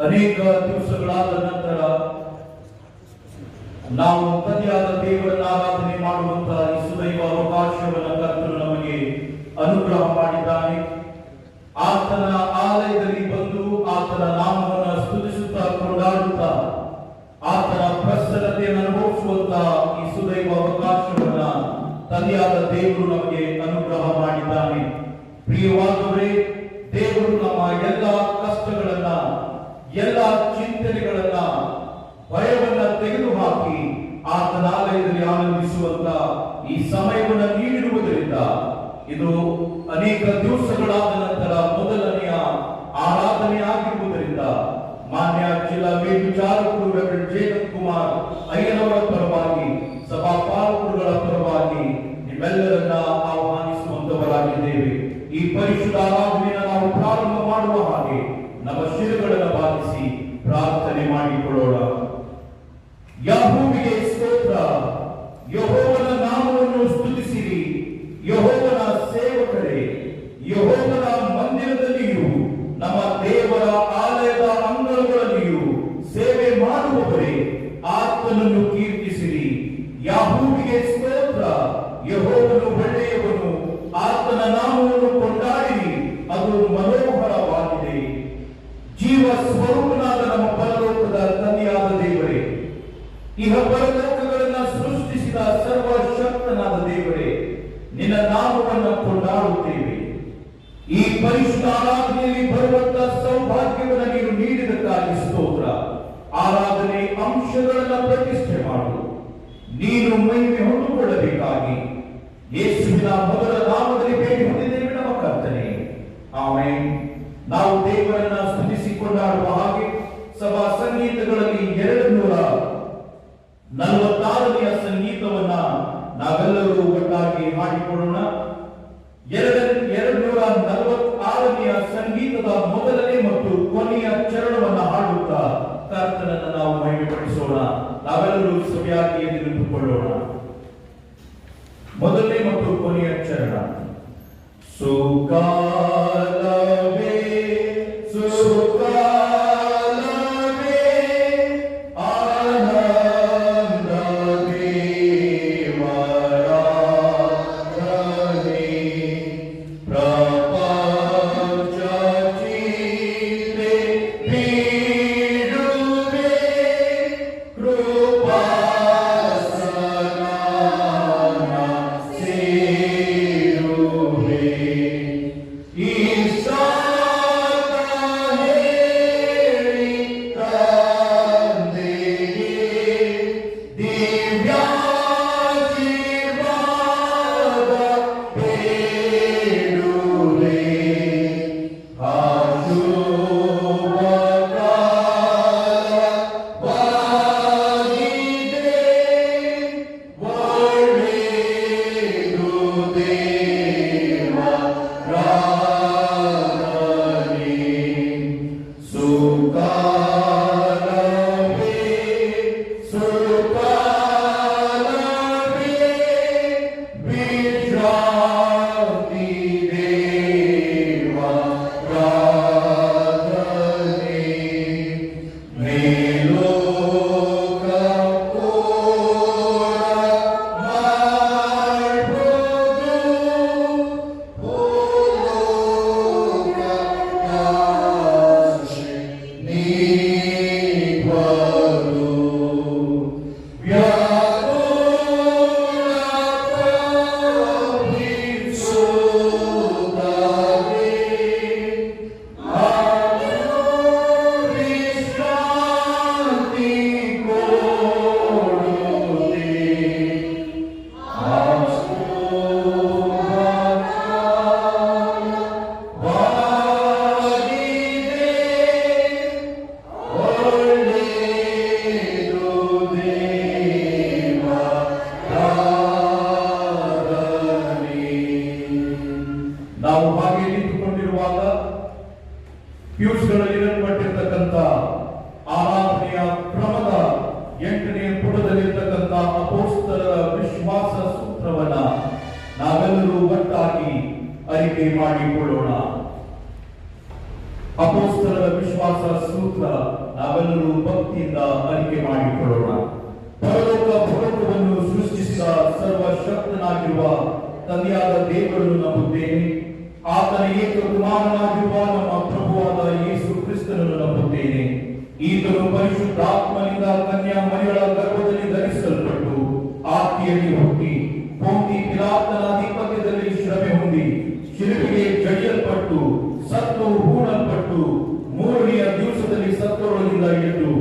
ಅನೇಕ ದಿವಸಗಳಾದ ನಂತರ ನಾವು ತಂದೆಯಾದ ದೇವರನ್ನ ಆರಾಧನೆ ಮಾಡುವಂತಹ ಈ ಸುದೈವ ಅವಕಾಶವನ್ನು ಕರ್ತನು ನಮಗೆ ಅನುಗ್ರಹ ಮಾಡಿದ್ದಾನೆ. ಆತನ ಆಲಯದಲ್ಲಿ ಬಂದು ಆತನ ನಾಮವನ್ನು ಸ್ತುತಿಸುತ್ತಾ ಕೊಂಡಾಡುತ್ತಾ ಆತನ ಪ್ರಸನ್ನತೆಯನ್ನು ಅನುಭವಿಸುವಂತಹ ಈ ಸುದೈವ ಅವಕಾಶವನ್ನ ತಂದೆಯಾದ ದೇವರು ನಮಗೆ ಅನುಗ್ರಹ ಮಾಡಿದ್ದಾನೆ. ಪ್ರಿಯವಾದವರೇ, ದೇವರು ನಮ್ಮ ಎಲ್ಲ ಕಷ್ಟಗಳನ್ನ, ಎಲ್ಲ ಚಿಂತನೆಗಳನ್ನ, ಭಯವನ್ನ ತೆಗೆದುಹಾಕಿ ಆತನ ಆಲಯದಲ್ಲಿ ಆನಂದಿಸುವಂತ ಈ ಸಮಯವನ್ನು ನೀಡಿರುವುದರಿಂದ ಇದು ಅನೇಕ ದಿವಸಗಳಾದ ನಂತರ ಮೊದಲನೆಯ ಆರಾಧನೆ ಆಗಿರುವುದರಿಂದ ಮಾನ್ಯ ಜಿಲ್ಲಾ ಮೇಲ್ವಿಚಾರಕರು ರೆವರೆಂಡ್ ಜೇಕಬ್ ಕುಮಾರ್ ಅಯ್ಯನವರ ಪರವಾಗಿ, ಸಭಾಪಾಲಕರುಗಳ ಪರವಾಗಿ ನಿಮ್ಮೆಲ್ಲರನ್ನ ಆಹ್ವಾನಿಸುವಂತವರಾಗಿದ್ದೇವೆ. ಈ ಪರಿಶುದ್ಧ ಆರಾಧನೆಯನ್ನು ನಾವು ಪ್ರಾರಂಭ ಮಾಡುವ ಹಾಗೆ ನಮ್ಮ ಶಿರಗಳನ್ನು ಬಾಧಿಸಿ ಪ್ರಾರ್ಥನೆ ಮಾಡಿಕೊಳ್ಳೋಣ. ಯೆಹೋವನಿಗೆ ಸ್ತೋತ್ರ. ಯೆಹೋವನ ನಾಮವನ್ನು ಸ್ತುತಿಸಿರಿ. ಯೆಹೋವನ ಸೇವಕರೇ, ಯೆಹೋವನ ಮಂದಿರದಲ್ಲಿಯೂ ನಮ್ಮ ದೇವರ ಆಲಯದ ಅಂಗಳಗಳಲ್ಲಿಯೂ ಸೇವೆ ಮಾಡುವವರೇ, ಆತನನ್ನು ಕೀರ್ತಿಸಿರಿ. ಯೆಹೋವನಿಗೆ ಸ್ತೋತ್ರ. ಯೆಹೋವನು ಒಳ್ಳೆಯವನು. ಆತನ ನಾಮವನ್ನು ಕೊಂಡಾಡಿರಿ, ಅದು ಮನೋಹರವಾಗಿದೆ. ಜೀವ ಸ್ವರೂಪನಾದ ನಮ್ಮ ಪರಲೋಕದ ತಂದೆಯಾದ ದೇವರೇ, ಇಹ ಪರಲೋಕಗಳನ್ನು ಸೃಷ್ಟಿಸಿದ ಸರ್ವಶಕ್ತನಾದ ದೇವರೇ, ನಿನ್ನ ನಾಮವನ್ನು ಕೊಂಡಾಡುತ್ತೇವೆ. ಈ ಪರಿಶುದ್ಧ ಆರಾಧನೆಯಲ್ಲಿ ಬರುವಂತ ಸೌಭಾಗ್ಯವನ್ನು ನೀನು ನೀಡಿದಕ್ಕಾಗಿ ಸ್ತೋತ್ರ. ಆರಾಧನೆ ಅಂಶಗಳನ್ನು ಪ್ರತಿಷ್ಠೆ ಮಾಡು. ನೀನು ಮಹಿಮೆ ಹೊಂದಿಕೊಳ್ಳಬೇಕಾಗಿ ಯೇಸುವಿನ ಮೊದಲ ನಾಮದಲ್ಲಿ ಬೇಡಿ ಹೊಂದಿದ್ದೇವೆ ನಮ್ಮ ಕರ್ತನೆ. ಆಮೆನ್. ನಾವು ದೇವರನ್ನ ಸ್ತುತಿಸಿಕೊಂಡಾಡುವ ಹಾಗೆ ಸಭಾ ಸಂಗೀತಗಳಲ್ಲಿ 246ನೇ ಸಂಗೀತವನ್ನ ನಾವೆಲ್ಲರೂ ಒಟ್ಟಾಗಿ ಹಾಡಿಕೊಳ್ಳೋಣ. 246ನೇ ಸಂಗೀತದ ಮೊದಲನೇ ಮತ್ತು ಕೊನೆಯ ಚರಣವನ್ನು ಹಾಡುತ್ತಾ ಕರ್ತನನ್ನು ನಾವು ಮಹಿಮೆಪಡಿಸೋಣ. ನಾವೆಲ್ಲರೂ ಸಭೆಯಾಗಿ ನಿಂತುಕೊಳ್ಳೋಣ. ಮೊದಲನೇ ಮತ್ತು ಕೊನೆಯ ಚರಣ. ಸುಕಾಲವೇ ಸುಕಾಲವೇ ಆನಂದವೇ ವರಾಧನೆ ಪ್ರಪಂಚ ಜೀವೆ ಬೀಡುವೆ ಕೃಪಾ ಆರಾಧನೆಯ ಕ್ರಮದ 8ನೇ ಪುಟದಲ್ಲಿರ್ತಕ್ಕಂಥ ಅಪೊಸ್ತಲರ ವಿಶ್ವಾಸ ಸೂತ್ರವನ್ನ ನಾವೆಲ್ಲರೂ ಒಟ್ಟಾಗಿ ಅರಿಕೆ ಮಾಡಿಕೊಳ್ಳೋಣ. ಅಪೊಸ್ತಲರ ವಿಶ್ವಾಸ ಸೂತ್ರ ಭಕ್ತಿಯಿಂದ ಅರಿಕೆ ಮಾಡಿಕೊಳ್ಳೋಣ. ಪರಲೋಕ ಭೂಲೋಕವನ್ನು ಸೃಷ್ಟಿಸಿದ ಸರ್ವಶಕ್ತನಾಗಿರುವ ತಂದೆಯಾದ ದೇವರನ್ನು ನಂಬುತ್ತೇನೆ. ಆತನ ಏಕಕುಮಾರನಾಗಿರುವ ನಮ್ಮ ಪ್ರಭುವಾದ ಯೇಸು ಕ್ರಿಸ್ತನನ್ನು ನಂಬುತ್ತೇನೆ. ಈತನು ಪರಿಶುದ್ಧಾತ್ಮನಿಂದ ಕನ್ಯಾ ಮರಿಯಳ ಗರ್ಭದಲ್ಲಿ ಧರಿಸಲ್ಪಟ್ಟು ಆಕೆಯಲ್ಲಿ ಹುಟ್ಟಿ ಪೊಂತಿ ಪಿಲಾತನ ಅಧಿಪತ್ಯದಲ್ಲಿ ಶ್ರಮೆ ಹೊಂದಿ ಶಿಲುಬೆಗೆ ಜಡಿಯಲ್ಪಟ್ಟು ಸತ್ತು ಹೂಣಲ್ಪಟ್ಟು ಮೂರನೆಯ ದಿವಸದಲ್ಲಿ ಸತ್ತವರೊಳಗಿಂದ ಎದ್ದು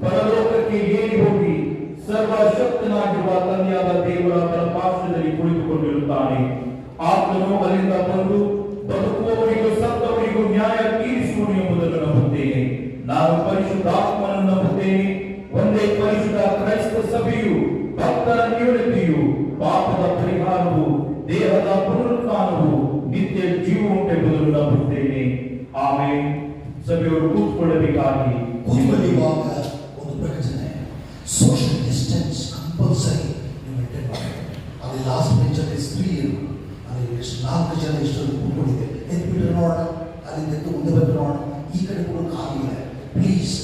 ಪರಲೋಕಕ್ಕೆ ಏರಿ ಹೋಗಿ ಸರ್ವಶಕ್ತನಾಗಿರುವ ತಂದೆಯಾದ ದೇವರ ಬಲಪಾರ್ಶ್ವದಲ್ಲಿ ಕುಳಿತುಕೊಂಡಿರುತ್ತಾನೆ. ಆತನು ಅಲ್ಲಿಂದ ಬಂದು ಬದುಕುವವರಿಗೂ ಸತ್ತವರಿಗೂ ನ್ಯಾಯ ತೀರಿಸುವನು ಎಂಬುದನ್ನು ನಂಬುತ್ತೇನೆ. ನಾನು ಪರಿಶುದ್ಧಾತ್ಮನನ್ನು ನಂಬುತ್ತೇನೆ. ಒಂದೇ ಪರಿಶುದ್ಧ ಕ್ರೈಸ್ತ ಸಭೆಯು ಭಕ್ತರ ನಿವೃತ್ತಿಯು ಪಾಪದ ಪರಿಹಾರವು ದೇಹದ ಪುನರುತ್ಥಾನವು ನಿತ್ಯ ಜೀವ ಉಂಟೆಂಬುದನ್ನು ನಂಬುತ್ತೇನೆ. ಆಮೇಲೆ ಸಭೆಯವರು ಕೂತ್ಕೊಳ್ಳಬೇಕಾಗಿ ಕೂತ್ಕೊಳ್ಳುವಾಗ ಒಂದು ಪ್ರಕಟಣೆ, ಸೋಷಿಯಲ್ ಡಿಸ್ಟೆನ್ಸ್ ಕಂಪಲ್ಸರಿ ನೀವು ಮೇಂಟೈನ್ ಮಾಡಬೇಕು. ಅಲ್ಲಿ ಲಾಸ್ಟ್ ಬೆಂಚಲ್ಲಿ ಸ್ತ್ರೀಯರು ಅಲ್ಲಿ ಎಷ್ಟು 4 ಜನ ಇಷ್ಟೊಂದು ಕೂತ್ಕೊಂಡಿದೆ. ಎದ್ಬಿಟ್ಟು ನೋಡೋಣ, ಅಲ್ಲಿಂದ ಎದ್ದು ಮುಂದೆ ಬಂದು ನೋಡೋಣ. ಈ ಕಡೆ ಕೂಡ ಖಾಲಿಯಿದೆ. ಪ್ಲೀಸ್,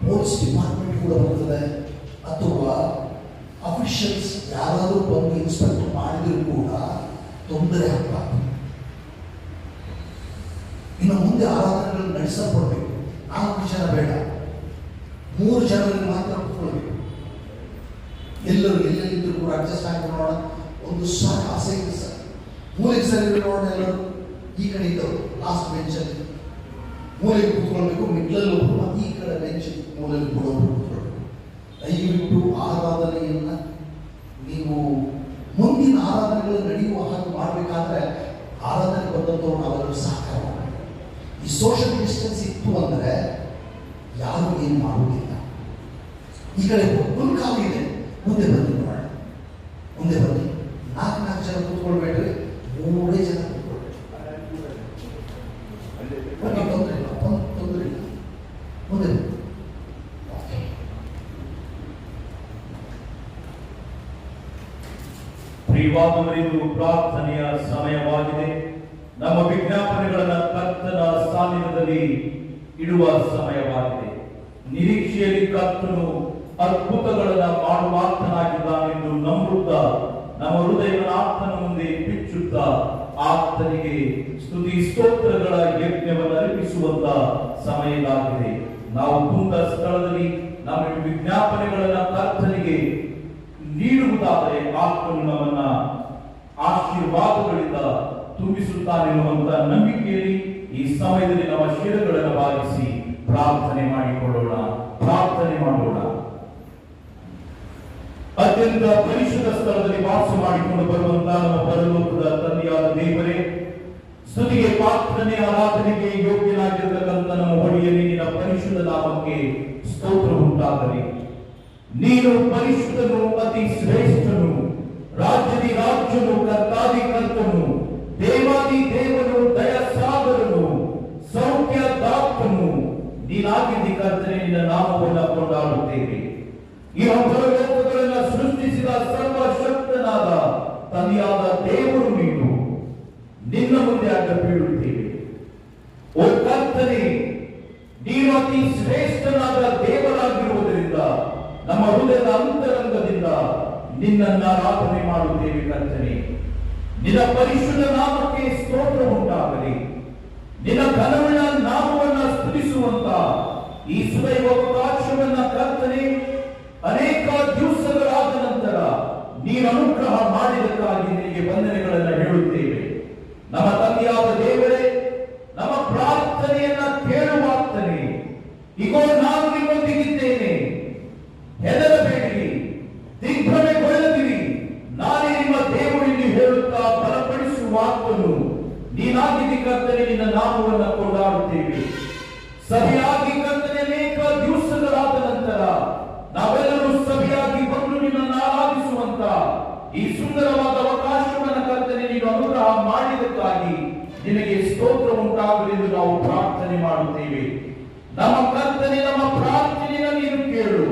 ಪೊಲೀಸ್ ಡಿಪಾರ್ಟ್ಮೆಂಟ್ ಕೂಡ ಬರ್ತದೆ, ಅಥವಾ ಅಫಿಷಿಯಲ್ಸ್ ಯಾರಾದರೂ ಬಂದು ಇನ್ಸ್ಪೆಕ್ಟ್ ಮಾಡಿದ್ರು ಕೂಡ ತೊಂದರೆ ಆಗ್ಬಾರ್ದು. ಇನ್ನು ಮುಂದೆ ಆರಾಧನೆಗಳು ನಡೆಸಲ್ಪಡಬೇಕು. 4 ಜನ ಬೇಡ, 3 ಜನರಲ್ಲಿ ಮಾತ್ರ ಕೂತ್ಕೊಳ್ಬೇಕು. ಎಲ್ಲರೂ ಎಲ್ಲೆಲ್ಲಿದ್ದರೂ ಕೂಡ ಅಡ್ಜಸ್ಟ್ ಆಗಿ ನೋಡೋಣ. ಒಂದು ಸಾಕು, ಆಸಕ್ತಿ ಸರ್ ಮೂಲೆಗೆ ಸರಿ ನೋಡೋಣ. ಎಲ್ಲರೂ ಈ ಕಡೆ ಇದ್ದವರು ಲಾಸ್ಟ್ ಬೆಂಚಲ್ಲಿ ಮೂಲೆಗೆ ಕೂತ್ಕೊಳ್ಬೇಕು. ಮಿಡ್ಲಲ್ಲಿ ಒಬ್ಬರು, ಈ ಕಡೆ ಬೆಂಚ್ ಮೂಲೆಯಲ್ಲಿ ಕೂಡ ಕೂತ್ಕೊಳ್ಬೇಕು. ದಯವಿಟ್ಟು ಆರಾಧನೆಯನ್ನು ನೀವು ಮುಂದಿನ ಆರಾಧನೆಗಳು ನಡೆಯುವ ಹಾಗೆ ಮಾಡಬೇಕಾದ್ರೆ ಆರಾಧನೆ ಬಂದಂಥವ್ರು ನಾವೆಲ್ಲರೂ ಸಹಕಾರ ಮಾಡಬೇಕು. ಈ ಸೋಷಿಯಲ್ ಡಿಸ್ಟೆನ್ಸ್ ಇತ್ತು ಅಂದರೆ ಯಾರು ಏನು ಮಾಡುವುದಿಲ್ಲ. ಈ ಕಡೆ ಒಂದು ಕಾಲ ಇದೆ, ಮುಂದೆ ಬನ್ನಿ ನೋಡೋಣ. ಮುಂದೆ ಬನ್ನಿ. 4 ಜನ ಕೂತ್ಕೊಳ್ಬೇಡ್ರಿ, 3 ಜನ ಕೂತ್ಕೊಳ್ಬೇಕು. ತೊಂದರೆ ಇಲ್ಲ, ತೊಂದರೆ ಇಲ್ಲ. ಮುಂದೆ ಪ್ರಿಯವಾದವರಿಗೂ ಪ್ರಾರ್ಥನೆಯ ಸಮಯವಾಗಿದೆ. ನಮ್ಮ ವಿಜ್ಞಾಪನೆಗಳನ್ನು ಕರ್ತನ ಸಾನ್ನಿಧ್ಯದಲ್ಲಿ ಇಡುವ ಸಮಯವಾಗಿದೆ. ನಿರೀಕ್ಷೆಯಲ್ಲಿ ಕರ್ತನು ಅದ್ಭುತಗಳನ್ನು ಮಾಡುವಾತನಾಗಿದ್ದಾನೆಂದು ನಂಬುತ್ತಾ ನಮ್ಮ ಹೃದಯವನ್ನು ಆತನ ಮುಂದೆ ಬಿಚ್ಚುತ್ತಾ ಆತನಿಗೆ ಸ್ತುತಿ ಸ್ತೋತ್ರಗಳ ಯಜ್ಞವನ್ನು ಅರ್ಪಿಸುವಂತ ಸಮಯವಾಗಿದೆ. ನಾವು ಕುಂತ ಸ್ಥಳದಲ್ಲಿ ನಮ್ಮ ವಿಜ್ಞಾಪನೆಗಳನ್ನು ಕರ್ತನಿಗೆ ನೀಡುವುದಾದರೆ ಆತನು ನಮ್ಮನ್ನ ಆಶೀರ್ವಾದಗಳಿಂದ ತುಂಬಿಸುತ್ತಾನೆನ್ನುವಂತ ನಂಬಿಕೆಯಲ್ಲಿ ಈ ಸಮಯದಲ್ಲಿ ನಮ್ಮ ಶಿರಗಳನ್ನು ಭಾಗಿಸಿ ಪ್ರಾರ್ಥನೆ ಮಾಡಿಕೊಳ್ಳೋಣ. ಪ್ರಾರ್ಥನೆ ಮಾಡೋಣ. ಅತ್ಯಂತ ಪರಿಶುದ್ಧ ಸ್ಥಳದಲ್ಲಿ ವಾಸ ಮಾಡಿಕೊಂಡು ಬರುವಂತಹ ನಮ್ಮ ಪರಲೋಕದ ತಂದೆಯಾದ ದೇವರೇ, ಸ್ತುತಿಗೆ ಪಾತ್ರನೇ ಆರಾಧನೆಗೆ ಯೋಗ್ಯನಾಗಿರತಕ್ಕಂಥ ನಮ್ಮ ಒಡೆಯನೇ, ನಿನ್ನ ಪರಿಶುದ್ಧ ನಾಮಕ್ಕೆ ಸ್ತೋತ್ರ ಉಂಟಾಗಲಿ. ನೀನು ಪರಿಶುದ್ಧನು, ಅತಿ ಶ್ರೇಷ್ಠನು, ರಾಜ್ಯದಿ ರಾಜ್ಯನು, ಕರ್ತಾದಿ ಕರ್ತನು, ದೇವಾದಿ ದೇವನು, ದಯಸಾಗರನು, ಸೌಖ್ಯದಾತನು ನೀನಾಗಿದ್ದಿ ಕರ್ತನೆ. ನಿನ್ನ ನಾಮವನ್ನು ಕೊಂಡಾಡುತ್ತೇವೆ. ಈ ಪರಲೋಕಗಳನ್ನು ಸೃಷ್ಟಿಸಿದ ಸರ್ವಶಕ್ತನಾದ ತಂದೆಯಾದ ದೇವರು ನೀನು. ನಿನ್ನ ಮುಂದೆ ಅಡ್ಡ ಬೀಳುತ್ತೇವೆ. ಓ ಕರ್ತನೆ, ನೀನು ಅತಿ ಶ್ರೇಷ್ಠನಾದ ದೇವರಾಗಿರುವುದರಿಂದ ನಮ್ಮ ಹೃದಯದ ಅಂತರಂಗದಿಂದ ನಿನ್ನನ್ನು ಆರಾಧನೆ ಮಾಡುತ್ತೇವೆ ಕರ್ತನೆ. ನಿನ್ನ ಪರಿಶುದ್ಧ ನಾಮಕ್ಕೆ ಸ್ತೋತ್ರ ಉಂಟಾಗಲಿ. ನಿನ್ನ ಘನವುಳ್ಳ ನಾಮವನ್ನು ಸ್ತುತಿಸುವಂತ ಈ ಸುದೈವಕಾಶವನ್ನ ಕರ್ತನೆ, ಅನೇಕ ದಿವಸಗಳಾದ ನಂತರ ನೀನು ಅನುಗ್ರಹ ಮಾಡಿದಕ್ಕಾಗಿ ನಿನಗೆ ವಂದನೆಗಳನ್ನು ಹೇಳುತ್ತೇವೆ. ನಮ್ಮ ತಂದೆಯಾದ ದೇವರೇ, ನಮ್ಮ ಪ್ರಾರ್ಥನೆಯನ್ನ ಕೇಳುವಾಗ್ತಾನೆ. ಇಗೋ ನಾನು ನಿಮ್ಮೊಂದಿಗಿದ್ದೇನೆ, ಹೆದರಬೇಡಿರಿ, ದಿಗ್ಭ್ರಮೆಗೊಳ್ಳದಿರಿ, ನಾನೇ ನಿಮ್ಮ ದೇವರು ಎಂದು ಹೇಳುತ್ತಾ ಬಲಪಡಿಸುವಾತನು ನೀನಾಗಿದ್ದಿ ಕರ್ತನೆ. ನಿನ್ನ ನಾಮವನ್ನು ಕೊಂಡಾಡುತ್ತೇವೆ. ಸಭೆಯಾಗಿ ಕರ್ತನೆ, ಅನೇಕ ದಿವಸಗಳಾದ ನಂತರ ನಾವೆಲ್ಲರೂ ಸಭೆಯಾಗಿ ಬಂದು ನಿನ್ನನ್ನು ಆರಾಧಿಸುವಂತ ಈ ಸುಂದರವಾದ ಅವಕಾಶವನ್ನು ಕರ್ತನೆ ನೀನು ಅನುಗ್ರಹ ಮಾಡಿದಕ್ಕಾಗಿ ನಿನಗೆ ಸ್ತೋತ್ರ ಉಂಟಾಗಲಿ ಎಂದು ನಾವು ಪ್ರಾರ್ಥನೆ ಮಾಡುತ್ತೇವೆ. ನಮ್ಮ ಕರ್ತನೆ, ನಮ್ಮ ಪ್ರಾರ್ಥನೆಯನ್ನು ನೀನು ಕೇಳು,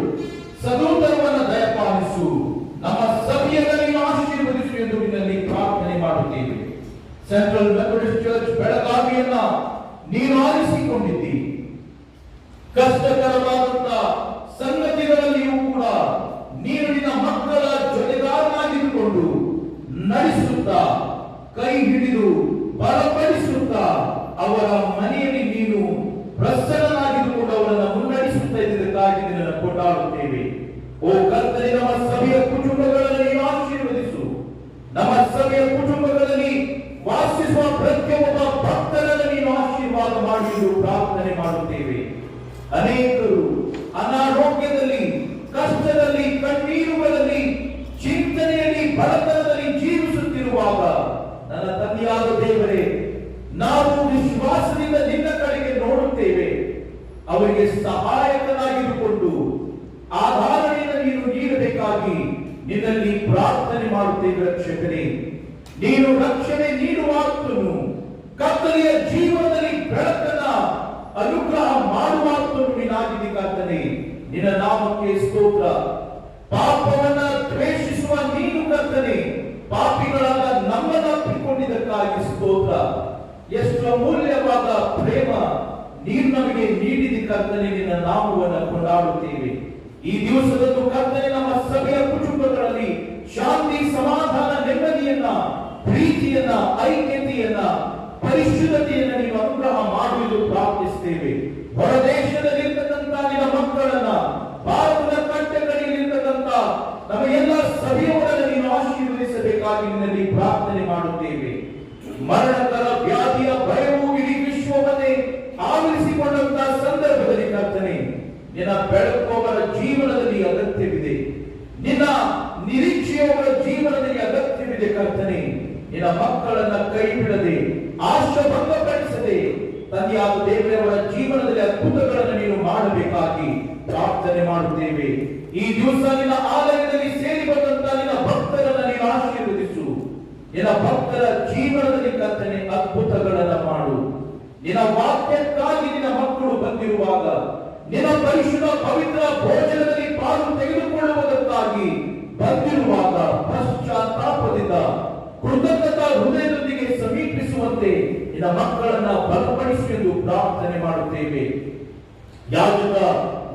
ಸದೂತರವನ್ನು ದಯಪಾಲಿಸು, ನಮ್ಮ ಸಭೆಯನ್ನು ನೀನು ಆಶೀರ್ವದಿಸು ಎಂದು ನಿನ್ನಲ್ಲಿ ಪ್ರಾರ್ಥನೆ ಮಾಡುತ್ತೇವೆ. ಸೆಂಟ್ರಲ್ ಮೆಥಡಿಸ್ಟ್ ಚರ್ಚ್ ಬೆಳಗಾವಿಯನ್ನ ನೀನು ಆರಿಸಿಕೊಂಡಿದ್ದಿ. ಕಷ್ಟಕರವಾದಂತಹ ಮಾಡುತ್ತಾ ನೀನು ನಿನ್ನ ಮಕ್ಕಳ ಜೊತೆಗಾರನಾಗಿದ್ದುಕೊಂಡು ನಡೆಸುತ್ತಾ ಕೈ ಹಿಡಿದು ಬಲಪಡಿಸುತ್ತಾ ಅವರ ಮನೆಯಲ್ಲಿ ನೀನು ಪ್ರಸನ್ನನಾಗಿದ್ದುಕೊಂಡು ಅವರನ್ನು ಮುನ್ನಡೆಸುತ್ತಾ ಇದ್ದಕ್ಕಾಗಿ ನಿನ್ನನ್ನು ಕೊಂಡಾಡುತ್ತೇವೆ. ಓ ಕರ್ತನೇ, ನಮ್ಮ ಸಭೆಯ ಕುಟುಂಬಗಳಲ್ಲಿ ನೀನು ಆಶೀರ್ವದಿಸು. ನಮ್ಮ ಸಭೆಯ ಕುಟುಂಬಗಳಲ್ಲಿ ವಾಸಿಸುವ ಪ್ರತಿಯೊಬ್ಬ ಭಕ್ತರನ್ನು ನೀನು ಆಶೀರ್ವಾದ ಮಾಡಿ ಎಂದು ಪ್ರಾರ್ಥನೆ ಮಾಡುತ್ತೇವೆ. ಅನೇಕರು ಅನಾರೋಗ್ಯದಲ್ಲಿ, ಕಷ್ಟದಲ್ಲಿ, ಕಣ್ಣೀರುಗಳಲ್ಲಿ, ಚಿಂತನೆಯಲ್ಲಿ, ಬಡತನದಲ್ಲಿ ಜೀವಿಸುತ್ತಿರುವಾಗ ನನ್ನ ತಂದೆಯಾದ ದೇವರೇ, ನಾವು ವಿಶ್ವಾಸದಿಂದ ನಿನ್ನ ಕಡೆಗೆ ನೋಡುತ್ತೇವೆ. ಅವರಿಗೆ ಸಹಾಯಕನಾಗಿರುವುದು ಆಧಾರದಿಂದ ನೀನು ನೀಡಬೇಕಾಗಿ ನಿನ್ನಲ್ಲಿ ಪ್ರಾರ್ಥನೆ ಮಾಡುತ್ತೇವೆ. ರಕ್ಷಕನೇ, ನೀನು ರಕ್ಷಣೆ ನೀಡುವಾತನು, ಕತ್ತಲೆಯ ಜೀವನದಲ್ಲಿ ಬೆಳಕನ್ನ ಅನುಗ್ರಹ ಮಾಡುವಾತನು ನೀನಾಗಿದ್ದಿ. ಕರ್ತನೇ, ನಿನ್ನ ನಾಮಕ್ಕೆ ಸ್ತೋತ್ರ. ಪಾಪವನ್ನ ದ್ವೇಷಿಸುವ ನೀನು ಕರ್ತನೇ, ಪಾಪಿಗಳಾದ ನಮ್ಮನ್ನು ಅಪ್ಪಿಕೊಂಡಿದ್ದಕ್ಕಾಗಿ ಸ್ತೋತ್ರ. ಎಷ್ಟು ಅಮೂಲ್ಯವಾದ ಪ್ರೇಮ ನೀನು ನಮಗೆ ನೀಡಿದಿ ಕರ್ತನೆ. ನಿನ್ನ ನಾಮವನ್ನು ಕೊಂಡಾಡುತ್ತೇವೆ. ಈ ದಿವಸದಂದು ಕರ್ತನೆ, ನಮ್ಮ ಸಭೆಯ ಕುಟುಂಬಗಳಲ್ಲಿ ಶಾಂತಿ, ಸಮಾಧಾನ, ನೆಮ್ಮದಿಯನ್ನ, ಪ್ರೀತಿಯನ್ನ, ಐಕ್ಯತೆಯನ್ನ, ಪರಿಶುದ್ಧತೆಯನ್ನ ನೀನು ಅನುಗ್ರಹ ಮಾಡುವುದು ಪ್ರಾರ್ಥಿಸುತ್ತೇವೆ. ಹೊರ ದೇಶದಲ್ಲಿರ್ತಕ್ಕಂಥ ನಿನ್ನ ಮಕ್ಕಳನ್ನ, ಭಾರತದ ಕಂಠಗಳಿರ್ತಕ್ಕಂಥ ನಮ್ಮ ಎಲ್ಲ ಸಭೆಯವರನ್ನು ನೀನು ಆಶೀರ್ವದಿಸಬೇಕಾಗಿ ನಿನ್ನಲ್ಲಿ ಪ್ರಾರ್ಥನೆ ಮಾಡುತ್ತೇವೆ. ಮರಣಕರ ವ್ಯಾಧಿಯ ಭಯವು ಇಡೀ ವಿಶ್ವವನ್ನೇ ಆವರಿಸಿಕೊಂಡಂತಹ ಸಂದರ್ಭದಲ್ಲಿ ಕರ್ತನೆ, ನಿನ್ನ ಬೆಳಕು ಅವರ ಜೀವನದಲ್ಲಿ ಅಗತ್ಯವಿದೆ. ನಿನ್ನ ನಿರೀಕ್ಷೆಯವರ ಜೀವನದಲ್ಲಿ ಅಗತ್ಯವಿದೆ. ಕರ್ತನೆ, ನಿನ್ನ ಮಕ್ಕಳನ್ನ ಕೈ ಬಿಡದೆ, ಆಶಾಭಂಗಪಡಿಸದೆ ತಂದೆಯಾದ ದೇವರವರ ಜೀವನದಲ್ಲಿ ಅದ್ಭುತಗಳನ್ನು ನೀನು ಮಾಡಬೇಕಾಗಿ ಪ್ರಾರ್ಥನೆ ಮಾಡುತ್ತೇವೆ. ಈ ದಿವಸ ನಿನ್ನ ಆಲಯದಲ್ಲಿ ಸೇರಿ ಬಂದಂತಹ ನಿನ್ನ ಭಕ್ತರನ್ನು ನೀನು ಆಶೀರ್ವದಿಸು. ನಿನ್ನ ಭಕ್ತರ ಜೀವನದಲ್ಲಿ ಕರ್ತನೆ ಅದ್ಭುತಗಳನ್ನು ಮಾಡು. ನಿನ್ನ ವಾಕ್ಯಕ್ಕಾಗಿ ನಿನ್ನ ಮಕ್ಕಳು ಬಂದಿರುವಾಗ, ನಿನ್ನ ಪರಿಶುದ್ಧ ಪವಿತ್ರ ಭೋಜನದಲ್ಲಿ ಪಾಲು ತೆಗೆದುಕೊಳ್ಳುವುದಕ್ಕಾಗಿ ಬಂದಿರುವಾಗ ಪಶ್ಚಾತ್ತಾಪದಿಂದ ಕೃತಜ್ಞತಾ ಹೃದಯದೊಂದಿಗೆ ಸಮೀಪಿಸುವಂತೆ ನಿನ್ನ ಮಕ್ಕಳನ್ನ ಬಲಪಡಿಸು ಎಂದು ಪ್ರಾರ್ಥನೆ ಮಾಡುತ್ತೇವೆ. ಯಾಜಕ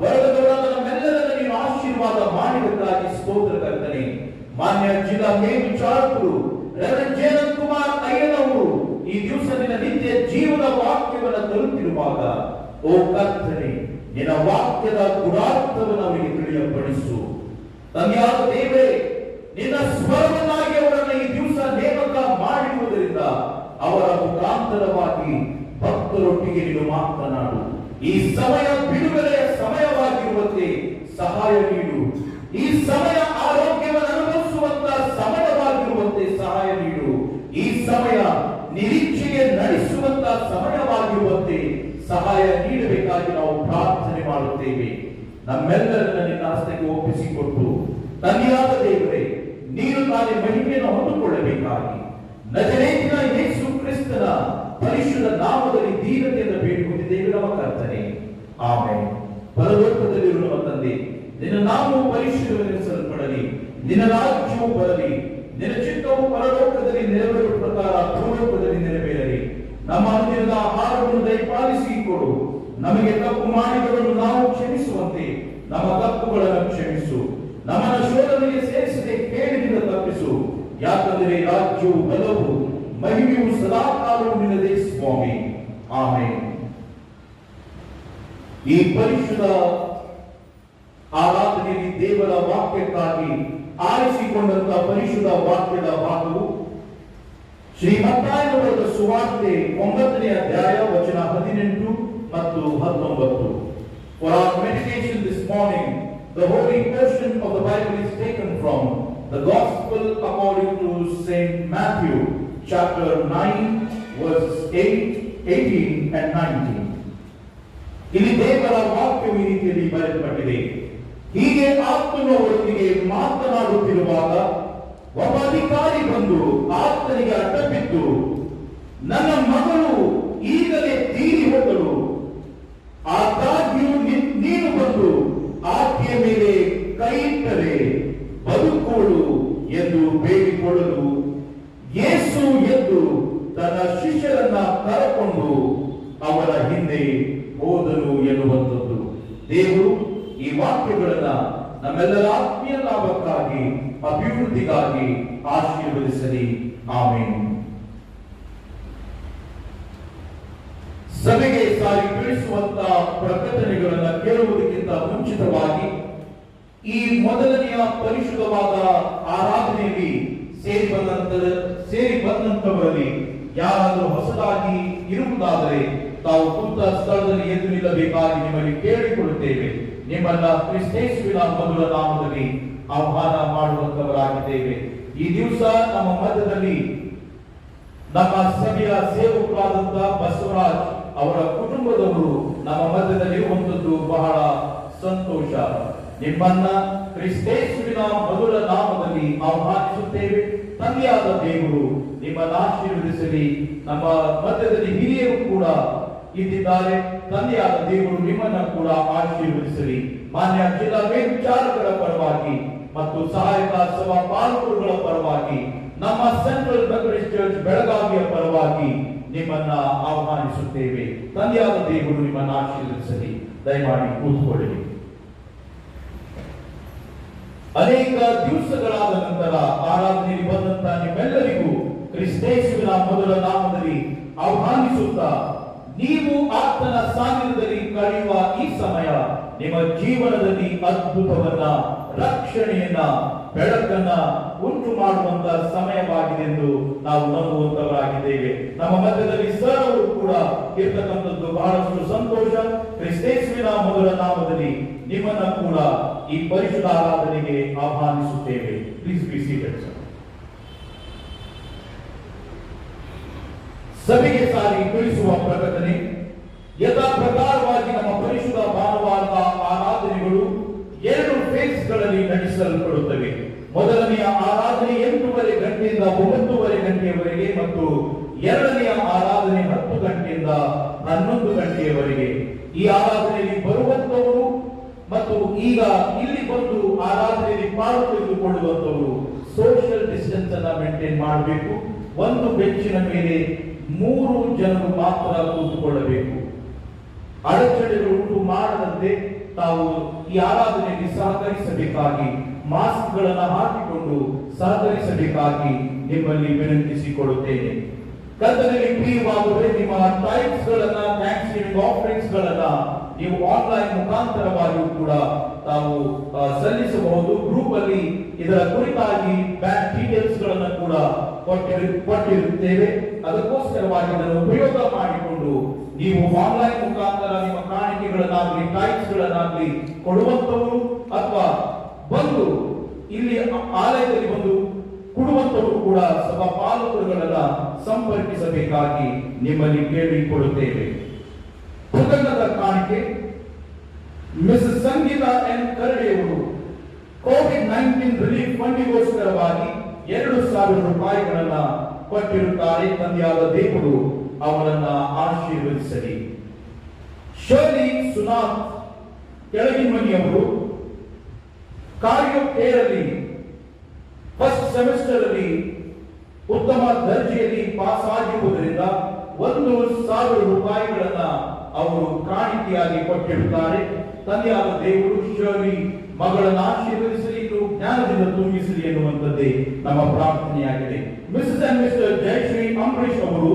ವರ್ಗದವರಾದ ನಮ್ಮೆಲ್ಲರನ್ನು ನೀನು ಆಶೀರ್ವಾದ ಮಾಡಿದ್ದಕ್ಕಾಗಿ ಸ್ತೋತ್ರ ಕರ್ತನೆ. ಮಾನ್ಯ ಜಿಲ್ಲಾ ಮೇಲ್ವಿಚಾರಕರು ರೆವರೆಂಡ್ ಜಯಂತ್ ಕುಮಾರ್ ಅಯ್ಯನವರು ಈ ದಿವಸ ನಿನ್ನ ನಿತ್ಯ ಜೀವನ ವಾಕ್ಯವನ್ನು ತರುತ್ತಿರುವಾಗ, ಓ ಕರ್ತನೆ, ನಿನ್ನ ವಾಕ್ಯದ ಗುಣಾರ್ಥವನ್ನು ಅವರಿಗೆ ತಿಳಿಯಪಡಿಸು. ತಂದೆಯಾದ ದೇವರೇ, ನಿನ್ನ ಸ್ವರವನ್ನಾಗಿ ಅವರನ್ನು ಈ ದಿವಸ ನೇಮಕ ಮಾಡಿರುವುದರಿಂದ ಅವರ ಮುಖಾಂತರವಾಗಿ ಭಕ್ತರೊಟ್ಟಿಗೆ ನೀನು ಮಾತನಾಡು. ಈ ಸಮಯ ಬಿಡುಗಡೆಯ ಸಮಯವಾಗಿರುವಂತೆ ಸಹಾಯ ನೀಡು. ಈ ಸಮಯ ಆರೋಗ್ಯವನ್ನು ಅನುಭವಿಸುವಂತಹ ಸಮಯವಾಗಿರುವಂತೆ ಸಹಾಯ ನೀಡು. ಈ ಸಮಯ ನಿರೀಕ್ಷೆಗೆ ನಡೆಸುವಂತಹ ಸಮಯವಾಗಿರುವಂತೆ ಸಹಾಯ ನೀಡಬೇಕಾಗಿ ನಾವು ಪ್ರಾರ್ಥನೆ ಮಾಡುತ್ತೇವೆ. ನಮ್ಮೆಲ್ಲರನ್ನ ನಿನ್ನ ಹಸ್ತಕ್ಕೆ ಒಪ್ಪಿಸಿಕೊಟ್ಟು ತಂದೆಯಾದ ದೇವರೇ, ನೀನು ತಾನೇ ಮಹಿಮೆಯನ್ನು ಹೊಂದಿಕೊಳ್ಳಬೇಕಾಗಿ ನಜರೇತಿನ ಯೇಸು ಕ್ರಿಸ್ತನ ಪರಿಶುದ್ಧ ನಾಮದಲ್ಲಿ ದೀನತೆಯನ್ನು ಬೇಡಿಕೊಂಡಿದ್ದೇವೆ ನಮ್ಮ ಕರ್ತನೆ. ಆಮೆನ್. ಪರಲೋಕದಲ್ಲಿರುವ ನಮ್ಮ ತಂದೆ, ನಿನ್ನ ನಾಮವು ಪರಿಶುದ್ಧವೆನಿಸಲ್ಪಡಲಿ, ನಿನ್ನ ರಾಜ್ಯವು ಬರಲಿ, ನಿನ್ನ ಚಿತ್ತವು ಪರಲೋಕದಲ್ಲಿ ನೆರವೇರುವ ಪ್ರಕಾರ ಭೂಲೋಕದಲ್ಲಿ ನೆರವೇರಲಿ. ನಮ್ಮ ಅನುದಿನದ ಆಹಾರವನ್ನು ದಯಪಾಲಿಸಿ ಕೊಡು. ನಮಗೆ ತಪ್ಪು ಮಾಡಿದವರನ್ನು ನಾವು ಕ್ಷಮಿಸುವಂತೆ ನಮ್ಮ ತಪ್ಪುಗಳನ್ನು ಕ್ಷಮಿಸು. ನಮ್ಮನ್ನು ಶೋಧನೆಗೆ ಸೇರಿಸದೆ ಕೇಳಿನಿಂದ ತಪ್ಪಿಸು. ಯಾಕಂದರೆ ರಾಜ್ಯವು, ಬಲವು, ಮಹಿಮೆಯು ಸದಾಕಾಲವೂ ನಿನ್ನದೇ ಸ್ವಾಮಿ. ಆಮೆನ್. ಈ ಪರಿಶುದ್ಧ ಆರಾಧನೆಯಲ್ಲಿ ದೇವರ ವಾಕ್ಯಕ್ಕಾಗಿ ಆರಿಸಿಕೊಂಡಂತಹ ಪರಿಶುದ್ಧ ವಾಕ್ಯದ ಭಾಗವು ಶ್ರೀ ಮತ್ತಾಯನ ಬರೆದ ಸುವಾರ್ತೆ 9ನೇ ಅಧ್ಯಾಯ ವಚನ 18 ಮತ್ತು 19. For our meditation this morning, the holy portion of the Bible is taken from the Gospel according to Saint Matthew, chapter 9, verses 8, 18 and 19. ಇಲ್ಲಿ ದೇವರ ವಾಕ್ಯವು ಈ ರೀತಿಯಲ್ಲಿ ಬರೆಯಲ್ಪಟ್ಟಿದೆ. ಹೀಗೆ ಆತನು ಅವರೊಂದಿಗೆ ಮಾತನಾಡುತ್ತಿರುವಾಗ ಒಬ್ಬ ಅಧಿಕಾರಿ ಬಂದು ಆತನಿಗೆ ಅಡ್ಡಬಿದ್ದು, ನನ್ನ ಮಗಳು ಈಗಲೇ ತೀರಿ ಹೋದಳು, ಆದಾಗ್ಯೂ ನೀನು ಬಂದು ಆಕೆಯ ಮೇಲೆ ಕೈ ಇಟ್ಟರೆ ಬದುಕೋಳು ಎಂದು ಬೇಡಿಕೊಳ್ಳಲು ಯೇಸು ಎದ್ದು ತನ್ನ ಶಿಷ್ಯರನ್ನ ಕರೆಕೊಂಡು ಅವರ ಹಿಂದೆ ಹೋದನು ಎನ್ನುವಂಥದ್ದು. ದೇವರು ಈ ವಾಕ್ಯಗಳನ್ನ ನಮ್ಮೆಲ್ಲರ ಆತ್ಮೀಯ ಲಾಭಕ್ಕಾಗಿ ಅಭಿವೃದ್ಧಿಗಾಗಿ ಆಶೀರ್ವದಿಸಲಿ. ಆಮೆನ್. ಸಭೆಗೆ ಸಾರಿ ತಿಳಿಸುವಂತ ಪ್ರಕಟಣೆಗಳನ್ನು ಕೇಳುವುದಕ್ಕಿಂತ ಮುಂಚಿತವಾಗಿ ಈ ಮೊದಲನೆಯ ಪರಿಶುದ್ಧವಾದ ಆರಾಧನೆಯಲ್ಲಿ ಸೇರಿ ಬಂದಂತವರಲ್ಲಿ ಯಾರಾದರೂ ಹೊಸದಾಗಿ ಇರುವುದಾದರೆ ತಾವು ಕೂತ ಸ್ಥಳದಲ್ಲಿ ಎದ್ದು ನಿಲ್ಲಬೇಕಾಗಿ ನಿಮ್ಮಲ್ಲಿ ಕೇಳಿಕೊಳ್ಳುತ್ತೇವೆ. ನಿಮ್ಮನ್ನ ಕ್ರಿಸ್ತೇಸುವಿನ ಮೊದಲ ನಾಮದಲ್ಲಿ ಆಹ್ವಾನ ಮಾಡುವಂತವರಾಗಿದ್ದೇವೆ. ಈ ದಿವಸ ನಮ್ಮ ಮಧ್ಯದಲ್ಲಿ ನಮ್ಮ ಸಭೆಯ ಸೇವಕರಾದಂತ ಬಸವರಾಜ್ ಅವರ ಕುಟುಂಬದವರು ನಮ್ಮ ಮಧ್ಯದಲ್ಲಿ ಇರುವಂತದ್ದು ಬಹಳ ಸಂತೋಷ. ನಿಮ್ಮನ್ನ ಕ್ರಿಸ್ತೇಸುವಿನ ಮೊದಲ ನಾಮದಲ್ಲಿ ಆಹ್ವಾನಿಸುತ್ತೇವೆ. ತಂದೆಯಾದ ದೇವರು ನಿಮ್ಮನ್ನು ಆಶೀರ್ವದಿಸಲಿ. ನಮ್ಮ ಮಧ್ಯದಲ್ಲಿ ಹಿರಿಯರು ಕೂಡ ಇದ್ದಿದ್ದಾರೆ. ತಂದೆಯಾದ ದೇವರು ನಿಮ್ಮನ್ನ ಕೂಡ ಆಶೀರ್ವದಿಸಲಿ. ಮಾನ್ಯ ಜಿಲ್ಲಾ ಮೇಲ್ವಿಚಾರಕರ ಪರವಾಗಿ ಮತ್ತು ಸಹಾಯಕ ಸಭಾ ಪಾಲಕರುಗಳ ಪರವಾಗಿ ನಮ್ಮ ಸೆಂಟ್ರಲ್ ಮೆಥಡಿಸ್ಟ್ ಚರ್ಚ್ ಬೆಳಗಾವಿಯ ಪರವಾಗಿ ನಿಮ್ಮನ್ನ ಆಹ್ವಾನಿಸುತ್ತೇವೆ. ತಂದೆಯಾದ ದೇವರು ನಿಮ್ಮನ್ನು ಆಶೀರ್ವದಿಸಲಿ. ದಯಮಾಡಿ ಕೂತ್ಕೊಳ್ಳಿ. ಅನೇಕ ದಿವಸಗಳಾದ ನಂತರ ಆರಾಧನೆಯಲ್ಲಿ ಬಂದಂತ ನಿಮ್ಮೆಲ್ಲರಿಗೂ ಕ್ರಿಸ್ತೇಸುವಿನ ಮೊದಲ ನಾಮದಲ್ಲಿ ಆಹ್ವಾನಿಸುತ್ತಾ, ನೀವು ಆತನ ಸಾನ್ನಿಧ್ಯದಲ್ಲಿ ಕಳೆಯುವ ಈ ಸಮಯ ನಿಮ್ಮ ಜೀವನದಲ್ಲಿ ಅದ್ಭುತವನ್ನ, ರಕ್ಷಣೆಯನ್ನ, ಬೆಳಕನ್ನ ಉಂಟು ಮಾಡುವಂತ ಸಮಯವಾಗಿದೆ ಎಂದು ನಾವು ನಂಬುವಂತವರಾಗಿದ್ದೇವೆ. ನಮ್ಮ ಮಧ್ಯದಲ್ಲಿ ಸರ್ ಅವರು ಕೂಡ ಇರ್ತಕ್ಕಂಥದ್ದು ಬಹಳಷ್ಟು ಸಂತೋಷ. ಕ್ರಿಸ್ತೇಸುವಿನ ಮೊದಲ ನಾಮದಲ್ಲಿ ನಿಮ್ಮನ್ನ ಕೂಡ ಈ ಪರಿಶುದ್ಧ ಆರಾಧನೆಗೆ ಆಹ್ವಾನಿಸುತ್ತೇವೆ. Please be seated sir. ಸಭೆಗೆ ಸಾರಿ ತಿಳಿಸುವ ಪ್ರಕಟಣೆ. ಯಥಾ ಪ್ರಕಾರವಾಗಿ ನಮ್ಮ ಪರಿಶುದ್ಧ ಭಾನುವಾರದ ಆರಾಧನೆಗಳು 2 ಫೇಸ್ಗಳಲ್ಲಿ ನಡೆಸಲ್ಪಡುತ್ತವೆ. ಮೊದಲನೆಯ ಆರಾಧನೆ 8:30 ಗಂಟೆಯಿಂದ 9:30 ಗಂಟೆಯವರೆಗೆ ಮತ್ತು ಎರಡನೆಯ ಆರಾಧನೆ 10 ಗಂಟೆಯಿಂದ 11 ಗಂಟೆಯವರೆಗೆ. ಈ ಆರಾಧನೆಯಲ್ಲಿ ಬರುವಂತವರು ಮತ್ತು ಈಗ ಇಲ್ಲಿ ಬಂದು ಆರಾಧನೆಯಲ್ಲಿ ಪಾಲು ತೆಗೆದುಕೊಳ್ಳುವಂತವರು ಸೋಷಿಯಲ್ ಡಿಸ್ಟೆನ್ಸ್ ಅನ್ನ ಮೇಂಟೈನ್ ಮಾಡಬೇಕು. ಒಂದು ಬೆಂಚಿನ ಮೇಲೆ 3 ಜನರು ಮಾತ್ರ ಕೂತುಕೊಳ್ಳಬೇಕು. ಅಡಚಣೆಗಳು ಉಂಟು ಮಾಡದಂತೆ ತಾವು ಈ ಆರಾಧನೆಯಲ್ಲಿ ಸಹಕರಿಸಬೇಕಾಗಿ, ಮಾಸ್ಕ್ ಗಳನ್ನು ಹಾಕಿಕೊಂಡು ಸಹಕರಿಸಬೇಕಾಗಿ ನಿಮ್ಮಲ್ಲಿ ವಿನಂತಿಸಿಕೊಳ್ಳುತ್ತೇನೆ. ಕರ್ತನಲ್ಲಿ ಪ್ರಿಯವಾದವರೇ, ನಿಮ್ಮ ಟೈಪ್ಸ್ ಗಳನ್ನ, ಥ್ಯಾಂಕ್ಸ್ ಗಿವಿಂಗ್ ಆಫರಿಂಗ್ಸ್ ಗಳನ್ನ ನೀವು ಆನ್ಲೈನ್ ಮುಖಾಂತರವಾಗಿಯೂ ಕೂಡ ತಾವು ಸಲ್ಲಿಸಬಹುದು. ಗ್ರೂಪ್ ಅಲ್ಲಿ ಇದರ ಕುರಿತಾಗಿ ಬ್ಯಾಂಕ್ ಡೀಟೇಲ್ಸ್ ಗಳನ್ನು ಕೂಡ ಕೊಟ್ಟಿರುತ್ತೇವೆ. ಅದಕ್ಕೋಸ್ಕರವಾಗಿ ಇದನ್ನು ಉಪಯೋಗ ಮಾಡಿಕೊಂಡು ನೀವು ಆನ್ಲೈನ್ ಮುಖಾಂತರ ನಿಮ್ಮ ಕಾಣಿಕೆಗಳನ್ನಾಗಲಿ, ಟೈಪ್ಸ್ ಗಳನ್ನಾಗಲಿ ಕೊಡುವಂತವರು ಅಥವಾ ಬಂದು ಇಲ್ಲಿ ಆಲಯದಲ್ಲಿ ಬಂದು ಕೊಡುವಂತವರು ಕೂಡ ಸಭಾ ಪಾಲಕರುಗಳನ್ನ ಸಂಪರ್ಕಿಸಬೇಕಾಗಿ ನಿಮ್ಮಲ್ಲಿ ಕೇಳಿಕೊಳ್ಳುತ್ತೇವೆ. ಕೃತಜ್ಞತ ಕಾಣಿಕೆ ಮಿಸಸ್ ಸಂಗೀತಾ ಎನ್ ಕರಡಿಯವರು ಕೋವಿಡ್-19 ರಿಲೀಫ್ ಫಂಡಿಗೋಸ್ಕರವಾಗಿ 2,000 ರೂಪಾಯಿಗಳನ್ನ ಕೊಟ್ಟಿರುತ್ತಾರೆ. ತಂದೆಯಾದ ದೇವರು ಅವರನ್ನ ಆಶೀರ್ವದಿಸಲಿ. ಶರ್ಲಿ ಸುನಾಥ್ ಕೆಳಗಿಮನಿಯವರು ಕಾರ್ಯೋ ಕೇರಲ್ಲಿ ಫಸ್ಟ್ ಸೆಮಿಸ್ಟರ್ ಅಲ್ಲಿ ಉತ್ತಮ ದರ್ಜೆಯಲ್ಲಿ ಪಾಸ್ ಆಗಿರುವುದರಿಂದ 1,000 ರೂಪಾಯಿಗಳನ್ನ ಅವರು ಕಾಣಿಕೆಯಾಗಿ ಕೊಟ್ಟಿರುತ್ತಾರೆ. ತಂದೆಯಾದ ದೇವರು ಶರ್ಲಿ ಮಗಳನ್ನು ಆಶೀರ್ವದಿಸಲಿ, ಜ್ಞಾನದಿಂದ ತುಂಬಿಸಲಿ ಎನ್ನುವಂಥದ್ದೇ ನಮ್ಮ ಪ್ರಾರ್ಥನೆಯಾಗಿದೆ. Mrs and mister Jayashree Ambareesh ಅವರು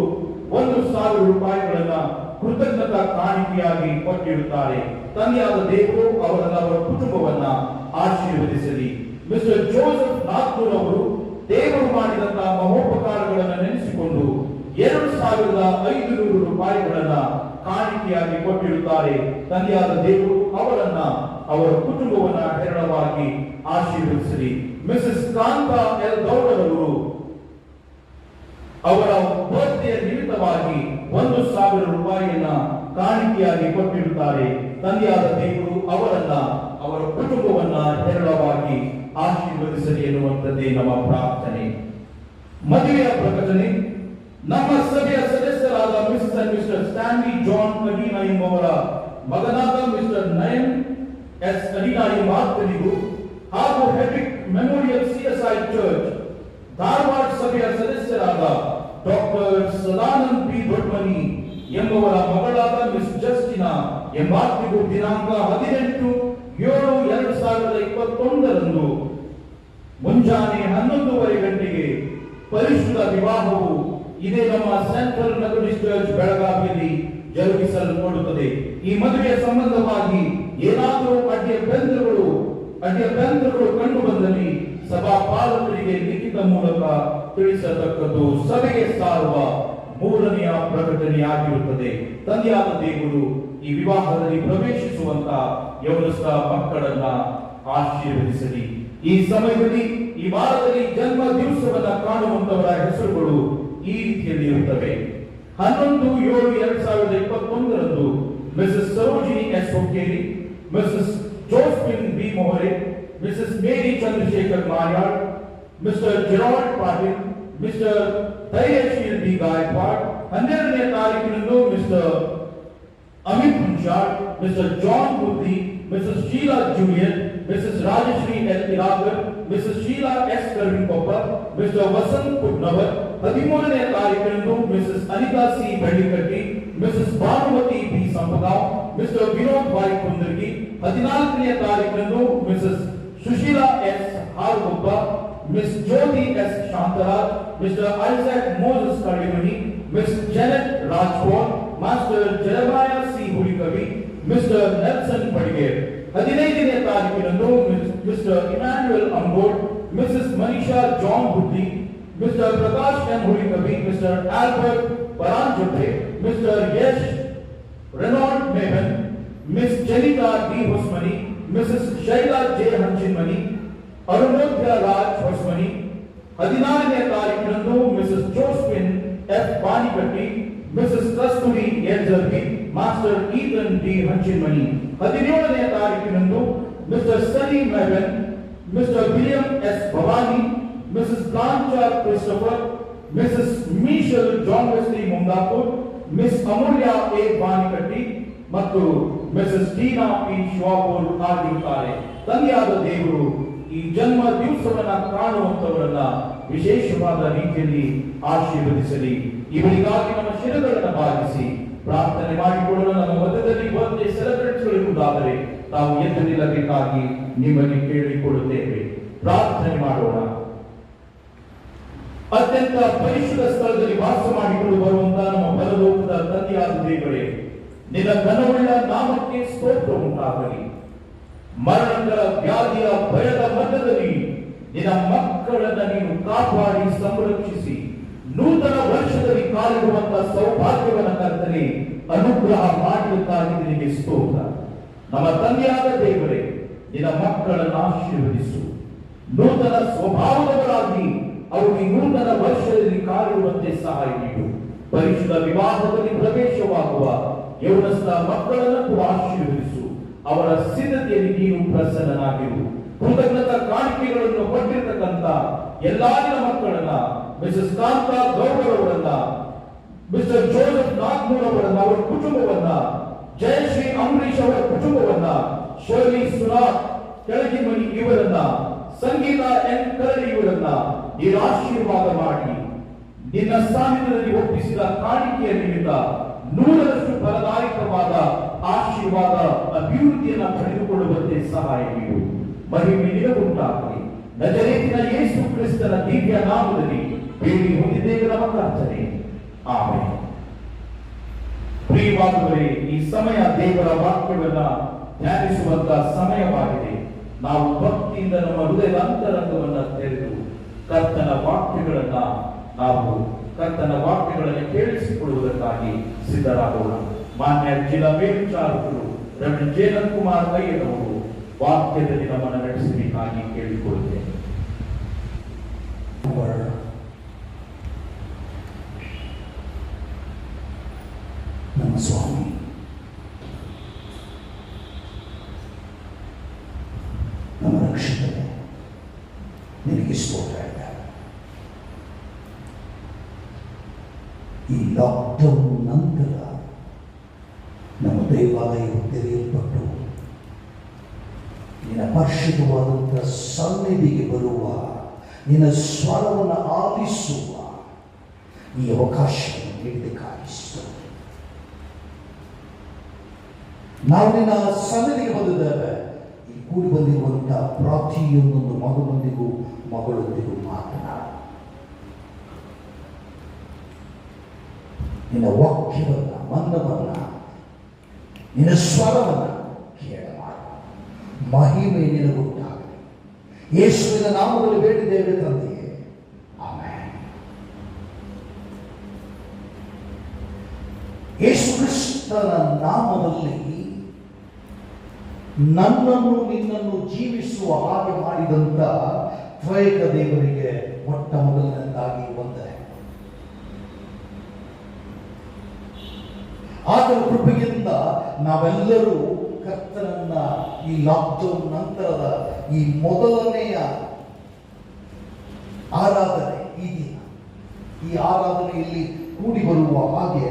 1,000 ರೂಪಾಯಿಗಳನ್ನ ಕೃತಜ್ಞತಾ ಕಾಣಿಕೆಯಾಗಿ ಕೊಟ್ಟಿರುತ್ತಾರೆ. ತಂದೆಯಾದ ದೇವರು ಅವರನ್ನ, ಅವರ ಕುಟುಂಬವನ್ನ ಆಶೀರ್ವದಿಸಲಿ. ಮಿಸ್ಟರ್ ಜೋಸೆಫ್ ನಾಗ್ನೂರ್ ಅವರು ದೇವರು ಮಾಡಿದಂತಹ ಮಹೋಪಕಾರಗಳನ್ನು ನೆನೆಸಿಕೊಂಡು 2,500 ರೂಪಾಯಿಗಳನ್ನ ಕಾಣಿಕೆಯಾಗಿ ಕೊಟ್ಟಿರುತ್ತಾರೆ. ತಂದೆಯಾದ ದೇವರು ಅವರನ್ನ, ಅವರ ಕುಟುಂಬವನ್ನ ಹೇರಳವಾಗಿ ಆಶೀರ್ವದಿಸಲಿ. ಮಿಸಸ್ ಕಾಂತಾ ಎಲ್ ಗೌಡರವರು ಅವರ ಬರ್ತ್ಡೇ ನಿಮಿತ್ತವಾಗಿ 1,000 ರೂಪಾಯಿಯನ್ನ ಕಾಣಿಕೆಯಾಗಿ ಕೊಟ್ಟಿರುತ್ತಾರೆ. ತಂದೆಯಾದ ದೇವರು ಅವರನ್ನ, ಅವರ ಕುಟುಂಬವನ್ನ ಹೇರಳವಾಗಿ ಆಶೀರ್ವದಿಸಲಿ ಎನ್ನುವಂಥದ್ದೇ ನಮ್ಮ ಪ್ರಾರ್ಥನೆ. ಮದುವೆಯ ಪ್ರಕಟಣೆ. ನಮ್ಮ ಸಭೆಯ ಸದಸ್ಯರಾದ Mrs and mister Stanley John Kadina ಎಂಬವರ ಮಗನಾದ ಮಿಸ್ಟರ್ ನಯನ್ ಎಸ್ ಕಡೀನಾ ಎಂಬ ಆಪ್ತನಿಗೂ ಹಾಗೂ Hedrick memorial CSI church Dharwad ಸಭೆಯ ಸದಸ್ಯರಾದ ಡಾಕ್ಟರ್ ಸದಾನಂದ್ ಪಿ ದೊಡ್ಮನಿ ಎಂಬವರ ಮಗಳಾದ ಮಿಸ್ ಜಸ್ಟಿನಾ ಎಂಬಾಕೆಗೂ ದಿನಾಂಕ 18 7/2021 ಮುಂಜಾನೆ 11:30 ಗಂಟೆಗೆ ಪರಿಶುದ್ಧ ವಿವಾಹವು ಇದೇ ನಮ್ಮ ಸೆಂಟ್ರಲ್ ಮೆಥಡಿಸ್ಟ್ ಚರ್ಚ್ ಬೆಳಗಾವಿಯಲ್ಲಿ ಜರುಗಿಸಲ್ಪಡುತ್ತದೆ. ಈ ಮದುವೆಯ ಸಂಬಂಧವಾಗಿ ಏನಾದರೂ ಅಡ್ಡಭ್ಯಂತರಗಳು ಕಂಡು ಬಂದಲ್ಲಿ ಸಭಾ ಪಾಲಕರಿಗೆ ಲಿಖಿತ ಮೂಲಕ ತಿಳಿಸತಕ್ಕದ್ದು ಸಭೆಗೆ ಸಾರುವ ಮೂರನೆಯ ಪ್ರಕಟಣೆಯಾಗಿರುತ್ತದೆ. ತಂದೆಯಾದ ದೇವರು ಈ ವಿವಾಹದಲ್ಲಿ ಪ್ರವೇಶಿಸುವಂತ ಯೌವನಸ್ಥ ಮಕ್ಕಳನ್ನ ಆಶೀರ್ವದಿಸಲಿ. ಈ ಸಮಯದಲ್ಲಿ ಈ ವಾರದಲ್ಲಿ ಜನ್ಮ ದಿವಸವನ್ನ ಕಾಣುವಂತವರ ಹೆಸರುಗಳು ಈ ರೀತಿಯಲ್ಲಿ ಇರುತ್ತವೆ. 11/7/2021 Mrs Sarojini S Hukkeri, Mrs Josephine B Mohare, Mrs Mary Chandrashekhar Mayal, mister Gerald Patil, mister Dhairyasheel B Gaikwad. 12ನೇ ತಾರೀಕಿನಂದು mister Amit Hunshal, mister John Buddhi, Mrs Sheela Julian, Mrs Rajashree L Iragar, Mrs Sheela S Karvikoppa, mister Vasant Putnavar. 13ನೇ ತಾರೀಕಿನಂದು Mrs Anitha C Bellikatti, Mrs Bhanumathi B Sampgaon, mister Vinod Bai Kundargi. 14ನೇ ತಾರೀಕಿನಂದು Mrs Sushila S Hargoppa, Miss Jyoti S Shantaraj, mister Isaac Moses Kalimani, Miss Janet Rajkot, master Jeremiah C Hulikavi, mister Nelson Padiger. 15ನೇ ತಾರೀಕಿನಂದು mister Emmanuel Ambod, Mrs Manisha John Buddhi, mister Prakash M Hulikavi, mister Albert Paranjothe, mister Yash Reynold Mehan, Miss Janita D Hosmani, Mrs Shaila J Hanchinmani, Arunodaya Raj Hosmani. 16ನೇ ತಾರೀಕಿನಂದು Mrs Josephine F Banikatti, Mrs Kasturi L Jarbi, master Ethan D Hanchinmani. 17ನೇ ತಾರೀಕಿನಂದು mister Sunny Mevin, mister William S Bhavani, Mrs Blancha Christopher, Mrs Michelle John Wesley Mundapur, Miss Amulya A Banikatti ಮತ್ತು Mrs Tina P ಶಿವಾಪುರ್ ಆಗಿರುತ್ತಾರೆ. ತಂದೆಯಾದ ದೇವರು ಈ ಜನ್ಮ ದಿವಸವನ್ನ ಕಾಣುವಂತವರನ್ನ ವಿಶೇಷವಾದ ರೀತಿಯಲ್ಲಿ ಆಶೀರ್ವದಿಸಲಿ. ಇವರಿಗಾಗಿ ನಮ್ಮ ಶಿರಗಳನ್ನು ಬಾಗಿಸಿ ಪ್ರಾರ್ಥನೆ ಮಾಡಿಕೊಳ್ಳಲು ನಮ್ಮ ಮಧ್ಯದಲ್ಲಿ ಬರ್ತ್ಡೇ ಸೆಲೆಬ್ರೇಟ್ಸ್ಗಳಿರುವುದಾದರೆ ತಾವು ಎದ್ದು ನಿಲ್ಲಬೇಕಾಗಿ ನಿಮಗೆ ಕೇಳಿಕೊಳ್ಳುತ್ತೇವೆ. ಪ್ರಾರ್ಥನೆ ಮಾಡೋಣ. ಅತ್ಯಂತ ಪರಿಶುದ್ಧ ಸ್ಥಳದಲ್ಲಿ ವಾಸ ಮಾಡಿಕೊಂಡು ಬರುವಂತಹ ನಮ್ಮ ಪರಲೋಕದ ತಂದೆಯಾದ ದೇವರೇ, ನಿನ್ನ ಘನವುಳ್ಳ ನಾಮಕ್ಕೆ ಸ್ತೋತ್ರ ಉಂಟಾಗಲಿ. ಮರಣಕರ ವ್ಯಾಧಿಯ ಭಯದ ಮಧ್ಯದಲ್ಲಿ ನಿನ್ನ ಮಕ್ಕಳನ್ನ ನೀನು ಕಾಪಾಡಿ ಸಂರಕ್ಷಿಸಿ ನೂತನ ವರ್ಷದಲ್ಲಿ ಕಾಲಿಡುವಂತಹ ಸೌಭಾಗ್ಯವನ್ನ ಕರ್ತನೆ ಅನುಗ್ರಹ ಮಾಡಿರುತ್ತಾಗಿ ನಿನಗೆ ಸ್ತೋತ್ರ. ನಮ್ಮ ತಂದೆಯಾದ ದೇವರೇ, ನಿನ್ನ ಮಕ್ಕಳನ್ನು ಆಶೀರ್ವದಿಸು. ನೂತನ ಸ್ವಭಾವದವರಾಗಿ ಅವರು ಈ ನೂತನ ವರ್ಷದಲ್ಲಿ ಕಾಲಿಡುವಂತೆ ಸಹಾಯ ನೀಡು. ಪರಿಶುದ್ಧ ವಿವಾಹದಲ್ಲಿ ಪ್ರವೇಶವಾಗುವ ಯೌವನಸ್ಥ ಮಕ್ಕಳನ್ನು ಆಶೀರ್ವದಿಸು. ಅವರ ಸಿದ್ಧತೆಯಲ್ಲಿ ನೀನು ಪ್ರಸನ್ನನಾಗಿರು. ಕೃತಜ್ಞತಾ ಕಾಣಿಕೆಗಳನ್ನು ಕೊಟ್ಟಿರತಕ್ಕಂತ ಎಲ್ಲಾ ನಿನ್ನ ಮಕ್ಕಳನ್ನ, ಮಿಸಸ್ ಕಾಂತಾ ಗೌಡರ್ ಅವರನ್ನ, ಮಿಸ್ಟರ್ ಜೋಸೆಫ್ ನಾಗ್ಮೂರ್ ಅವರನ್ನ, ಅವರ ಕುಟುಂಬವನ್ನ, ಜಯಶ್ರೀ ಅಂಬರೀಶ್ ಅವರ ಕುಟುಂಬವನ್ನ, ಶರ್ಲಿ ಸುನಾಥ್ ಕೆಳಗಿಮನಿ ಇವರನ್ನ, ಸಂಗೀತ ಎನ್ ಕರಡಿ ಇವರನ್ನ ನೀನು ಆಶೀರ್ವಾದ ಮಾಡಿ ನಿನ್ನ ಸಾನ್ನಿಧ್ಯದಲ್ಲಿ ಒಪ್ಪಿಸಿದ ಕಾಣಿಕೆಯ ನಿಮಿತ್ತ 100ರಷ್ಟು ಫಲದಾಯಕವಾದ ಆಶೀರ್ವಾದ ಅಭಿವೃದ್ಧಿಯನ್ನು ಪಡೆದುಕೊಳ್ಳುವಂತೆ ಸಹಾಯ ನೀಡು. ಮಹಿಮೆ ನಿನಗುಂಟಾಗಲಿ. ನಜರೇತಿನ ಯೇಸು ಕ್ರಿಸ್ತನ ದಿವ್ಯ ನಾಮದಲ್ಲಿ ಬೇಡಿ ಹೊಂದಿದ್ದೇವೆ ನಮ್ಮ ಪ್ರಾರ್ಥನೆ. ಆಮೆನ್. ಪ್ರಿಯವಾದವರೇ, ಈ ಸಮಯ ದೇವರ ವಾಕ್ಯವನ್ನ ಧ್ಯಾನಿಸುವಂತ ಸಮಯವಾಗಿದೆ. ನಾವು ಭಕ್ತಿಯಿಂದ ನಮ್ಮ ಹೃದಯದ ಅಂತರಂಗವನ್ನ ತೆರೆದು ಕರ್ತನ ವಾಕ್ಯಗಳನ್ನು ಕೇಳಿಸಿಕೊಳ್ಳುವುದಕ್ಕಾಗಿ ಸಿದ್ಧರಾಗೋಣ. ಮಾನ್ಯ ಜಿಲ್ಲಾ ಮೇಲ್ವಿಚಾರಕರು ರೆವರೆಂಡ್ ಜೇನಂತ್ ಕುಮಾರ್ ಅಯ್ಯನವರು ವಾಕ್ಯದಲ್ಲಿ ನಮ್ಮನ್ನು ನಡೆಸಬೇಕಾಗಿ ಕೇಳಿಕೊಳ್ಳುತ್ತೇನೆ. ನಮ್ಮ ಸ್ವಾಮಿ, ನಮ್ಮ ರಕ್ಷಕರೇ, ನಿನಗೆ ಸ್ತೋತ್ರ. ಈ ಲಾಕ್ಡೌನ್ ನಂತರ ನಮ್ಮ ದೇವಾಲಯವು ತೆರೆಯಲ್ಪಟ್ಟು ನಿನ್ನ ಪರಿಶುದ್ಧವಾದಂತಹ ಸನ್ನಿಧಿಗೆ ಬರುವ, ನಿನ್ನ ಸ್ವರವನ್ನು ಆಲಿಸುವ ಈ ಅವಕಾಶವನ್ನು ನೀಡಬೇಕಾಗಿ ಸ್ತೋತ್ರ. ನಾವು ನಿನ್ನ ಸನ್ನಿಧಿಗೆ ಬಂದಿದ್ದೇವೆ. ಕೂಡಿ ಬಂದಿರುವಂಥ ಪ್ರತಿಯೊಂದೊಂದು ಮಗನೊಂದಿಗೂ ಮಗಳೊಂದಿಗೂ ಮಾತನಾಡ. ನಿನ್ನ ವಾಕ್ಯವನ್ನ, ಮನ್ನವನ್ನ, ನಿನ್ನ ಸ್ವರವನ್ನ ಕೇಳ ಮಾಡ. ಮಹಿಮೆ ನಿನಗುಂಟಾಗಲಿ. ಯೇಸುವಿನ ನಾಮದಲ್ಲಿ ಬೇಡಿದ್ದೇವೆ ತಂದೆಯೇ, ಆಮೆನ್. ಯೇಸು ಕ್ರಿಸ್ತನ ನಾಮದಲ್ಲಿ ನನ್ನನ್ನು ನಿನ್ನನ್ನು ಜೀವಿಸುವ ಹಾಗೆ ಮಾಡಿದಂಥ ತ್ವಯಕ ದೇವರಿಗೆ ಮೊಟ್ಟ ಮೊದಲನೇದಾಗಿ ವಂದನೆ. ಆತನ ಕೃಪೆಯಿಂದ ನಾವೆಲ್ಲರೂ ಕರ್ತನನ್ನ ಈ ಲಾಕ್ಡೌನ್ ನಂತರದ ಈ ಮೊದಲನೆಯ ಆರಾಧನೆ, ಈ ದಿನ ಈ ಆರಾಧನೆಯಲ್ಲಿ ಕೂಡಿ ಬರುವ ಹಾಗೆ,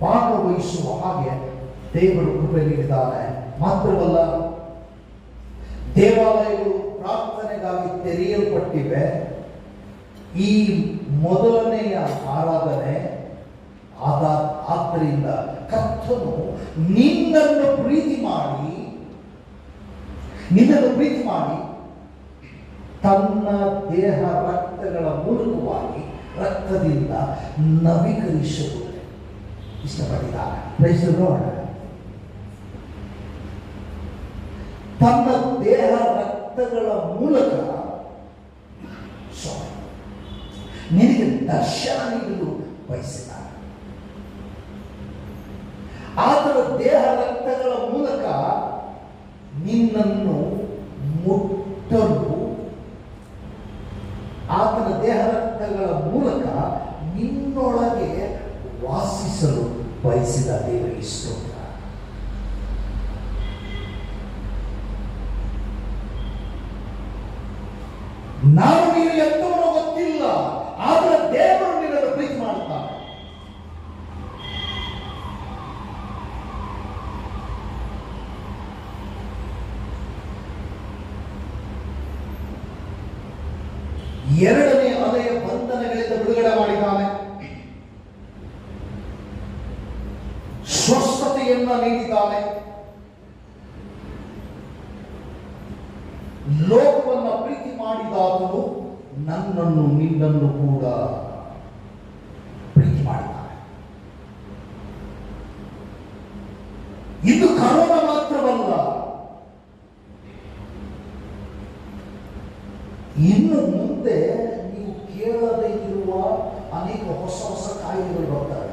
ಭಾಗವಹಿಸುವ ಹಾಗೆ ದೇವರು ಕೃಪೆ ನೀಡಿದ್ದಾನೆ. ಮಾತ್ರವಲ್ಲ, ದೇವಾಲಯಗಳು ಪ್ರಾರ್ಥನೆಗಾಗಿ ತೆರೆಯಲ್ಪಟ್ಟಿವೆ. ಈ ಮೊದಲನೆಯ ಆರಾಧನೆ ಆದ್ದರಿಂದ ಕರ್ತನು ನಿನ್ನನ್ನು ಪ್ರೀತಿ ಮಾಡಿ ತನ್ನ ದೇಹ ರಕ್ತಗಳ ಮೂಲಕವಾಗಿ ರಕ್ತದಿಂದ ನವೀಕರಿಸಲು ಇಷ್ಟಪಟ್ಟಿದ್ದಾನೆ. Price the lord. ತನ್ನ ದೇಹ ರಕ್ತಗಳ ಮೂಲಕ ನಿನಗೆ ದರ್ಶನ ನೀಡಲು ಬಯಸಿದ್ದಾನೆ. ಆತನ ದೇಹ ರಕ್ತಗಳ ಮೂಲಕ ನಿನ್ನನ್ನು ಮುಟ್ಟಲು, ಆತನ ದೇಹ ರಕ್ತಗಳ ಮೂಲಕ ನಿನ್ನೊಳಗೆ ವಾಸಿಸಲು ಬಯಸಿದ ದೇವರಿಗೆ ಸ್ತೋತ್ರ. ನಾನು ನೀನು ಎಂತವನು ಗೊತ್ತಿಲ್ಲ, ಆದರೆ ದೇವರು ನಿನ್ನನ್ನು ಪ್ರೀತಿ ಮಾಡ್ತಾನೆ. ಎರಡನೇ ಅಲೆಯ ಬಂಧನಗಳಿಂದ ಬಿಡುಗಡೆ ಮಾಡಿದ್ದಾನೆ. ಸ್ವಸ್ಥತೆಯನ್ನ ನೀಡಿದ್ದಾನೆ. ಲೋಕವನ್ನ ಪ್ರೀತಿ ಮಾಡಿದಾತನು ನನ್ನನ್ನು ನಿನ್ನನ್ನು ಕೂಡ ಪ್ರೀತಿ ಮಾಡಿದ್ದಾನೆ. ಇದು ಕರೋನಾ ಮಾತ್ರವಲ್ಲ, ಇನ್ನು ಮುಂದೆ ನೀವು ಕೇಳದೇ ಇರುವ ಅನೇಕ ಹೊಸ ಹೊಸ ಕಾಯಿಲೆಗಳು ಬರ್ತವೆ.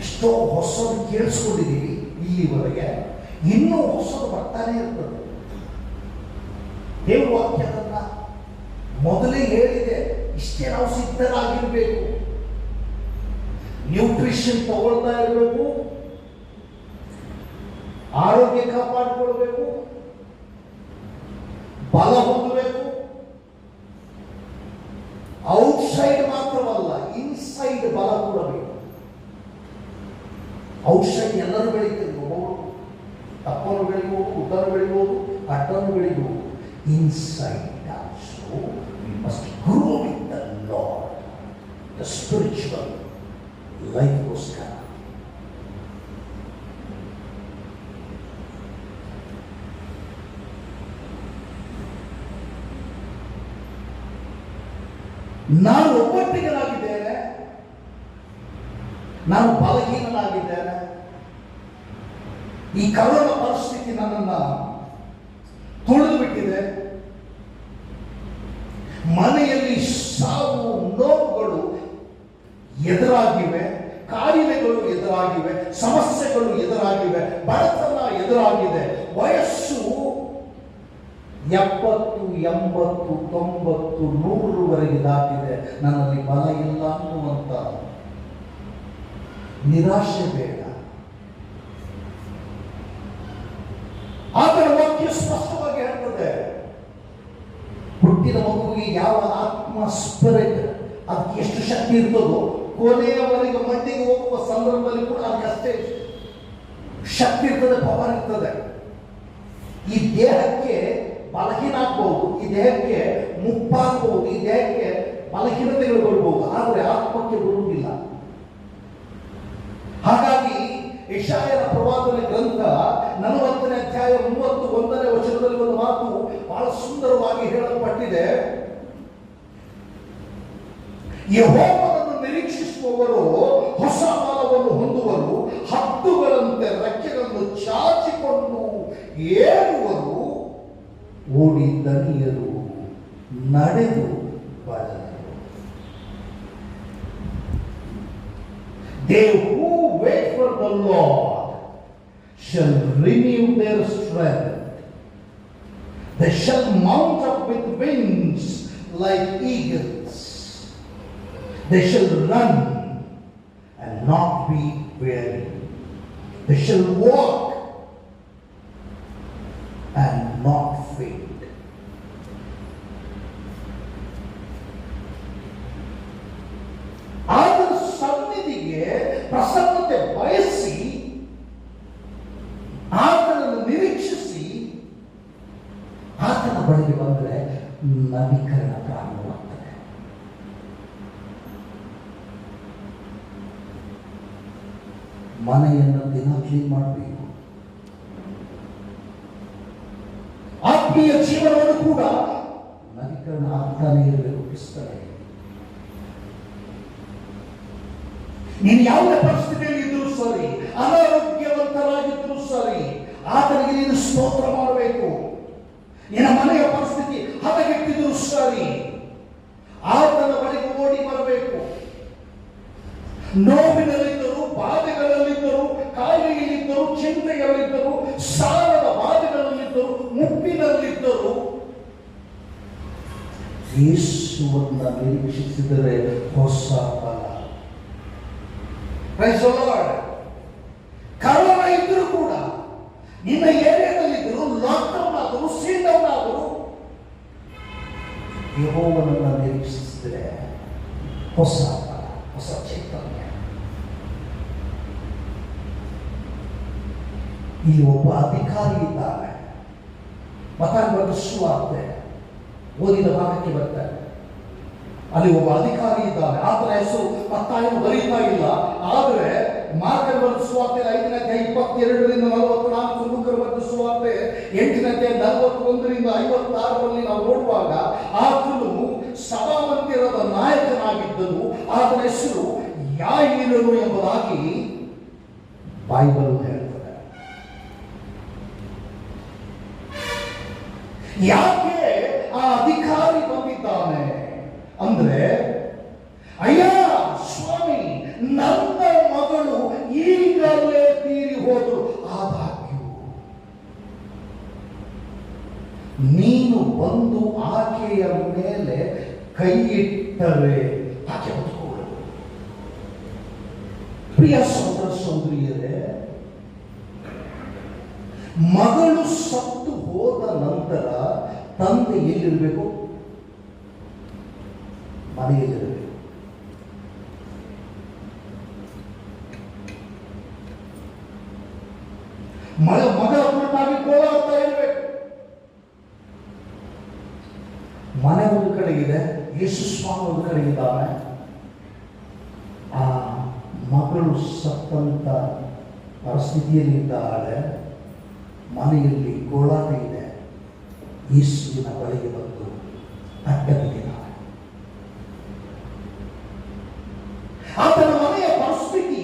ಎಷ್ಟೋ ಹೊಸದು ಕೇಳಿಸ್ಕೊಂಡಿದ್ದೀವಿ ಇಲ್ಲಿವರೆಗೆ, ಇನ್ನೂ ಹೊಸದು ಬರ್ತಾನೆ ಇರ್ತದೆ. ದೇವ್ರ ವಾಕ್ಯ ಅದನ್ನ ಮೊದಲೇ ಹೇಳಿದೆ. ಇಷ್ಟೇ ನಾವು ಸಿದ್ಧರಾಗಿರ್ಬೇಕು. ನ್ಯೂಟ್ರಿಷನ್ ತಗೊಳ್ತಾ ಇರಬೇಕು, ಆರೋಗ್ಯ ಕಾಪಾಡಿಕೊಳ್ಬೇಕು, ಬಲ ಹೊಂದಬೇಕು. ಔಟ್ಸೈಡ್ ಮಾತ್ರವಲ್ಲ, ಇನ್ಸೈಡ್ ಬಲ ಕೊಡಬೇಕು. ಔಟ್ಸೈಡ್ ಎಲ್ಲರೂ ಬೆಳೀತಾರೆ. ತಪ್ಪನ್ನು ಬೆಳಿಬಹುದು, ಉದ್ದನ್ನು ಬೆಳಿಬಹುದು, ಅಡ್ಡನ್ನು ಬೆಳಿಬಹುದು. Inside also we must grow with the Lord, the spiritual ಲೈಫ್ಗೋಸ್ಕರ. ನಾನು ಒಬ್ಬಟ್ಟಿಗನಾಗಿದ್ದೇನೆ, ನಾನು ಬಲಹೀನನಾಗಿದ್ದೇನೆ. ಈ ಕರೋನಾ ಪರಿಸ್ಥಿತಿ ನನ್ನನ್ನು ತುಳಿದು ಬಿಟ್ಟಿದೆ. ಮನೆಯಲ್ಲಿ ಸಾವು ನೋವುಗಳು ಎದುರಾಗಿವೆ, ಕಾಯಿಲೆಗಳು ಎದುರಾಗಿವೆ, ಸಮಸ್ಯೆಗಳು ಎದುರಾಗಿವೆ, ಬಡತನ ಎದುರಾಗಿದೆ. ವಯಸ್ಸು 70, 80, 90, 100 ದಾಟಿದೆ. ನನ್ನಲ್ಲಿ ಬಲ ಇಲ್ಲ ಅನ್ನುವಂತ ನಿರಾಶೆ ಬೇಡ. ಆತನ ವಾಕ್ಯ ಸ್ಪಷ್ಟವಾಗಿ ಹೇಳ್ತದೆ, ಹುಟ್ಟಿದ ಮಗುವಿಗೆ ಯಾವ ಆತ್ಮ ಸ್ಪಿರಿಟ್ ಅದಕ್ಕೆ ಎಷ್ಟು ಶಕ್ತಿ ಇರ್ತದೋ, ಕೊನೆಯವರೆಗೆ ಮಂಡಿಗೆ ಹೋಗುವ ಸಂದರ್ಭದಲ್ಲಿ ಕೂಡ ಅದಕ್ಕೆ ಅಷ್ಟೇ ಶಕ್ತಿ ಇರ್ತದೆ, ಪವರ್ ಇರ್ತದೆ. ಈ ದೇಹಕ್ಕೆ ಬಲಹೀನ ಆಗ್ಬಹುದು, ಈ ದೇಹಕ್ಕೆ ಮುಪ್ಪಾಗಬಹುದು, ಈ ದೇಹಕ್ಕೆ ಬಲಹೀನತೆಗಳು ಬರ್ಬಹುದು, ಆದರೆ ಆತ್ಮಕ್ಕೆ ಬರುವುದಿಲ್ಲ. ಹಾಗಾಗಿ ಯೆಶಾಯನ ಪ್ರವಾದನೆ ಗ್ರಂಥ ಯೆಹೋವನನ್ನು ನಿರೀಕ್ಷಿಸುವವರು ಹೊಸ ಬಲವನ್ನು ಹೊಂದುವರು, ಹದ್ದುಗಳಂತೆ ರೆಕ್ಕೆಗಳನ್ನು ಚಾಚಿಕೊಂಡು ಏರುವರು, ಓಡಿ ದಣಿಯರು, ನಡೆದು ಬಾಳರು. They who wait for the Lord shall renew their strength. They shall mount up with wings like eagles. They shall run and not be weary. They shall walk and not faint. ಆತನ ಸನ್ನಿಧಿಗೆ ಪ್ರಸನ್ನತೆ ಬಯಸಿ ಆತನನ್ನು ನಿರೀಕ್ಷಿಸಿ ಆತನ ಬಳಿಗೆ ಬಂದರೆ ನವೀಕರಣ ಪ್ರಾರಂಭವಾಗ್ತದೆ. ಮನೆಯನ್ನು ದಿನ ಕ್ಲೀನ್ ಮಾಡಬೇಕು. ಆತ್ಮೀಯ ಜೀವನವನ್ನು ಕೂಡ ನವೀಕರಣ ಆಗ್ತಾನೆ ಇರಬೇಕು. ಕ್ರಿಸ್ತನೇ, ನೀನು ಯಾವುದೇ ಪರಿಸ್ಥಿತಿಯಲ್ಲಿ ಇದ್ರೂ ಸರಿ, ಅನಾರೋಗ್ಯವಂತರಾಗಿದ್ರೂ ಸರಿ, ಆತನಿಗೆ ನೀನು ಸ್ತೋತ್ರ ಮಾಡಬೇಕು. ನಿನ್ನ ಮನೆಯ ಪರಿಸ್ಥಿತಿ ಹದಗೆಟ್ಟಿದ್ರೂ ಸರಿ, ಆತನ ಬಳಿಗೆ ಓಡಿ ಬರಬೇಕು. ನೋವಿನಲ್ಲಿದ್ದರು, ಬಾಧೆಗಳಲ್ಲಿದ್ದರು, ಕಾಯಿಲೆಯಲ್ಲಿದ್ದರು, ಚಿಂತೆಗಳಲ್ಲಿದ್ದರು, ಸಾಲದ ಬಾಧೆಗಳಲ್ಲಿದ್ದರು, ಮುಪ್ಪಿನಲ್ಲಿದ್ದರು, ಯೇಸುವನ್ನ ನಿರೀಕ್ಷಿಸಿದರೆ ಹೊಸ ಫಲ. Praise the Lord. ಕರೋನಾ ಇದ್ರೂ ಕೂಡ, ನಿನ್ನ ಏರಿಯಾದಲ್ಲಿದ್ದರು, ಲಾಕ್ಡೌನ್ ಆದರೂ, ಸೀಲ್ ಡೌನ್ ಆದರೂ, ಯೆಹೋವನನ್ನು ನಿರೀಕ್ಷಿಸಿದರೆ ಹೊಸ ಫಲ, ಹೊಸ ಚೈತನ್ಯ. ಇಲ್ಲಿ ಒಬ್ಬ ಅಧಿಕಾರಿ ಇದ್ದಾನೆ. ಮತ್ತಾಯ ಸುವಾರ್ತೆ ಓದಿದ ಭಾಗಕ್ಕೆ ಬರ್ತಾರೆ. ಅಲ್ಲಿ ಒಬ್ಬ ಅಧಿಕಾರಿ ಇದ್ದಾನೆ. ಆತನ ಹೆಸರು ಮತ್ತಾಯನು ಬರೀತಾ ಇಲ್ಲ. ಆದರೆ ಮಾರ್ಕನ ಸುವಾರ್ತೆ 5ನೇ ಅಧ್ಯಾಯ 22ರಿಂದ 44, ಲೂಕನ ಬರೆದ ಸುವಾರ್ತೆ 8ನೇ ಅಧ್ಯಾಯ 41ರಿಂದ 56ರಲ್ಲಿ ನಾವು ನೋಡುವಾಗ ಆತನು ಸಭಾಮಂದಿರದ ನಾಯಕನಾಗಿದ್ದನು. ಆತನ ಹೆಸರು ಯಾಯೀರನು ಎಂಬುದಾಗಿ ಬೈಬಲ್ ಹೇಳ್ತದೆ. ಯಾಕೆ ಆ ಅಧಿಕಾರಿ ಬಂದಿದ್ದಾನೆ ಅಂದ್ರೆ, ಅಯ್ಯ ಸ್ವಾಮಿ, ನನ್ನ ಮಗಳು ಈಗಲೇ ತೀರಿ ಹೋದರು, ಆದಾಗ್ಯೂ ನೀನು ಬಂದು ಆಕೆಯ ಮೇಲೆ ಕೈ ಇಟ್ಟರೆ ಆಕೆ ಬದುಕುವುದು. ಪ್ರಿಯ ಸಹೋದರ ಸಹೋದರಿಯರೇ, ಮಗಳು ಸತ್ತು ಹೋದ ನಂತರ ತಂದೆ ಎಲ್ಲಿರಬೇಕು? ಮನೆಯಲ್ಲಿರಬೇಕು. ಮಗಳ ಕುರಿತಾಗಿ ಗೋಳಾಡ್ತಾ ಇರಬೇಕು. ಮನೆ ಒಂದು ಕಡೆಗಿದೆ, ಯೇಸು ಸ್ವಾಮಿ ಒಂದು ಕಡೆಗಿದ್ದಾನೆ. ಆ ಮಗಳು ಸತ್ತಂತ ಪರಿಸ್ಥಿತಿಯಲ್ಲಿದ್ದಾಳೆ. ಮನೆಯಲ್ಲಿ ಗೋಳಾಟ ಇದೆ. ಯೇಸುವಿನ ಬಳಿಗೆ ಬಂದು ಅಡ್ಡ ಬಿದ್ದಿದ್ದಾಳೆ. ಆತನ ಮನೆಯ ಪರಿಸ್ಥಿತಿ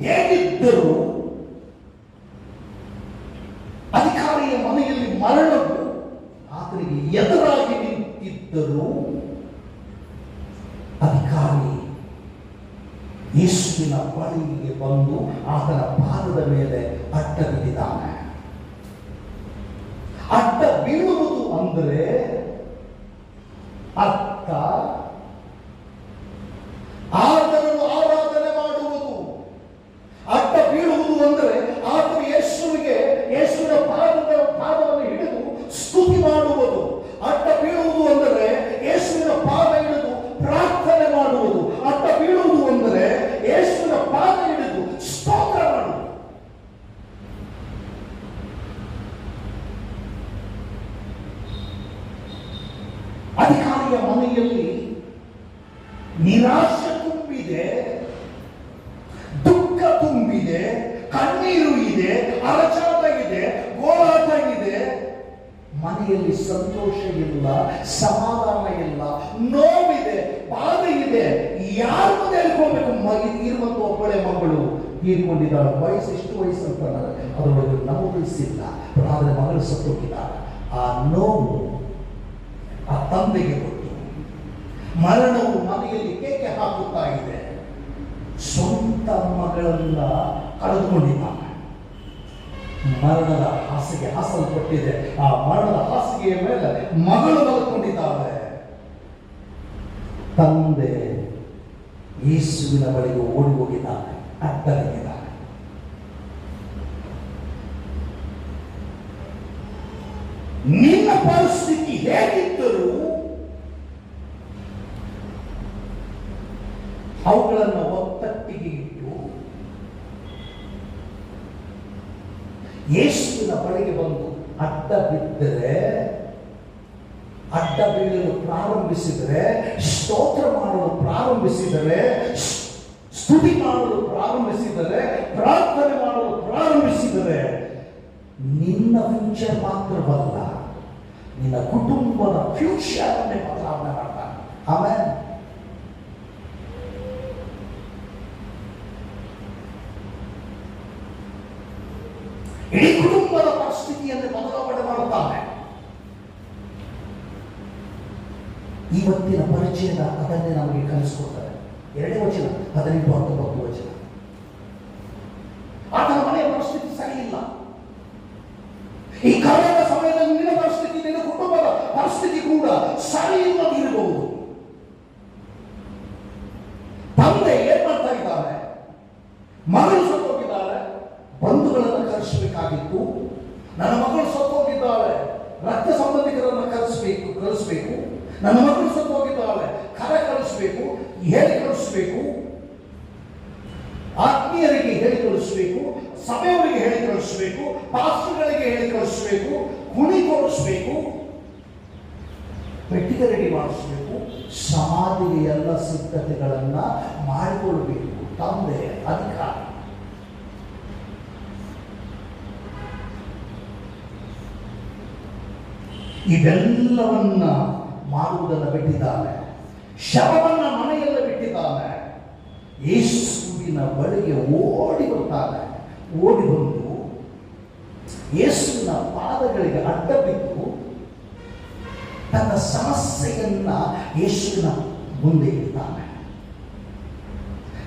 ಹೇಗಿದ್ದರೂ, ಅಧಿಕಾರಿಯ ಮನೆಯಲ್ಲಿ ಮರಣವು ಆತನಿಗೆ ಎದುರಾಗಿ ನಿಂತಿದ್ದರೂ, ಅಧಿಕಾರಿ ಯೇಸುವಿನ ಬಳಿಗೆ ಬಂದು ಆತನ ಪಾದದ ಮೇಲೆ ಅಡ್ಡ ಬಿದ್ದಿದ್ದಾನೆ. ಅಡ್ಡ ಬೀಳುವುದು ಅಂದರೆ ಅರ್ಥ ಆತನನ್ನು ಆರಾಧನೆ ಮಾಡುವುದು. ಅಡ್ಡ ಬೀಳುವುದು ಅಂದರೆ ಆತನು ಯೇಸುವಿನ ಪಾದವನ್ನು ಹಿಡಿದು ಸ್ತುತಿ ಮಾಡುವುದು. ಅಡ್ಡ ಬೀಳುವುದು ಅಂದರೆ ಯೇಸುವಿನ ಪಾದ ಹಿಡಿದು ಪ್ರಾರ್ಥನೆ ಮಾಡುವುದು. ಅಡ್ಡ ಬೀಳುವುದು ಅಂದರೆ ಯೇಸುವಿನ ಪಾದ ಹಿಡಿದು ಸ್ತೋತ್ರ ಮಾಡುವುದು. ಅಧಿಕಾರಿಯ ಮನೆಯಲ್ಲಿ ನಿರಾಶೆ ತುಂಬಿದೆ, ದುಃಖ ತುಂಬಿದೆ, ಕಣ್ಣೀರು ಇದೆ, ಅರಚಾಟ ಇದೆ, ಗೋಳಾಟ ಇದೆ. ಮನೆಯಲ್ಲಿ ಸಂತೋಷ ಇಲ್ಲ, ಸಮಾಧಾನ ಇಲ್ಲ, ನೋವಿದೆ, ಬಾಧೆ ಇದೆ. ಇದೆ. ಯಾರ ಮುಂದೆ ಹೇಳ್ಕೊಳ್ಬೇಕು? ಇರುವಂತ ಒಬ್ಬಳೆ ಮಗಳು ತೀರ್ಕೊಂಡಿದ್ದಾಳೆ. ವಯಸ್ಸು ಎಷ್ಟು ವಯಸ್ಸು ಅಂತ ಅದರೊಳಗೆ ನಮೂದಿಸಿಲ್ಲ. ಆದರೆ ಮಗಳು ಸತ್ತೋಗಿದ್ದಾಳೆ. ಆ ನೋವು ಆ ತಂದೆಗೆ ಗೊತ್ತು. ಮರಣವು ಮನೆಯಲ್ಲಿ ಕೇಕೆ ಹಾಕುತ್ತಾ ಇದೆ. ಸ್ವಂತ ಮಗಳನ್ನ ಕಳೆದುಕೊಂಡಿದ್ದಾನೆ. ಮರಣದ ಹಾಸಿಗೆ ಹಾಸಲ್ಪಟ್ಟಿದೆ. ಆ ಮರಣದ ಹಾಸಿಗೆಯ ಮೇಲೆ ಮಗಳು ಮಲ್ಕೊಂಡಿದ್ದಾಳೆ. ತಂದೆ ಯೇಸುವಿನ ಬಳಿಗೆ ಓಡಿ ಹೋಗಿದ್ದಾನೆ, ಅಡ್ಡಲಿದ್ದಾನೆ. ನಿನ್ನ ಪರಿಸ್ಥಿತಿ ಹೇಗಿದ್ದರೂ ಅವುಗಳನ್ನು ಒತ್ತಟ್ಟಿಗೆ ಇಟ್ಟು ಯೇಸುವಿನ ಬಳಿಗೆ ಬಂದು ಅಡ್ಡ ಬಿದ್ದರೆ, ಅಡ್ಡ ಬೀಳಲು ಪ್ರಾರಂಭಿಸಿದರೆ, ಸ್ತೋತ್ರ ಮಾಡಲು ಪ್ರಾರಂಭಿಸಿದರೆ, ಸ್ತುತಿ ಮಾಡಲು ಪ್ರಾರಂಭಿಸಿದರೆ, ಪ್ರಾರ್ಥನೆ ಮಾಡಲು ಪ್ರಾರಂಭಿಸಿದರೆ, ನಿನ್ನ ಫ್ಯೂಚರ್ ಮಾತ್ರವಲ್ಲ, ನಿನ್ನ ಕುಟುಂಬದ ಫ್ಯೂಚರ್ ಅನ್ನೇ ಬದಲಾವಣೆ ಮಾಡ್ತಾನೆ. ಆಮೇಲೆ ಇಡೀ ಕುಟುಂಬದ ಪರಿಸ್ಥಿತಿಯನ್ನು ಬದಲಾವಣೆ ಮಾಡುತ್ತಾನೆ. ಇವತ್ತಿನ ಪರಿಚಯದ ಅದನ್ನೇ ನಮಗೆ ಕಲಿಸಿಕೊಡ್ತಾರೆ. 2ನೇ ವಚನ 18-19 ವಚನ. ಆತನ ಮನೆಯ ಪರಿಸ್ಥಿತಿ ಸರಿ ಇಲ್ಲ. ಈ ಕರೋನಾ ಸಮಯದಲ್ಲಿ ನಿನ್ನ ಪರಿಸ್ಥಿತಿ, ನಿನ್ನ ಕುಟುಂಬದ ಪರಿಸ್ಥಿತಿ ಕೂಡ ಸರಿ ಇಲ್ಲದಿರಬಹುದು. ತಂದೆ ಏನ್ ಮಾಡ್ತಾ ಇದ್ದಾರೆ? ಮಗಳು ಸತ್ತೋಗಿದ್ದಾರೆ, ಬಂಧುಗಳನ್ನು ಕರೆಸಬೇಕಾಗಿತ್ತು. ನನ್ನ ಮಗಳು ಸತ್ತೋಗಿದ್ದಾಳೆ, ರಕ್ತ ಸಂಬಂಧಿಕರನ್ನು ಕಳಿಸಬೇಕು. ನನ್ನ ಮಗಳು ಸತ್ತೋಗಿದ್ದಾಳೆ, ಕರೆ ಕಳಿಸಬೇಕು, ಹೇಳಿ ಕಳಿಸಬೇಕು, ಆತ್ಮೀಯರಿಗೆ ಹೇಳಿ ಕಳಿಸಬೇಕು, ಸಭೆಯವರಿಗೆ ಹೇಳಿ ಕಳಿಸಬೇಕು, ಪಾಸ್ಟರ್ಗಳಿಗೆ ಹೇಳಿ ಕಳಿಸಬೇಕು, ಕುಣಿ ತೋರಿಸಬೇಕು, ಪೆಟ್ಟಿಗೆ ರೆಡಿ ಮಾಡಿಸಬೇಕು, ಸಮಾಧಿಗೆ ಎಲ್ಲ ಸಿದ್ಧತೆಗಳನ್ನ ಮಾಡಿಕೊಳ್ಬೇಕು. ತಂದೆ ಅಧಿಕಾರ. ಇವೆಲ್ಲವನ್ನ ಮಾಡುವುದನ್ನು ಬಿಟ್ಟಿದ್ದಾನೆ. ಶವವನ್ನ ಮನೆಯಲ್ಲ ಬಿಟ್ಟಿದ್ದಾನೆ. ಯೇಸುವಿನ ಬಳಿಗೆ ಓಡಿ ಬರ್ತಾನೆ. ಓಡಿ ಬಂದು ಯೇಸುವಿನ ಪಾದಗಳಿಗೆ ಅಡ್ಡ ಬಿದ್ದು ತನ್ನ ಸಮಸ್ಯೆಯನ್ನ ಯೇಸುವಿನ ಮುಂದೆ ಇಡ್ತಾನೆ.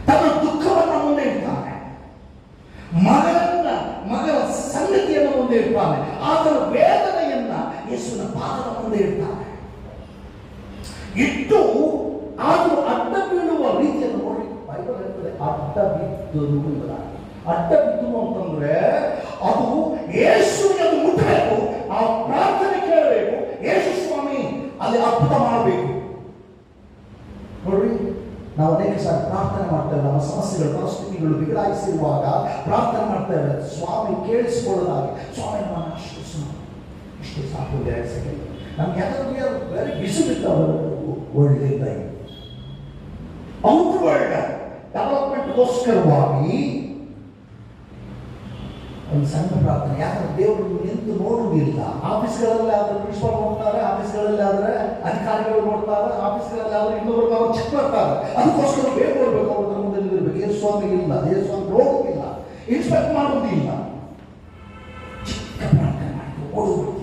ತನ್ನ ದುಃಖವನ್ನ ಮುಂದೆ ಇಡ್ತಾನೆ. ಮಗಳ ಸಂಗತಿಯನ್ನು ಮುಂದೆ ಇಡ್ತಾನೆ. ಆತನ ವೇದನೆಯನ್ನ ಯೇಸುವಿನ ಪಾದದ ಮುಂದೆ ಇಡ್ತಾನೆ. ಇಟ್ಟು ಆದರೂ ಅಡ್ಡ ಬೀಳುವ ರೀತಿಯನ್ನು ನೋಡಿ ಬೈಬಲ್ ಹೇಳ್ತದೆ. ಅಡ್ಡ ಬಿದ್ದರು ಎಂಬುದಾಗಿ. ಅಡ್ಡ ಬಿದ್ದು ಅಂತಂದ್ರೆ ಅದು ಯೇಸುವಿನನ್ನು ಮುಟ್ಟಬೇಕು, ಆ ಪ್ರಾರ್ಥನೆ ಕೇಳಬೇಕು, ಯೇಸು ಸ್ವಾಮಿ ಅಲ್ಲಿ ಅದ್ಭುತ ಮಾಡಬೇಕು. ನೋಡ್ರಿ, ನಾವು ಅನೇಕ ಸಾರಿ ಪ್ರಾರ್ಥನೆ ಮಾಡ್ತೇವೆ. ನಮ್ಮ ಸಮಸ್ಯೆಗಳು, ಪರಿಸ್ಥಿತಿಗಳು ಬಿಗಡಾಯಿಸಿರುವಾಗ ಪ್ರಾರ್ಥನೆ ಮಾಡ್ತೇವೆ. ಸ್ವಾಮಿ ಕೇಳಿಸಿಕೊಳ್ಳೋದಾಗಿ, ಸ್ವಾಮಿ ನಾನು ಇಷ್ಟು ಸಾಕು, 2 ಸೆಕೆಂಡ್. ನಮ್ಗೆ ಯಾಕಂದ್ರೆ ವೆರಿ ಬಿಸಿ ಬಿದ್ದವರು ವರ್ಲ್ಡ್ ಲೈಫ್ ಔಟ್ವರ್ಡ್ ಡೆವಲಪ್ಮೆಂಟ್ಗೋಸ್ಕರವಾಗಿ ಒಂದು ಸಣ್ಣ ಪ್ರಾರ್ಥನೆ. ಯಾಕಂದ್ರೆ ದೇವರು ನಿಂತು ನೋಡುವುದಿಲ್ಲ. ಆಫೀಸ್ಗಳಲ್ಲಿ ಆದ್ರೆ ಪ್ರಿನ್ಸಿಪಾಲ್ ನೋಡ್ತಾರೆ, ಆಫೀಸ್ಗಳಲ್ಲಿ ಆದ್ರೆ ಅಧಿಕಾರಿಗಳು ನೋಡ್ತಾರೆ, ಆಫೀಸ್ಗಳಲ್ಲಿ ಆದ್ರೆ ಇನ್ನೊಬ್ರು ನಾವು ಚೆಕ್ ಮಾಡ್ತಾರೆ. ಅದಕ್ಕೋಸ್ಕರ ಬೇಗ ನೋಡ್ಬೇಕು, ಅವ್ರ ಮುಂದೆ ನಿಲ್ಲಿರ್ಬೇಕು. ಏ ಸ್ವಾಮಿ ಇಲ್ಲ, ಏ ಸ್ವಾಮಿ ನೋಡುವುದಿಲ್ಲ, ಇನ್ಸ್ಪೆಕ್ಟ್ ಮಾಡುವುದಿಲ್ಲ. ಚಿಕ್ಕ ಪ್ರಾರ್ಥನೆ ಮಾಡಿ ಓಡುವುದು.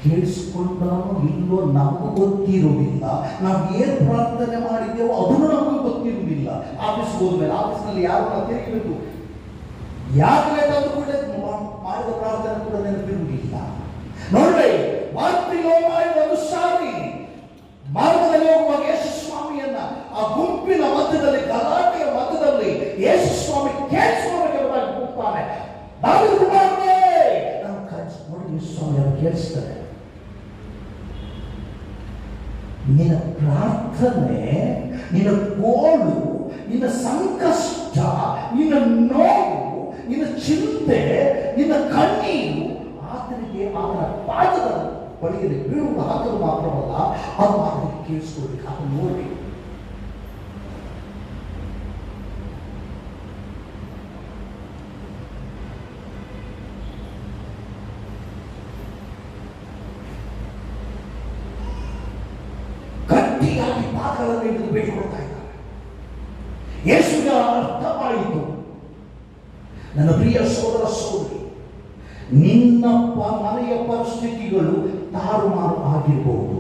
ಕೇಳಿಸಿಕೊಂಡವನು ಇಲ್ಲೋ ನಮಗೂ ಗೊತ್ತಿರುವುದಿಲ್ಲ. ನಾವು ಏನು ಪ್ರಾರ್ಥನೆ ಮಾಡಿದ್ದೇವೋ ಅದನ್ನು ನಮಗೂ ಗೊತ್ತಿರುವುದಿಲ್ಲ. ಆಫೀಸ್ಗೆ ಹೋದ್ಮೇಲೆ ಆಫೀಸ್ನಲ್ಲಿ ಯಾರನ್ನ ತಿರುಗಬೇಕು, ಯಾಕೆ ಲೇಟ್ ಆದ್ರೂ ಕೂಡ ಮಾಡಿದ ಪ್ರಾರ್ಥನೆ ಕೂಡ ನೆನಪಿರುವುದಿಲ್ಲ. ನೋಡ್ರಿ, ಮಾರ್ತಿಲೋ ಮಾಡಿದ ಸಾರಿ ಮಾರ್ಗದಲ್ಲಿ ಹೋಗುವಾಗ ಯೇಸು ಸ್ವಾಮಿಯನ್ನ ಆ ಗುಂಪಿನ ಮಧ್ಯದಲ್ಲಿ, ಗಲಾಟೆಯ ಮಧ್ಯದಲ್ಲಿ ಯೇಸು ಸ್ವಾಮಿ ಕೇಳಿಸ್ಕೋಬೇಕೆಂಬುದಾಗಿ ಕೂಗ್ತಾನೆ. ದಾವೀದ ಕುಮಾರನೇ, ನಾವು ನೋಡಿ ಯೇಸು ಸ್ವಾಮಿ ಅವರು ಕೇಳಿಸ್ತಾರೆ. ನಿನ್ನ ಪ್ರಾರ್ಥನೆ, ನಿನ್ನ ಗೋಳು, ನಿನ್ನ ಸಂಕಷ್ಟ, ನಿನ್ನ ನೋವು, ನಿನ್ನ ಚಿಂತೆ, ನಿನ್ನ ಕಣ್ಣೀರು ಆತನಿಗೆ ಆತನ ಪಾದದ ಬಳಿಯಲ್ಲಿ ಬೀಳುವ ಹಾಕಲು ಮಾತ್ರವಲ್ಲ, ಅದು ಆತನಿಗೆ ಕೇಳಿಸ್ಕೊಳ್ಬೇಕು. ಅದನ್ನು ನೋಡ್ಬೇಕು. ಗಟ್ಟಿಯಾಗಿ ಪಾದಗಳನ್ನು ಹಿಡಿದು ಬೇಡಿಕೊಳ್ತಾ ಇದ್ದಾರೆ. ಯೇಸುವಿಗೆ ಅರ್ಥವಾಯಿತು, ನನ್ನ ಪ್ರಿಯ ಸೋದರ ಸೋದರಿ, ನಿನ್ನ ಮನೆಯ ಪರಿಸ್ಥಿತಿಗಳು ತಾರುಮಾರು ಆಗಿರಬಹುದು.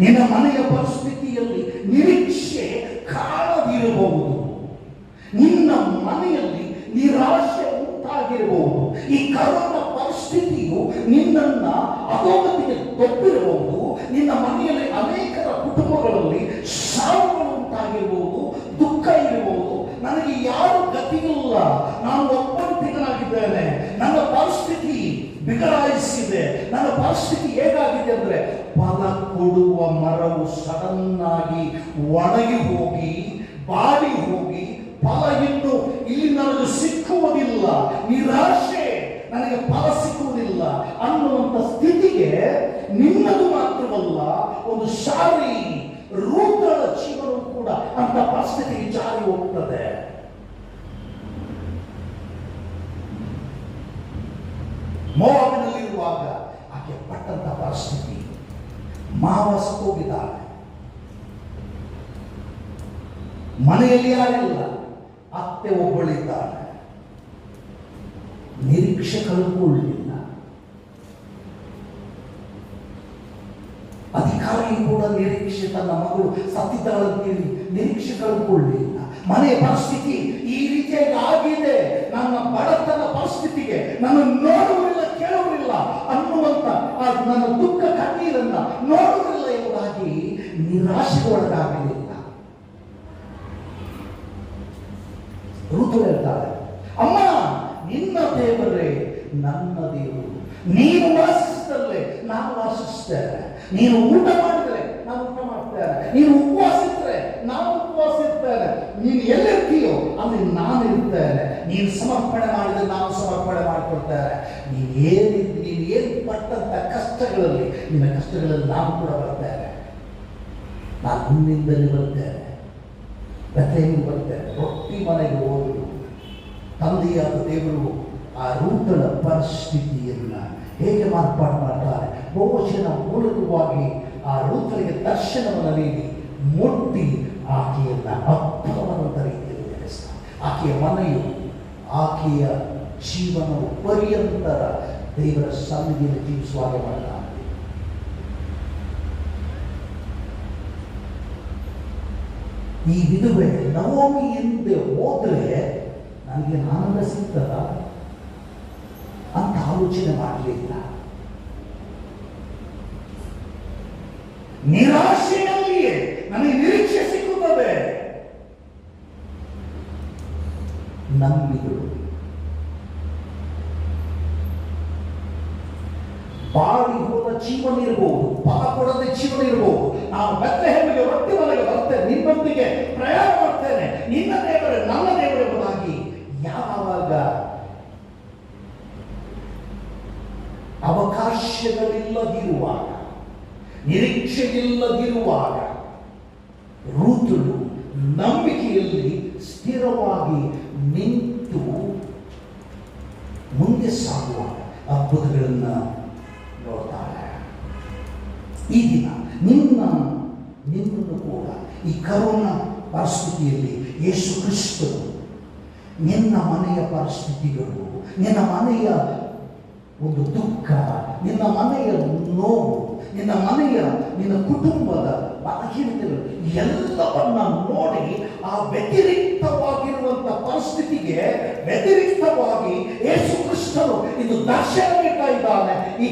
ನಿನ್ನ ಮನೆಯ ಪರಿಸ್ಥಿತಿಯಲ್ಲಿ ನಿರೀಕ್ಷೆ ಕಾಣದಿರಬಹುದು. ನಿನ್ನ ಮನೆಯಲ್ಲಿ ನಿರಾಶೆ ಉಂಟಾಗಿರಬಹುದು. ಈ ಕರೋನಾ ಪರಿಸ್ಥಿತಿಯು ನಿನ್ನನ್ನ ಅಧೋಗತಿಗೆ ತಪ್ಪಿರಬಹುದು. ನಿನ್ನ ಮನೆಯಲ್ಲಿ ಅನೇಕರ ಕುಟುಂಬಗಳಲ್ಲಿ ಸಾವುಗಳು ಉಂಟಾಗಿರಬಹುದು, ದುಃಖ ಇರಬಹುದು. ನನಗೆ ಯಾರು ಗತಿಯಿಲ್ಲ, ನಾನು ಒಬ್ಬಂಟಿಗನಾಗಿದ್ದೇನೆ, ನನ್ನ ಪರಿಸ್ಥಿತಿ ಬಿಗಡಾಯಿಸಿದೆ, ನನ್ನ ಪರಿಸ್ಥಿತಿ ಹೇಗಾಗಿದೆ ಅಂದ್ರೆ, ಫಲ ಕೊಡುವ ಮರವು ಸಡನ್ ಆಗಿ ಒಣಗಿ ಹೋಗಿ ಬಾಡಿ ಹೋಗಿ ಫಲ ಇನ್ನು ಇಲ್ಲಿ ನನಗೆ ಸಿಕ್ಕುವುದಿಲ್ಲ, ನಿರಾಶೆ, ನನಗೆ ಫಲ ಸಿಕ್ಕುವುದಿಲ್ಲ ಅನ್ನುವಂಥ ಸ್ಥಿತಿಗೆ ನಿನ್ನದು ಮಾತ್ರವಲ್ಲ, ಒಂದು ಶಾರಿ ರೂಪಗಳ ಜೀವನವು ಕೂಡ ಅಂತ ಪರಿಸ್ಥಿತಿಗೆ ಜಾರಿ ಹೋಗ್ತದೆ. ಮೋವಾಬಿನಲ್ಲಿರುವಾಗ ಆಕೆ ಪಟ್ಟಂತ ಪರಿಸ್ಥಿತಿ, ಮಾವ ಸತ್ತೋಗಿದ್ದಾನೆ, ಮನೆಯಲ್ಲಿ ಯಾರಿಲ್ಲ, ಅತ್ತೆ ಒಬ್ಬಳಿದ್ದಾಳೆ, ನಿರೀಕ್ಷೆ ಕಳ್ಕೊಳ್ಳಿಲ್ಲ. ಅಧಿಕಾರಿ ಕೂಡ ನಿರೀಕ್ಷೆ, ತನ್ನ ಮಗಳು ಸತ್ತಿದ್ದಾಳಂತೇಳಿ ನಿರೀಕ್ಷೆ ಕಳ್ಕೊಳ್ಳಿಲ್ಲ. ಮನೆಯ ಪರಿಸ್ಥಿತಿ ಈ ರೀತಿಯಾಗಿ ಆಗಿದೆ, ನನ್ನ ಬಡತನ ಪರಿಸ್ಥಿತಿಗೆ ನನ್ನ ನೋಡುವುದಿಲ್ಲ, ಕೇಳುವುದಿಲ್ಲ ಅನ್ನುವಂತ ನನ್ನ ದುಃಖ ಕಣ್ಣೀರನ್ನ ನೋಡುವುದಿಲ್ಲ ಎಂಬುದಾಗಿ ನಿರಾಶೆಗೆ ಒಳಗಾಗಲಿಲ್ಲ. ಋತು ಹೇಳ್ತಾಳೆ, ಅಮ್ಮ ನಿನ್ನ ದೇವರೇ ನನ್ನ ದೇವರು, ನೀನು ವಾಸಿಸಿದಲ್ಲೇ ನಾನು ವಾಸಿಸ್ತೇನೆ, ನೀನು ಊಟ ಮಾಡಿದ್ರೆ ನಾನು ಊಟ ಮಾಡ್ತೇನೆ, ನೀನು ಉಪವಾಸ ಇದ್ರೆ ನಾನು ಉಪವಾಸ ಇರ್ತೇನೆ, ನೀನು ಎಲ್ಲಿರ್ತೀಯೋ ಅಲ್ಲಿ ನಾನು ಇರ್ತೇನೆ, ನೀನು ಸಮರ್ಪಣೆ ಮಾಡಿದ್ರೆ ನಾನು ಸಮರ್ಪಣೆ ಮಾಡಿಕೊಡ್ತೇನೆ, ನೀನು ಏನು ಪಟ್ಟಂತ ಕಷ್ಟಗಳಲ್ಲಿ ನಿನ್ನ ಕಷ್ಟಗಳಲ್ಲಿ ನಾನು ಕೂಡ ಬರ್ತೇನೆ, ನಾನು ಮುಂದಿಂದಲೇ ಬರ್ತೇನೆ, ಬೆತ್ತೇನು ಬರ್ತೇನೆ. ರೊಟ್ಟಿ ಮನೆಗೆ ಹೋಗಿ ತಂದೆಯಾದ ದೇವರು ಆ ರೂಪಗಳ ಪರಿಸ್ಥಿತಿಯನ್ನ ಹೇಗೆ ಮಾರ್ಪಾಡು ಮಾಡ್ತಾರೆ. ಬಹುಶಃ ಮೂಲಕವಾಗಿ ಆ ರೂಪಗಳಿಗೆ ದರ್ಶನವನ್ನು ನೀಡಿ ಮುಟ್ಟಿ ಆಕೆಯನ್ನ ಅದ್ಭುತವಾದಂಥ ರೀತಿಯಲ್ಲಿ ನಡೆಸ್ತಾರೆ. ಆಕೆಯ ಮನೆಯು, ಆಕೆಯ ಜೀವನವು ಪರ್ಯಂತರ ದೇವರ ಸನ್ನಿಧಿಯಲ್ಲಿ ಜೀವಿಸುವಾಗ ಮಾಡ್ತಾರೆ. ಈ ವಿಧವೆ ನವೋಮಿ ಎಂದೇ ಹೋದ್ರೆ ನನಗೆ ಆನಂದ ಸಿಗ್ತದ ಅಂತ ಆಲೋಚನೆ ಮಾಡಲಿಲ್ಲ. ನಿರಾಶೆಯಲ್ಲಿಯೇ ನನಗೆ ನಿರೀಕ್ಷೆ ಸಿಕ್ಕುತ್ತದೆ. ನಂಬಿದರು. ಬಾಡಿ ಹೋದ ಜೀವನ ಇರಬಹುದು, ಫಲ ಕೊಡದೆ ಜೀವನ ಇರಬಹುದು. ನಾನು ಬೆತ್ಲೆಹೇಮಿಗೆ ರೊಟ್ಟಿ ಮನೆಗೆ ಬರ್ತೇನೆ, ನಿನ್ನೊಂದಿಗೆ ಪ್ರಯಾಣ ಮಾಡ್ತೇನೆ, ನಿನ್ನ ದೇವರೇ ನನ್ನ ದೇವರೆಂಬುದಾಗಿ ಯಾವಾಗ ಅವಕಾಶಗಳಿಲ್ಲದಿರುವಾಗ, ನಿರೀಕ್ಷೆಯಿಲ್ಲದಿರುವಾಗ ರೂತಳು ನಂಬಿಕೆಯಲ್ಲಿ ಸ್ಥಿರವಾಗಿ ನಿಂತು ಮುಂದೆ ಸಾಗುವ ಅದ್ಭುತಗಳನ್ನು ನೋಡ್ತಾಳೆ. ಈ ದಿನ ನಿನ್ನನ್ನು ಕೂಡ ಈ ಕರೋನಾ ಪರಿಸ್ಥಿತಿಯಲ್ಲಿ ಯೇಸು ಕ್ರಿಸ್ತನು ನಿನ್ನ ಮನೆಯ ಪರಿಸ್ಥಿತಿಗಳು, ನಿನ್ನ ಮನೆಯ ಒಂದು ದುಃಖ, ನಿನ್ನ ಮನೆಯ ನೋವು, ನಿನ್ನ ಕುಟುಂಬದ ಬಲಹೀನತೆಗಳು ಎಲ್ಲವನ್ನ ನೋಡಿ ಆ ವ್ಯತಿರಿಕ್ತವಾಗಿರುವಂತ ಪರಿಸ್ಥಿತಿಗೆ ವ್ಯತಿರಿಕ್ತವಾಗಿ ಯೇಸು ಕ್ರಿಸ್ತನು ಇದು ದರ್ಶನ ನೀಡ್ತಾ ಇದ್ದಾನೆ. ಈ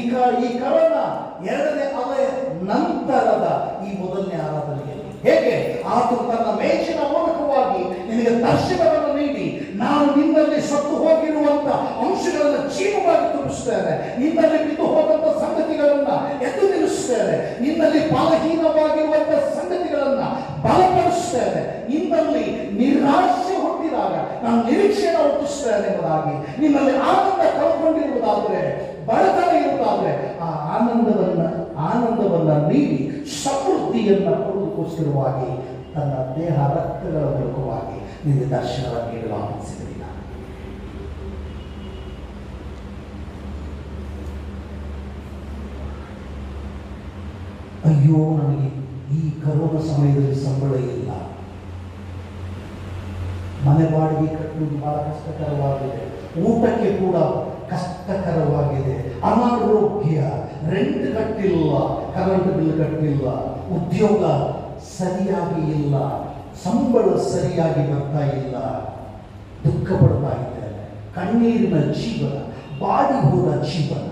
ಕರೋನಾ ಎರಡನೇ ಅಲೆಯ ನಂತರದ ಈ ಮೊದಲನೇ ಆರಾಧನೆಯಲ್ಲಿ ಹೇಗೆ ಆತನು ತನ್ನ ಮೇಚಿನ ಮೂಲಕವಾಗಿ ನಿನಗೆ ದರ್ಶನವನ್ನು ನೀಡಿ, ನಾನು ನಿನ್ನಲ್ಲಿ ಸತ್ತು ಹೋಗಿರುವಂತ ಅಂಶಗಳನ್ನು ಜೀವವಾಗಿ ತುಂಬಿಸ್ತೇನೆ, ನಿನ್ನಲ್ಲಿ ಬಿದ್ದು ಹೋದಂತ ಸಂಗತಿಗಳನ್ನ ಎದ್ದು ನಿಲ್ಲಿಸ್ತೇನೆ, ನಿನ್ನಲ್ಲಿ ಬಲಹೀನವಾಗಿರುವಂತ ಸಂಗತಿಗಳನ್ನ ಬಲಪಡಿಸ್ತೇನೆ, ನಿನ್ನಲ್ಲಿ ನಿರಾಶೆ ಹುಟ್ಟಿದಾಗ ನಾನು ನಿರೀಕ್ಷೆಯನ್ನು ಹುಟ್ಟಿಸ್ತೇನೆ ಎಂಬುದಾಗಿ, ನಿನ್ನಲ್ಲಿ ಆನಂದ ಕಳ್ಕೊಂಡಿರುವುದಾದ್ರೆ, ಬಡತನ ಇರುವುದಾದ್ರೆ ಆ ಆನಂದವನ್ನ ನೀಡಿ ಸಮೃದ್ಧಿಯನ್ನ ಕೊಡುವುದಕ್ಕೋಸ್ಕರವಾಗಿ ತನ್ನ ದೇಹ ರಕ್ತಗಳ ಮೂಲಕವಾಗಿ ನಿಮಗೆ ದರ್ಶನವನ್ನು ನೀಡಲು ಆರಂಭಿಸಿದ್ರಿ. ಅಯ್ಯೋ, ನನಗೆ ಈ ಕರೋನಾ ಸಮಯದಲ್ಲಿ ಸಂಬಳ ಇಲ್ಲ, ಮನೆ ಬಾಡಿಗೆ ಕಟ್ಟುವುದು ಬಹಳ ಕಷ್ಟಕರವಾಗಿದೆ, ಊಟಕ್ಕೆ ಕೂಡ ಕಷ್ಟಕರವಾಗಿದೆ, ಅನಾರೋಗ್ಯ, ರೆಂಟ್ ಕಟ್ಟಿಲ್ಲ, ಕರೆಂಟ್ ಬಿಲ್ ಕಟ್ಟಿಲ್ಲ, ಉದ್ಯೋಗ ಸರಿಯಾಗಿ ಇಲ್ಲ, ಸಂಬಳ ಸರಿಯಾಗಿ ಬರ್ತಾ ಇಲ್ಲ, ದುಃಖ ಪಡ್ತಾ ಇದ್ದಾರೆ, ಕಣ್ಣೀರಿನ ಜೀವನ, ಬಾಡಿ ಹೋದ ಜೀವನ.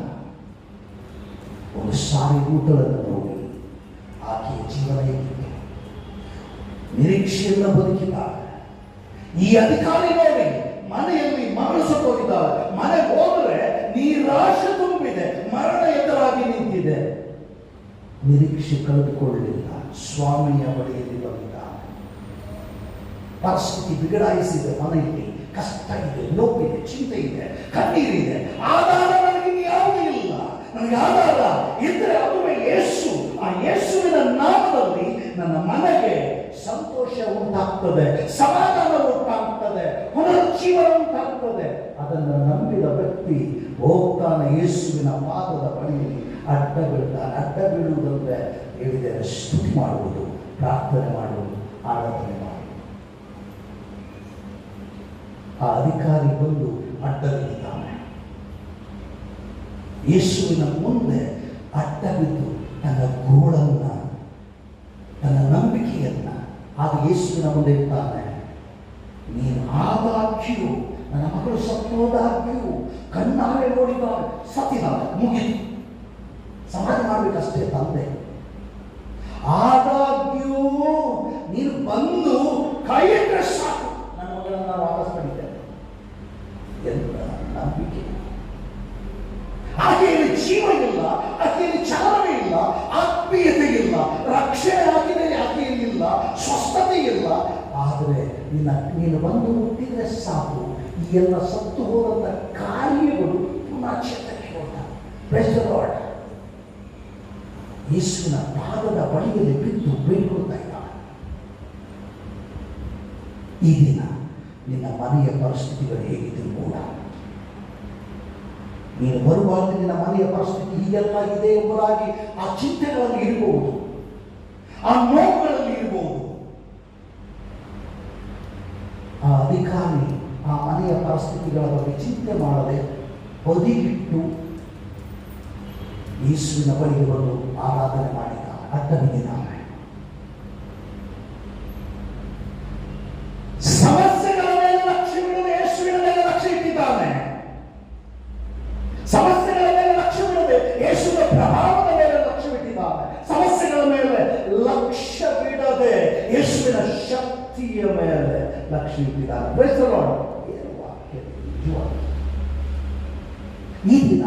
ಒಂದು ಸಾರಿ ಊಟಗಳನ್ನು ನೋಡಿ ಆಕೆಯ ಜೀವನ ಹೇಗಿತ್ತು, ನಿರೀಕ್ಷೆಯನ್ನು ಬದುಕಿದ್ದಾರೆ. ಈ ಅಧಿಕಾರಿ ನೋಡಿ ಮನೆಯಲ್ಲಿ ಮಗಳು ಸತ್ತೋಗಿದ್ದಾಳೆ, ಮನೆ ಹೋದರೆ ನಿರಾಶೆ ತುಂಬಿದೆ, ಮರಣ ಎದುರಾಗಿ ನಿಂತಿದೆ, ನಿರೀಕ್ಷೆ ಕಳೆದುಕೊಳ್ಳಲಿಲ್ಲ, ಸ್ವಾಮಿಯ ಬಳಿಯಲ್ಲಿ ಬಂದಿದ್ದಾನೆ. ಪರಿಸ್ಥಿತಿ ಬಿಗಡಾಯಿಸಿದೆ, ಮನೆಯಲ್ಲಿ ಕಷ್ಟ ಇದೆ, ನೋವಿದೆ, ಚಿಂತೆ ಇದೆ, ಕಣ್ಣೀರಿದೆ, ಆಧಾರ ನನಗೆ ಯಾವುದೂ ಇಲ್ಲ, ನನಗೆ ಆಧಾರ ಇದ್ರೆ ಅದುವೇ ಯೇಸು. ಆ ಯೇಸುವಿನ ನಾಮದಲ್ಲಿ ನನ್ನ ಮನೆಗೆ ಸಂತೋಷ ಉಂಟಾಗ್ತದೆ, ಸಮಾಧಾನ ಉಂಟಾಗ್ತದೆ, ಪುನರ್ಜೀವನ ಉಂಟಾಗ್ತದೆ. ಅದನ್ನು ನಂಬಿದ ವ್ಯಕ್ತಿ ಹೋಗ್ತಾನೆ ಯೇಸುವಿನ ಪಾದದ ಬಳಿಯಲ್ಲಿ ಅಡ್ಡ ಬೀಳ್ತಾನೆ. ಅಡ್ಡ ಬೀಳುವುದಂದ್ರೆ ಹೇಳಿದರೆ ಸ್ತುತಿ ಮಾಡುವುದು, ಪ್ರಾರ್ಥನೆ ಮಾಡುವುದು, ಆರಾಧನೆ ಮಾಡುವುದು. ಆ ಅಧಿಕಾರಿ ಬಂದು ಅಡ್ಡ ಬಿದ್ದಾನೆ, ಯೇಸುವಿನ ಮುಂದೆ ಅಡ್ಡ ಬಿದ್ದು ತನ್ನ ಗೋಳನ್ನ, ತನ್ನ ನಂಬಿಕೆಯನ್ನ ಆಗ ಯೇಸುವಿನ ಮುಂದೆ ಇರ್ತಾನೆ. ನೀನು ಆದಾಗ್ಯೂ ನನ್ನ ಮಗಳು ಸತ್ತೋದಾಗ್ಯೂ ಕಣ್ಣಾರೆ ನೋಡಿದ್ದಾನೆ, ಸತ್ತಿದ್ದಾನೆ, ಮುಗಿದು ಸಮಾಧಿ ಮಾಡಬೇಕಷ್ಟೇ ತಂದೆ. ಆದಾಗ್ಯೂ ನೀನು ಬಂದು ಕೈ ಇಟ್ಟರೆ ಸಾಕು, ನನ್ನ ಮಗಳನ್ನ ನಾನು ವಾಪಸ್ ಪಡಿತೇನೆ. ಎಂತ ನಂಬಿಕೆ! ಆಕೆಯಲ್ಲಿ ಜೀವ ಇಲ್ಲ, ಆಕೆಯಲ್ಲಿ ಚಾಲನೆ ಇಲ್ಲ, ಆತ್ಮೀಯತೆ ಇಲ್ಲ, ರಕ್ಷಣೆ ಆಗಿದೆ ಆಕೆಯಲ್ಲಿ ಇಲ್ಲ, ಸ್ವಸ್ಥತೆ ಇಲ್ಲ. ಆದರೆ ನೀನು ಬಂದು ಹುಟ್ಟಿದ್ರೆ ಸಾಕು, ಈ ಎಲ್ಲ ಸತ್ತು ಹೋದಂತ ಕಾರ್ಯಗಳು ಪುನಃ ಚೇತರಿಕೆ ಹೋಗ್ತವೆ. Praise the lord. ಯೇಸುವಿನ ಪಾದದ ಬಳಿಯಲ್ಲಿ ಬಿದ್ದು ಬೇಡ್ಕೊಳ್ತಾ ಇದ್ದಾನೆ. ಈ ದಿನ ನಿನ್ನ ಮನೆಯ ಪರಿಸ್ಥಿತಿಗಳು ಹೇಗಿದ್ರು ಕೂಡ, ನೀನು ಬರುವಾಗ ನಿನ್ನ ಮನೆಯ ಪರಿಸ್ಥಿತಿ ಹೀಗೆಲ್ಲ ಇದೆ ಎಂಬುದಾಗಿ ಆ ಚಿಂತೆಗಳಲ್ಲಿ ಇರಬಹುದು, ಆ ನೋವುಗಳಲ್ಲಿ ಇರಬಹುದು. ಆ ಅಧಿಕಾರಿ ಆ ಮನೆಯ ಪರಿಸ್ಥಿತಿಗಳ ಬಗ್ಗೆ ಚಿಂತೆ ಮಾಡದೆ ಬದಿಗಿಟ್ಟು ಯೇಸುವಿನ ಬಳಿಗೆ ಬಂದು ಆರಾಧನೆ ಮಾಡಿದ, ಅಡ್ಡ ಬಿದ್ದಿದ್ದಾನೆ. ಸಮಸ್ಯೆಗಳ ಮೇಲೆ ಲಕ್ಷ್ಯವಿಡದೆ ಯೇಸುವಿನ ಮೇಲೆ ಲಕ್ಷ್ಯ ಇಟ್ಟಿದ್ದಾನೆ. ಸಮಸ್ಯೆಗಳ ಮೇಲೆ ಲಕ್ಷ್ಯವಿಡದೆ ಯೇಸುವಿನ ಪ್ರಭಾವದ ಮೇಲೆ ಲಕ್ಷ್ಯವಿಟ್ಟಿದ್ದಾನೆ. ಸಮಸ್ಯೆಗಳ ಮೇಲೆ ಲಕ್ಷ್ಯವಿಡದೆ ಯೇಸುವಿನ ಶಕ್ತಿಯ ಮೇಲೆ ಲಕ್ಷ್ಯ ಇಟ್ಟಿದ್ದಾನೆ. Praise the lord. ಈ ದಿನ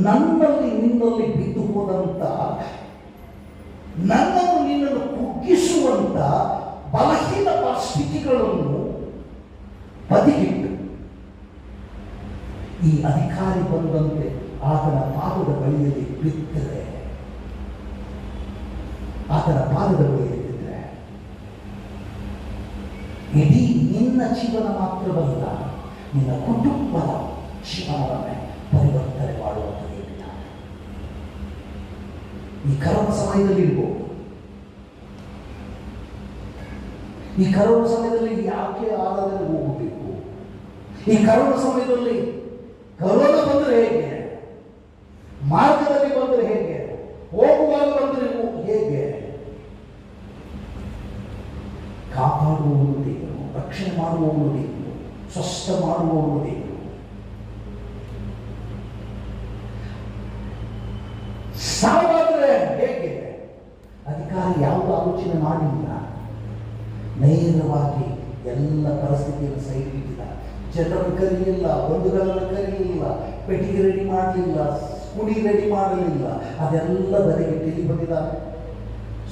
ನನ್ನಲ್ಲಿ ನಿನ್ನಲ್ಲಿ ಬಿದ್ದು ಹೋದಂತ, ನನ್ನನ್ನು ನಿನ್ನನ್ನು ಕುಗ್ಗಿಸುವಂತ ಬಲಹೀನ ಪರಿಸ್ಥಿತಿಗಳನ್ನು ಬದಿಗಿಟ್ಟು ಈ ಅಧಿಕಾರಿ ಬಂದಂತೆ ಆತನ ಪಾದದ ಬಳಿಯಲ್ಲಿ ಬಿದ್ದರೆ, ಆತನ ಪಾದದ ಬಳಿಯಲ್ಲಿ ಬಿದ್ದರೆ ಇಡೀ ನಿನ್ನ ಜೀವನ ಮಾತ್ರವಲ್ಲ, ನಿನ್ನ ಕುಟುಂಬದ ಜೀವನವನ್ನೇ ಪರಿವರ್ತನೆ ಮಾಡುವಂತ ಹೇಳಿದ್ದಾನೆ. ಈ ಕರೋನಾ ಸಮಯದಲ್ಲಿ ಇರ್ಬೋದು, ಈ ಕರೋನಾ ಸಮಯದಲ್ಲಿ ಯಾಕೆ ಆರಾಧನೆ ಹೋಗಬೇಕು? ಈ ಕರೋನಾ ಸಮಯದಲ್ಲಿ ಕರೋನಾ ಬಂದರೆ ಹೇಗೆ, ಮಾರ್ಗದಲ್ಲಿ ಬಂದರೆ ಹೇಗೆ, ಹೋಗುವಾಗ ಬಂದರೆ ಹೇಗೆ? ಕಾಪಾಡುವವನು ದೇವರು, ರಕ್ಷಣೆ ಮಾಡುವವನು ದೇವರು, ಸ್ವಸ್ಥ ಮಾಡುವವನು ದೇವರು. ಸಾವಾದರೆ ಹೇಗೆ? ಅಧಿಕಾರಿ ಯಾವುದು ಆಲೋಚನೆ ಮಾಡಿಲ್ಲ, ನೇರವಾಗಿ ಎಲ್ಲ ಪರಿಸ್ಥಿತಿಯನ್ನು ಸೈಡಿಟ್ಟಿಲ್ಲ. ಜನರನ್ನು ಕರೀಲಿಲ್ಲ, ಬಂಧುಗಳನ್ನು ಕರೀಲಿಲ್ಲ, ಪೆಟ್ಟಿಗೆ ರೆಡಿ ಮಾಡಲಿಲ್ಲ, ಕುಡಿ ರೆಡಿ ಮಾಡಲಿಲ್ಲ, ಅದೆಲ್ಲ ಬದಿಗೆ ಬಂದಿದ್ದಾನೆ,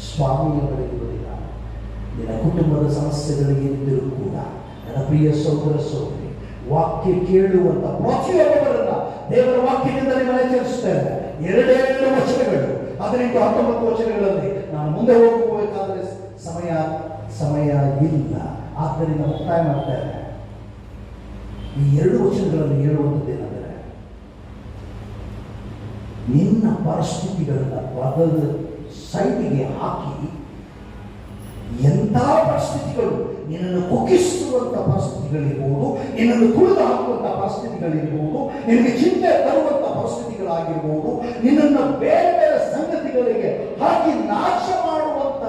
ಸ್ವಾಮಿಯ ಬಳಿಗೆ ಬಂದಿದ್ದಾನೆ. ನಿನ್ನ ಕುಟುಂಬದ ಸಮಸ್ಯೆಗಳಿಗೆ ಇದ್ದರೂ ಕೂಡ ನನ್ನ ಪ್ರಿಯ ಸಹೋದರ ಸಹೋದರಿ, ವಾಕ್ಯ ಕೇಳುವಂತ ಪ್ರತಿಯೊಬ್ಬರನ್ನ ದೇವರ ವಾಕ್ಯದಿಂದ ನಿಮ್ಮನ್ನು ಎಚ್ಚರಿಸುತ್ತೇನೆ. 2 ವಚನಗಳು, 18-19 ವಚನಗಳಲ್ಲಿ ನಾನು ಮುಂದೆ ಹೋಗಬೇಕಾದ್ರೆ ಸಮಯ ಇಲ್ಲ, ಆದ್ದರಿಂದ ಮುಕ್ತಾಯ ಮಾಡ್ತೇನೆ. ಈ 2 ವಚನಗಳಲ್ಲಿ ಹೇಳುವಂಥದ್ದೇನೆಂದರೆ, ನಿನ್ನ ಪರಿಸ್ಥಿತಿಗಳನ್ನ ಬದಲು ಸೈಡಿಗೆ ಹಾಕಿ ಇಂತಹ ಪರಿಸ್ಥಿತಿಗಳು ನಿನ್ನನ್ನು ಕುಗ್ಗಿಸುವಂತ ಪರಿಸ್ಥಿತಿಗಳಿರ್ಬೋದು, ನಿನ್ನನ್ನು ತುಳಿದು ಹಾಕುವಂತ ಪರಿಸ್ಥಿತಿಗಳಿರ್ಬೋದು, ನಿನಗೆ ಚಿಂತೆ ತರುವಂತ ಪರಿಸ್ಥಿತಿಗಳಾಗಿರ್ಬೋದು, ನಿನ್ನನ್ನು ಬೇರೆ ಬೇರೆ ಸಂಗತಿಗಳಿಗೆ ಹಾಕಿ ನಾಶ ಮಾಡುವಂತ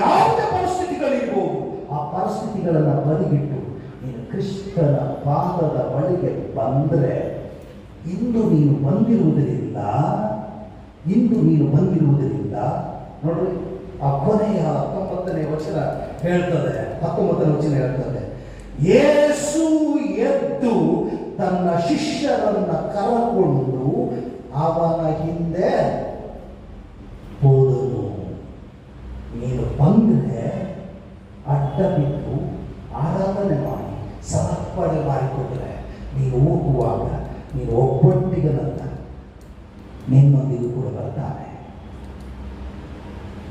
ಯಾವುದೇ ಪರಿಸ್ಥಿತಿಗಳಿರ್ಬೋದು, ಆ ಪರಿಸ್ಥಿತಿಗಳನ್ನು ಬದಿಗಿಟ್ಟು ನೀನು ಕ್ರಿಸ್ತನ ಪಾದದ ಬಳಿಗೆ ಬಂದರೆ, ಇಂದು ನೀನು ಬಂದಿರುವುದರಿಂದ ನೋಡ್ರಿ, ಆ ಕೊನೆಯ 19ನೇ ವಚನ ಹೇಳ್ತದೆ, 19ನೇ ವಚನ ಹೇಳ್ತದೆ, ಯೇಸು ಎದ್ದು ತನ್ನ ಶಿಷ್ಯರನ್ನ ಕರಕೊಂಡು ಅವನ ಹಿಂದೆ ಹೋದನು. ನೀನು ಬಂದರೆ ಅಡ್ಡ ಬಿದ್ದು ಆರಾಧನೆ ಮಾಡಿ ಸಮರ್ಪಣೆ ಮಾಡಿಕೊಂಡ್ರೆ, ನೀನು ಹೋಗುವಾಗ ನೀನು ಒಬ್ಬೊಟ್ಟಿಗನಲ್ಲ, ನಿನ್ನೊಂದಿಗೂ ಕೂಡ ಬರ್ತಾನೆ.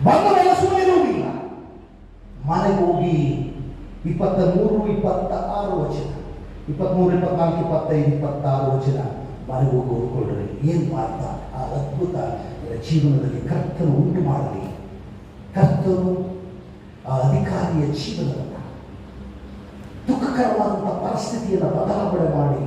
ಬಂದ ಮೇಲೆ ಸುಮ್ಮನಿರುವುದಿಲ್ಲ. ಮನೆಗೆ ಹೋಗಿ 23, 26 ವಚನ, 23, 24, 25, 26 ವಚನ ಮನೆಗೆ ಹೋಗಿ ಓದ್ಕೊಳ್ರಿ. ಏನು ಮಾಡ್ತಾ ಆ ಅದ್ಭುತ ಜೀವನದಲ್ಲಿ ಕರ್ತನು ಉಂಟು ಮಾಡಲಿ. ಕರ್ತನು ಆ ಅಧಿಕಾರಿಯ ಜೀವನವನ್ನು ದುಃಖಕರವಾದಂಥ ಪರಿಸ್ಥಿತಿಯನ್ನು ಬದಲಾವಣೆ ಮಾಡಿ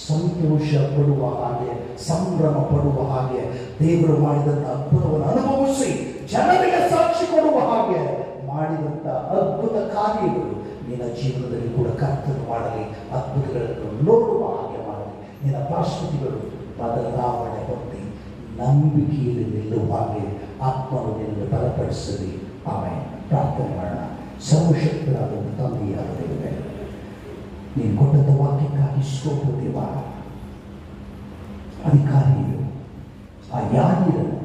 ಸಂತೋಷ ಪಡುವ ಹಾಗೆ, ಸಂಭ್ರಮ ಪಡುವ ಹಾಗೆ, ದೇವರು ಮಾಡಿದಂಥ ಅದ್ಭುತವನ್ನು ಅನುಭವಿಸಿ ಜನರಿಗೆ ಸಾಕ್ಷಿ ಕೊಡುವ ಹಾಗೆ ಮಾಡಿದಂಥ ಅದ್ಭುತ ಕಾರ್ಯಗಳು ನಿನ್ನ ಜೀವನದಲ್ಲಿ ಕೂಡ ಕರ್ತನು ಮಾಡಲಿ. ಅದ್ಭುತಗಳನ್ನು ನೋಡುವ ಹಾಗೆ ಮಾಡಲಿ. ನಿನ್ನ ಪರಿಸ್ಥಿತಿಗಳು ಬದಲಾವಣೆ ಹೊಂದಿ ನಂಬಿಕೆಯಲ್ಲಿ ನಿಲ್ಲುವ ಹಾಗೆ ಆತ್ಮನು ನಿನ್ನನ್ನು ಬಲಪಡಿಸಲಿ. ಆಮೇಲೆ ಪ್ರಾರ್ಥನೆ ಮಾಡೋಣ. ಸರ್ವಶಕ್ತರಾದ ತಂದೆಯಾದ ದೇವರೇ, ನೀನು ಕೊಟ್ಟಂಥ ವಾಕ್ಯಕ್ಕಾಗಿ ಸ್ತೋತ್ರ ದೇವ. ಅಧಿಕಾರಿಯು ಆ ಯಾರಿರನು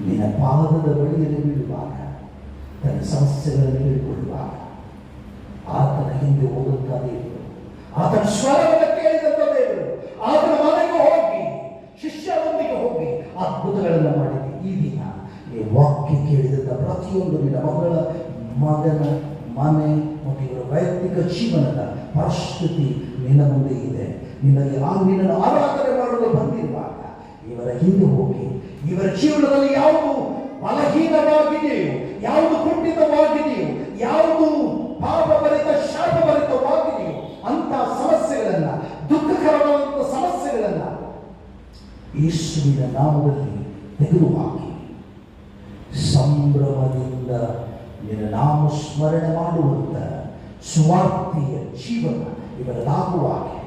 ನಿನ್ನ ಪಾದದ ಬಳಿಯಲ್ಲಿ ಬೀಳುವಾಗ, ತನ್ನ ಸಮಸ್ಯೆಗಳನ್ನು ಹೇಳಿಕೊಳ್ಳುವಾಗ ಆತನ ಹಿಂದೆ ಹೋದಂಥ ದೇವರು, ಆತನ ಸ್ವರವನ್ನು ಕೇಳಿದಂಥ ದೇವರು, ಆತನ ಮನೆಗೆ ಹೋಗಿ ಶಿಷ್ಯರೊಂದಿಗೆ ಹೋಗಿ ಅದ್ಭುತಗಳನ್ನು ಮಾಡಿದೆ. ಈ ದಿನ ಈ ವಾಕ್ಯ ಕೇಳಿದಂಥ ಪ್ರತಿಯೊಂದು ನಿನ್ನ ಮಗನ ಮನೆ ಮತ್ತು ಇವರ ವೈಯಕ್ತಿಕ ಜೀವನದ ಪರಿಸ್ಥಿತಿ ನಿನ್ನ ಮುಂದೆ ಇದೆ. ನಿನ್ನನ್ನು ಆರಾಧನೆ ಮಾಡಲು ಬಂದಿರುವಾಗ ಇವರ ಹಿಂದೆ ಹೋಗಿ, ಇವರ ಜೀವನದಲ್ಲಿ ಯಾವುದು ಬಲಹೀನವಾಗಿದೆಯೋ, ಯಾವುದು ಕುಂಠಿತವಾಗಿದೆಯೋ, ಯಾವುದು ಪಾಪಭರಿತ ಶಾಪಭರಿತವಾಗಿದೆಯೋ ಅಂತ ಸಮಸ್ಯೆಗಳನ್ನ, ದುಃಖಕರವಾದಂಥ ಸಮಸ್ಯೆಗಳನ್ನ ಯೇಸುವಿನ ನಾಮದಲ್ಲಿ ತೆಗೆದುಹಾಕಿ ಸಂಭ್ರಮದಿಂದ ನಿನ್ನ ನಾಮ ಸ್ಮರಣೆ ಮಾಡುವಂತ ಸ್ವಾರ್ಥೀಯ ಜೀವನ ಇವರದಾಗುವ ಹಾಗೆ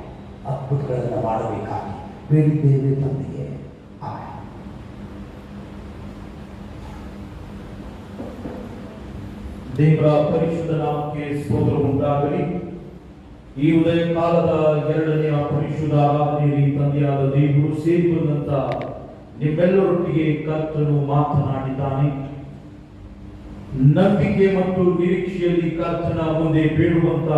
ಅದ್ಭುತಗಳನ್ನು ಮಾಡಬೇಕಾಗಿ ಬೇಡಿದ್ದೇವೆ ತಂದೆಗೆ. ಆಮೇಲೆ ದೇವರ ಪರಿಶುದ್ಧ ನಾಮಕ್ಕೆ ಸ್ತೋತ್ರ ಉಂಟಾಗಲಿ. ಈ ಉದಯ ಕಾಲದ 2ನೇ ಪರಿಶುದ್ಧ ಆರಾಧನೆಯಲ್ಲಿ ತಂದೆಯಾದ ದೇವರು ಸೇರಿ ಬಂದಂತ ನಿಮ್ಮೆಲ್ಲರೊಟ್ಟಿಗೆ ಕರ್ತನು ಮಾತನಾಡಿದ್ದಾನೆ. ನಂಬಿಕೆ ಮತ್ತು ನಿರೀಕ್ಷೆಯಲ್ಲಿ ಕರ್ತನ ಮುಂದೆ ಬೇಡುವಂತ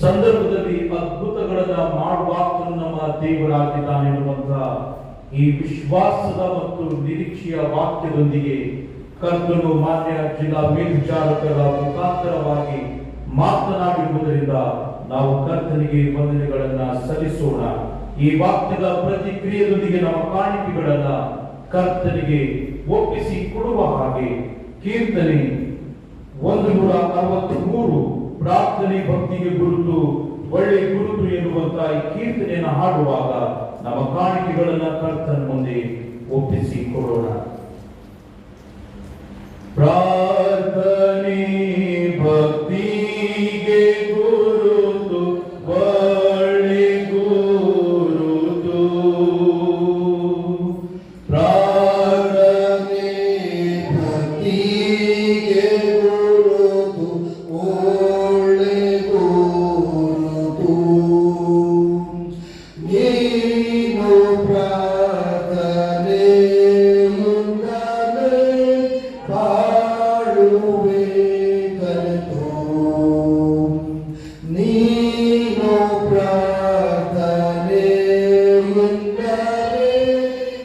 ಸಂದರ್ಭದಲ್ಲಿ ಅದ್ಭುತಗಳನ್ನ ಮಾಡುವ ನಮ್ಮ ದೇವರಾಗಿದ್ದಾನೆ ಎನ್ನುವಂತ ಈ ವಿಶ್ವಾಸದ ಮತ್ತು ನಿರೀಕ್ಷೆಯ ವಾಕ್ಯದೊಂದಿಗೆ ಕರ್ತನು ಮಾನ್ಯ ಜಿಲ್ಲಾ ಮೇಲ್ವಿಚಾರಕರ ಮುಖಾಂತರವಾಗಿ ಮಾತನಾಡಿರುವುದರಿಂದ ನಾವು ಕರ್ತನಿಗೆ ವಂದನೆಗಳನ್ನ ಸಲ್ಲಿಸೋಣ. ಈ ವಾಕ್ಯದ ಪ್ರತಿಕ್ರಿಯೆಯೊಂದಿಗೆ ನಮ್ಮ ಕಾಣಿಕೆಗಳನ್ನ ಕರ್ತನಿಗೆ ಒಪ್ಪಿಸಿ ಕೊಡುವ ಹಾಗೆ ಕೀರ್ತನೆ 163 ಪ್ರಾರ್ಥನೆ ಭಕ್ತಿಗೆ ಗುರುತು, ಒಳ್ಳೆ ಗುರುತು ಎನ್ನುವಂತಹ ಈ ಕೀರ್ತನೆಯನ್ನು ಹಾಡುವಾಗ ನಮ್ಮ ಕಾಣಿಕೆಗಳನ್ನ ಕರ್ತನ ಮುಂದೆ ಒಪ್ಪಿಸಿ ಕೊಡೋಣ. ಪ್ರಾರ್ಥನೆ ಭಕ್ತಿಗೆ ಗುರುತು, ಒಳ್ಳೆ ಗುರುತು. ಪ್ರಾರ್ಥನೆ ಭಕ್ತಿಗೆ ಗುರುತು, ಒಳ್ಳೆ ಗುರುತು. ನೀನು ಪ್ರಾರ್ಥನೆ ಬಾಳುವೆ ಕಲಿತು. ನೀನು ಪ್ರಾರ್ಥನೆ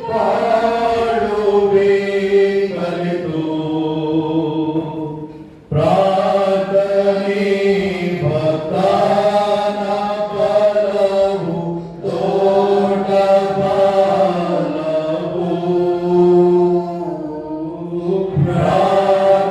ಬಾಳುವೆ ಕಲಿತು. ಪ್ರಾರ್ಥನೆ ಭಕ್ತನ ಬಲವು, ತೋಟ ಬಲವು. ಪ್ರಾರ್ಥನೆ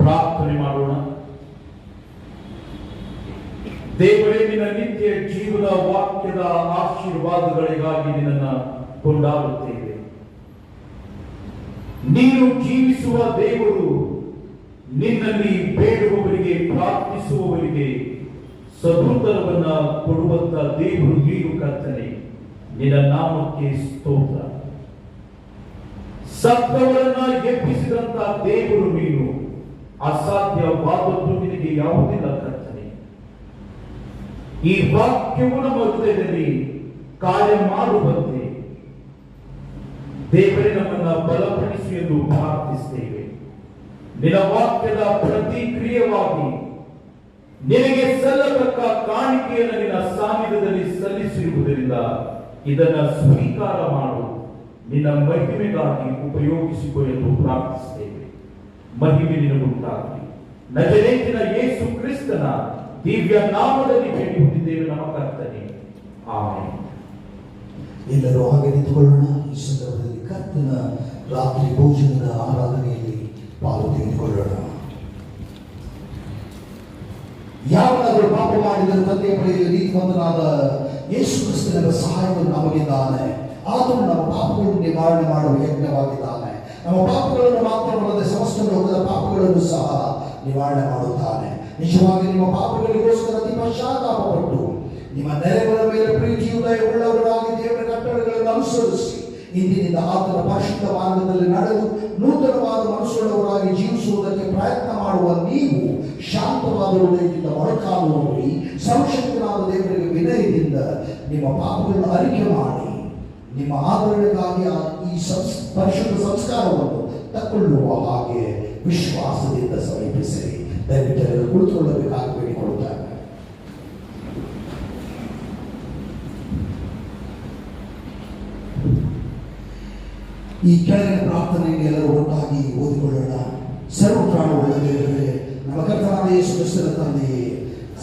ಪ್ರಾರ್ಥನೆ ಮಾಡೋಣ. ದೇವರೇ, ನಿನ್ನ ನಿತ್ಯ ಜೀವನ ವಾಕ್ಯದ ಆಶೀರ್ವಾದಗಳಿಗಾಗಿ ನಿನ್ನನ್ನು ಕೊಂಡಾಡುತ್ತೇವೆ. ನೀನು ಜೀವಿಸುವ ದೇವರು, ನಿನ್ನಲ್ಲಿ ಬೇಡುವವರಿಗೆ, ಪ್ರಾರ್ಥಿಸುವವರಿಗೆ ಸದುತ್ತರವನ್ನ ಕೊಡುವಂತ ದೇವರು ನೀನು ಕರ್ತನೆ. ನಿನ್ನ ನಾಮಕ್ಕೆ ಸ್ತೋತ್ರ. ಸತ್ತವರನ್ನ ಎಬ್ಬಿಸಿದಂತ ದೇವರು ನೀನು. ಅಸಾಧ್ಯವಾದದ್ದು ನಿನಗೆ ಯಾವುದಿಲ್ಲ ಕರ್ತನೆ. ಈ ವಾಕ್ಯವು ನಮ್ಮ ಹೃದಯದಲ್ಲಿ ಕಾರ್ಯ ಮಾಡುವಂತೆ ದೇವರೇ ನಮ್ಮನ್ನ ಬಲಪಡಿಸಿ ಎಂದು ಪ್ರಾರ್ಥಿಸುತ್ತೇವೆ. ನಿನ್ನ ವಾಕ್ಯದ ಪ್ರತಿಕ್ರಿಯೆಯಾಗಿ ನಿನಗೆ ಸಲ್ಲತಕ್ಕ ಕಾಣಿಕೆಯನ್ನು ನಿನ್ನ ಸಾನ್ನಿಧ್ಯದಲ್ಲಿ ಸಲ್ಲಿಸಿರುವುದರಿಂದ ಇದನ್ನ ಸ್ವೀಕಾರ ಮಾಡು. ನಿನ್ನ ಮಹಿಮೆಗಾಗಿ ಉಪಯೋಗಿಸಿಕೊ ಎಂದು ಪ್ರಾರ್ಥಿಸುತ್ತೇವೆ. ಮಹಿಮೆ ನಿನಗುಂಟಾಗಲಿ. ನಜರೇತಿನ ಯೇಸು ಕ್ರಿಸ್ತನ ದಿವ್ಯ ನಾಮದಲ್ಲಿ ಬೇಡಿ ಹೊಂದಿದ್ದೇವೆ ನಮ್ಮ ಕರ್ತನೆ. ಆಮೆನ್. ಎಲ್ಲರೂ ಹಾಗೆ ನಿಂತುಕೊಳ್ಳೋಣ. ಈ ಸಂದರ್ಭದಲ್ಲಿ ಕರ್ತನ ರಾತ್ರಿ ಭೋಜನದ ಆರಾಧನೆಯಲ್ಲಿ ಪಾಲು ತೆಗೆದುಕೊಳ್ಳೋಣ. ಯಾವನಾದರೂ ಪಾಪ ಮಾಡಿದರೆ ತಂದೆಯ ಬಳಿಯಲ್ಲಿ ನೀತಿವಂತನಾದ ಯೇಸು ಕ್ರಿಸ್ತನ ಸಹಾಯವನ್ನು ನಮಗಿದ್ದಾನೆ. ಆತನು ನಮ್ಮ ಪಾಪಗಳನ್ನು ನಿವಾರಣೆ ಮಾಡುವ ಯಜ್ಞವಾಗಿದ್ದಾನೆ. ನಮ್ಮ ಪಾಪಗಳನ್ನು ಮಾತ್ರವಲ್ಲದೆ ಸಮಸ್ತ ಲೋಕದ ಪಾಪಗಳನ್ನು ಸಹ ನಿವಾರಣೆ ಮಾಡುತ್ತಾನೆ. ನಿಜವಾಗಿ ನಿಮ್ಮ ಪಾಪಗಳಿಗೋಸ್ಕರ ಪಶ್ಚಾತ್ತಾಪಪಟ್ಟು ನಿಮ್ಮ ನೆರೆಯವರ ಮೇಲೆ ಪ್ರೀತಿಯು ದಯವುಳ್ಳವರಾಗಿ ದೇವರ ಕಟ್ಟಳೆಗಳನ್ನು ಅನುಸರಿಸಿ ಇಂದಿನಿಂದ ಆತನ ಪರಿಶುದ್ಧ ಮಾರ್ಗದಲ್ಲಿ ನಡೆದು ನೂತನವಾದ ಮನಸ್ಸುಳ್ಳವರಾಗಿ ಜೀವಿಸುವುದಕ್ಕೆ ಪ್ರಯತ್ನ ಮಾಡುವ ನೀವು ಶಾಂತವಾದ ಹೃದಯದಿಂದ ಮೊಳಕಾಲು ನೋಡಿ ಸರ್ವಶಕ್ತನಾದ ದೇವರಿಗೆ ವಿನಯದಿಂದ ನಿಮ್ಮ ಪಾಪಗಳನ್ನು ಅರಿಕೆ ಮಾಡಿ ನಿಮ್ಮ ಆದರಣೆಗಾಗಿ ಈ ಪರಿಶುದ್ಧ ಸಂಸ್ಕಾರವನ್ನು ತಕ್ಕೊಳ್ಳುವ ಹಾಗೆ ವಿಶ್ವಾಸದಿಂದ ಸಮೀಪಿಸಿರಿ. ದಯವಿಟ್ಟು ಕುಳಿತುಕೊಳ್ಳಬೇಕಾಗಿ ಬೇಡಿಕೊಳ್ಳುತ್ತಾರೆ. ಈ ಕೆಳಗಿನ ಪ್ರಾರ್ಥನೆಯನ್ನು ಎಲ್ಲರೂ ಒಟ್ಟಾಗಿ ಓದಿಕೊಳ್ಳೋಣ. ಸರ್ವ ಪ್ರಾಣವುಳ್ಳ ದೇವರೇ, ನಮ್ಮ ಕರ್ತನಾದ ಯೇಸು ಕ್ರಿಸ್ತನ ತಂದೆಯೇ,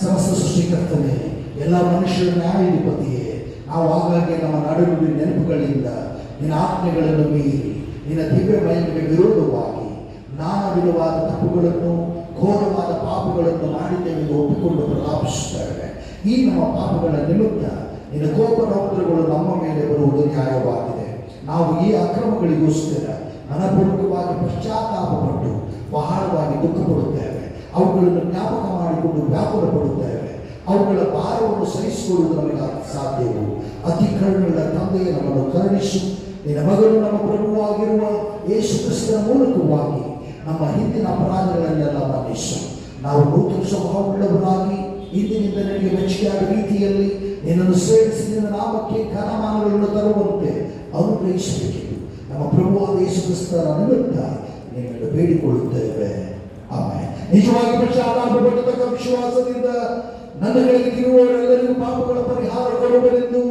ಸಮಸ್ತ ಸೃಷ್ಟಿಕರ್ತನೆ, ಎಲ್ಲ ಮನುಷ್ಯರ ನ್ಯಾಯಾಧಿಪತಿಯೇ, ನಾವು ಆಗಾಗ್ಗೆ ನಮ್ಮ ನಡುವಿನ ನೆನಪುಗಳಿಂದ ನಿನ್ನ ಆಜ್ಞೆಗಳನ್ನು ಮೀರಿ ನಿನ್ನ ದಿವ್ಯ ಮಹಿಮೆಗೆ ವಿರೋಧವಾಗಿ ನಾನಾ ತಪ್ಪುಗಳನ್ನು ಘೋರವಾದ ಪಾಪಗಳನ್ನು ಮಾಡಿದ್ದೇವೆಂದು ಒಪ್ಪಿಕೊಂಡು ಪ್ರಲಾಪಿಸುತ್ತೇವೆ. ಈ ನಮ್ಮ ಪಾಪಗಳ ನಿಮಿತ್ತ ನಿನ್ನ ಕೋಪ ರೌದ್ರಗಳು ನಮ್ಮ ಮೇಲೆ ಬರುವುದು ನ್ಯಾಯವಾಗಿದೆ. ನಾವು ಈ ಅಕ್ರಮಗಳಿಗೋಸ್ಕರ ಮನಪೂರ್ವಕವಾಗಿ ಪಶ್ಚಾತ್ತಾಪಪಟ್ಟು ಬಹಳವಾಗಿ ದುಃಖ ಪಡುತ್ತೇವೆ. ಅವುಗಳನ್ನು ಜ್ಞಾಪಕ ಮಾಡಿಕೊಂಡು ವ್ಯಾಕುಲ ಪಡುತ್ತೇವೆ. ಅವುಗಳ ಭಾರವನ್ನು ಸಹಿಸಿಕೊಳ್ಳುವುದು ನಮಗೆ ಸಾಧ್ಯವು. ಅತಿ ಕರುಣೆಯುಳ್ಳ ತಂದೆಯೇ, ನಮ್ಮನ್ನು ಕರುಣಿಸು. ನಿನ್ನ ಮಗನು ನಮ್ಮ ಪ್ರಭುವಾಗಿರುವ ಯೇಸು ಕ್ರಿಸ್ತನ ಮೂಲಕವಾಗಿ ನಮ್ಮ ಹಿಂದಿನ ಅಪರಾಧಗಳನ್ನೆಲ್ಲ ಮನ್ನಿಸು. ನಾವು ನೂತನ ಸ್ವಭಾವವುಳ್ಳವರಾಗಿ ಇಂದಿನಿಂದ ನಿನಗೆ ಮೆಚ್ಚುಗೆಯಾದ ರೀತಿಯಲ್ಲಿ ನಿನ್ನನ್ನು ಸೇರಿಸಿ ನಿನ್ನ ನಾಮಕ್ಕೆ ಘನಮಾನಗಳನ್ನು ತರುವಂತೆ ಅನುಗ್ರಹಿಸಬೇಕೆಂದು ನಮ್ಮ ಪ್ರಭುವಾದ ಯೇಸು ಕ್ರಿಸ್ತನ ನಿಮಿತ್ತ ನಿನ್ನನ್ನು ಬೇಡಿಕೊಳ್ಳುತ್ತೇವೆ. ಆಮೇಲೆ ನಿಜವಾಗಿ ಪಶ್ಚಾತ್ತಾಪಪಟ್ಟತಕ್ಕ ವಿಶ್ವಾಸದಿಂದ ನನ್ನಗಳಿಗಿರುವವರೆಲ್ಲರಿಗೂ ಪಾಪಗಳ ಪರಿಹಾರ ಕೊಡುವರೆಂದು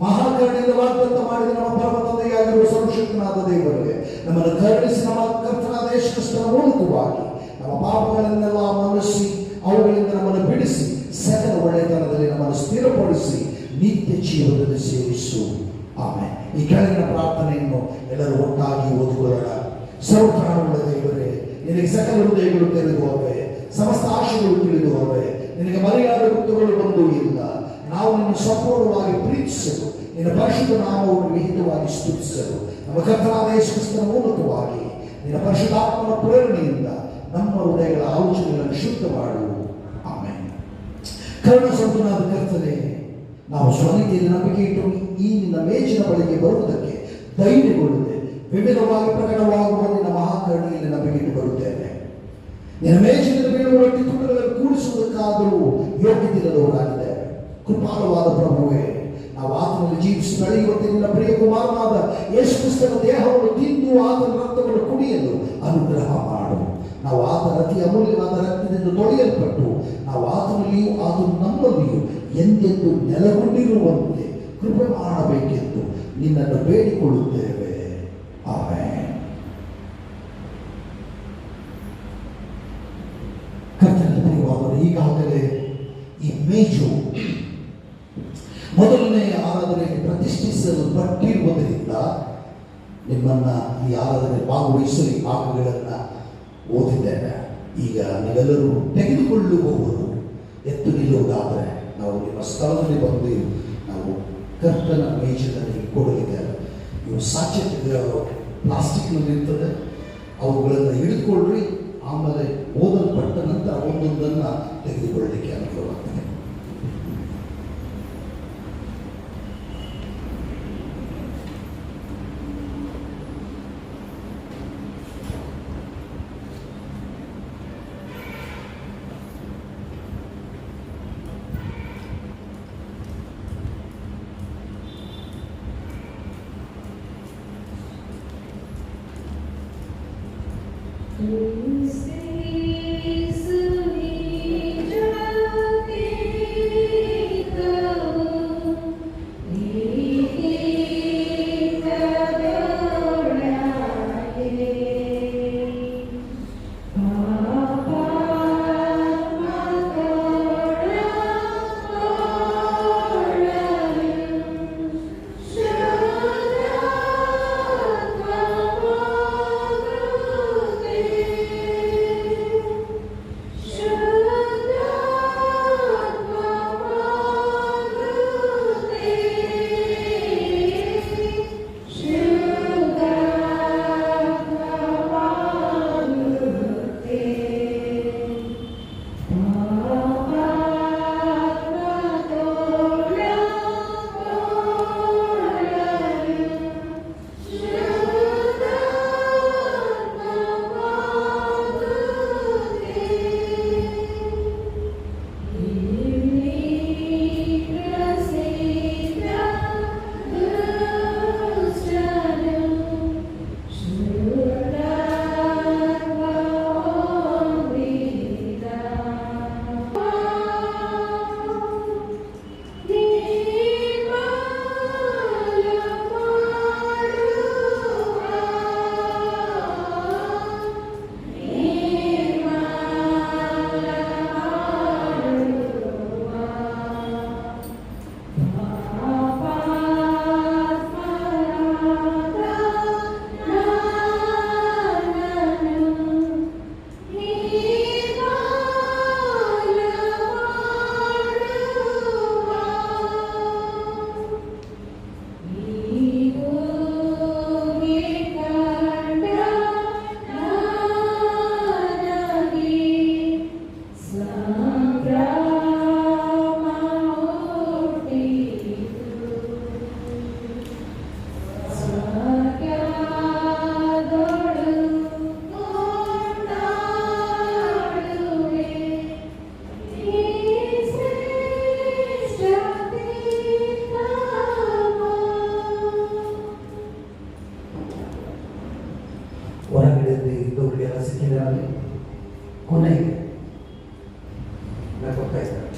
ಮಹಾಕರುಣೆಯಿಂದ ವಾಗ್ದಾನ ಮಾಡಿದ ನಮ್ಮ ಪರಮ ತಂದೆಯಾಗಿರುವ ಸರ್ವಶಕ್ತನಾದ ದೇವರಿಗೆ ನಮ್ಮನ್ನು ಕರುಣಿಸಿ ನಮ್ಮ ಕರ್ತನಾದ ಯೇಸು ಕ್ರಿಸ್ತನ ಮೂಲಕವಾಗಿ ನಮ್ಮ ಪಾಪಗಳನ್ನೆಲ್ಲ ಮನ್ನಿಸಿ ಅವುಗಳಿಂದ ನಮ್ಮನ್ನು ಬಿಡಿಸಿ ಸಕಲ ಒಳ್ಳೆಯತನದಲ್ಲಿ ನಮ್ಮನ್ನು ಸ್ಥಿರಪಡಿಸಿ ನಿತ್ಯ ಜೀವನದಲ್ಲಿ ಸೇರಿಸು. ಆಮೇಲೆ ಈ ಕೆಳಗಿನ ಪ್ರಾರ್ಥನೆಯನ್ನು ಎಲ್ಲರೂ ಒಟ್ಟಾಗಿ ಓದಿಕೊಳ್ಳೋಣ. ಸರ್ವಕಾರಣವುಳ್ಳ ದೇವರೇ, ನಿನಗೆ ಸಕಲ ಹೃದಯಗಳು ತೆರೆದು ಹೋವೆ, ಸಮಸ್ತ ಆಶೆಗಳು ತಿಳಿದು ಹೋವೆ. ನಿನಗೆ ಮರೆಯಾದ ಗುರುತುಗಳು ಬಂದೂ ಇಲ್ಲ. ನಾವು ನಿನ್ನ ಸಂಪೂರ್ಣವಾಗಿ ಪ್ರೀತಿಸಲು, ನಿನ್ನ ಪರಿಶುದ್ಧ ನಾಮವನ್ನು ವಿಹಿತವಾಗಿ ಸ್ತುತಿಸಲು ನಮ್ಮ ಕರ್ತನಾದ ಯೇಸು ಕ್ರಿಸ್ತನ ಮೂಲಕವಾಗಿ ನಿನ್ನ ಪರಿಶುದ್ಧಾತ್ಮನ ಪ್ರೇರಣೆಯಿಂದ ನಮ್ಮ ಹೃದಯಗಳ ಆಲೋಚನೆಗಳನ್ನು ಶುದ್ಧ ಮಾಡು. ಆಮೇಲೆ ಕರುಣ ಸಂತನಾದ ಕರ್ತನೆ, ನಾವು ಸ್ವನೀತಿಯಲ್ಲಿ ನಂಬಿಕೆ ಇಟ್ಟು ಈ ನಿನ್ನ ಮೇಜಿನ ಬಳಿಗೆ ಬರುವುದಕ್ಕೆ ಧೈರ್ಯಗೊಳ್ಳದೆ ವಿವಿಧವಾಗಿ ಪ್ರಕಟವಾಗುವ ನಿನ್ನ ಮಹಾಕರುಣೆಯಲ್ಲಿ ನಂಬಿಕೆ ಇಟ್ಟು ಬರುತ್ತೇವೆ. ನಿನ್ನ ಮೇಜಿನಲ್ಲಿ ಬೀಳುವ ರೊಟ್ಟಿ ತುಂಡುಗಳನ್ನು ಕೂಡಿಸುವುದಕ್ಕಾದರೂ ಯೋಗ್ಯತೆಯಿಲ್ಲದವರಾಗಿದ್ದೇವೆ. ಕೃಪಾಳವಾದ ಪ್ರಭುವೇ, ನಾವು ಆತನಲ್ಲಿ ಜೀವಿಸಿ ಬೆಳೆಯುವಂತೆ ನಿನ್ನ ಪ್ರಿಯ ಕುಮಾರನಾದ ಯೇಸು ಕ್ರಿಸ್ತನ ದೇಹವನ್ನು ತಿಂದು ಆತನ ರಕ್ತವನ್ನು ಕುಡಿಯಲು ಅನುಗ್ರಹ ಮಾಡು. ನಾವು ಆತನ ಅತಿ ಅಮೂಲ್ಯವಾದ ರಕ್ತದಿಂದ ತೊಳೆಯಲ್ಪಟ್ಟು ನಾವು ಆತನಲ್ಲಿಯೂ ಆತನು ನಮ್ಮಲ್ಲಿಯೂ ಎಂದೆಂದು ನೆಲೆಗೊಂಡಿರುವಂತೆ ಕೃಪೆ ಮಾಡಬೇಕೆಂದು ನಿನ್ನನ್ನು ಬೇಡಿಕೊಳ್ಳುತ್ತೇವೆ. ಆಮೆನ್. ಕರ್ತನ ಪ್ರಿಯವಾದವರು, ಈಗಾಗಲೇ ಈ ಮೇಜು ಮೊದಲನೇ ಆರಾಧನೆಗೆ ಪ್ರತಿಷ್ಠಿಸಲ್ಪಟ್ಟಿರುವುದರಿಂದ ನಿಮ್ಮನ್ನ ಈ ಆರಾಧನೆ ಭಾಗವಹಿಸಲು ಈ ಭಾಗಗಳನ್ನು ಓದಿದ್ದೇನೆ. ಈಗ ನೀವೆಲ್ಲರೂ ತೆಗೆದುಕೊಳ್ಳುವವರು ಎತ್ತು ನಿಲ್ಲುವುದಾದರೆ ನಾವು ನಿಮ್ಮ ಸ್ಥಳದಲ್ಲಿ ಬಂದು ನಾವು ಕರ್ತನ ಮೇಜಿನಲ್ಲಿ ಕೊಡಲಿದ್ದೇವೆ. ಇವು ಸಾಚೆಟ್ ಪ್ಲಾಸ್ಟಿಕ್ನಲ್ಲಿ ಇರ್ತದೆ, ಅವುಗಳನ್ನು ಹಿಡಿದುಕೊಳ್ಳ್ರಿ. ಆಮೇಲೆ ಓದಲ್ಪಟ್ಟ ನಂತರ ಒಂದೊಂದನ್ನು ತೆಗೆದುಕೊಳ್ಳಲಿಕ್ಕೆ ಅನುಕೂಲವಾಗ್ತದೆ. Who stays in Egypt?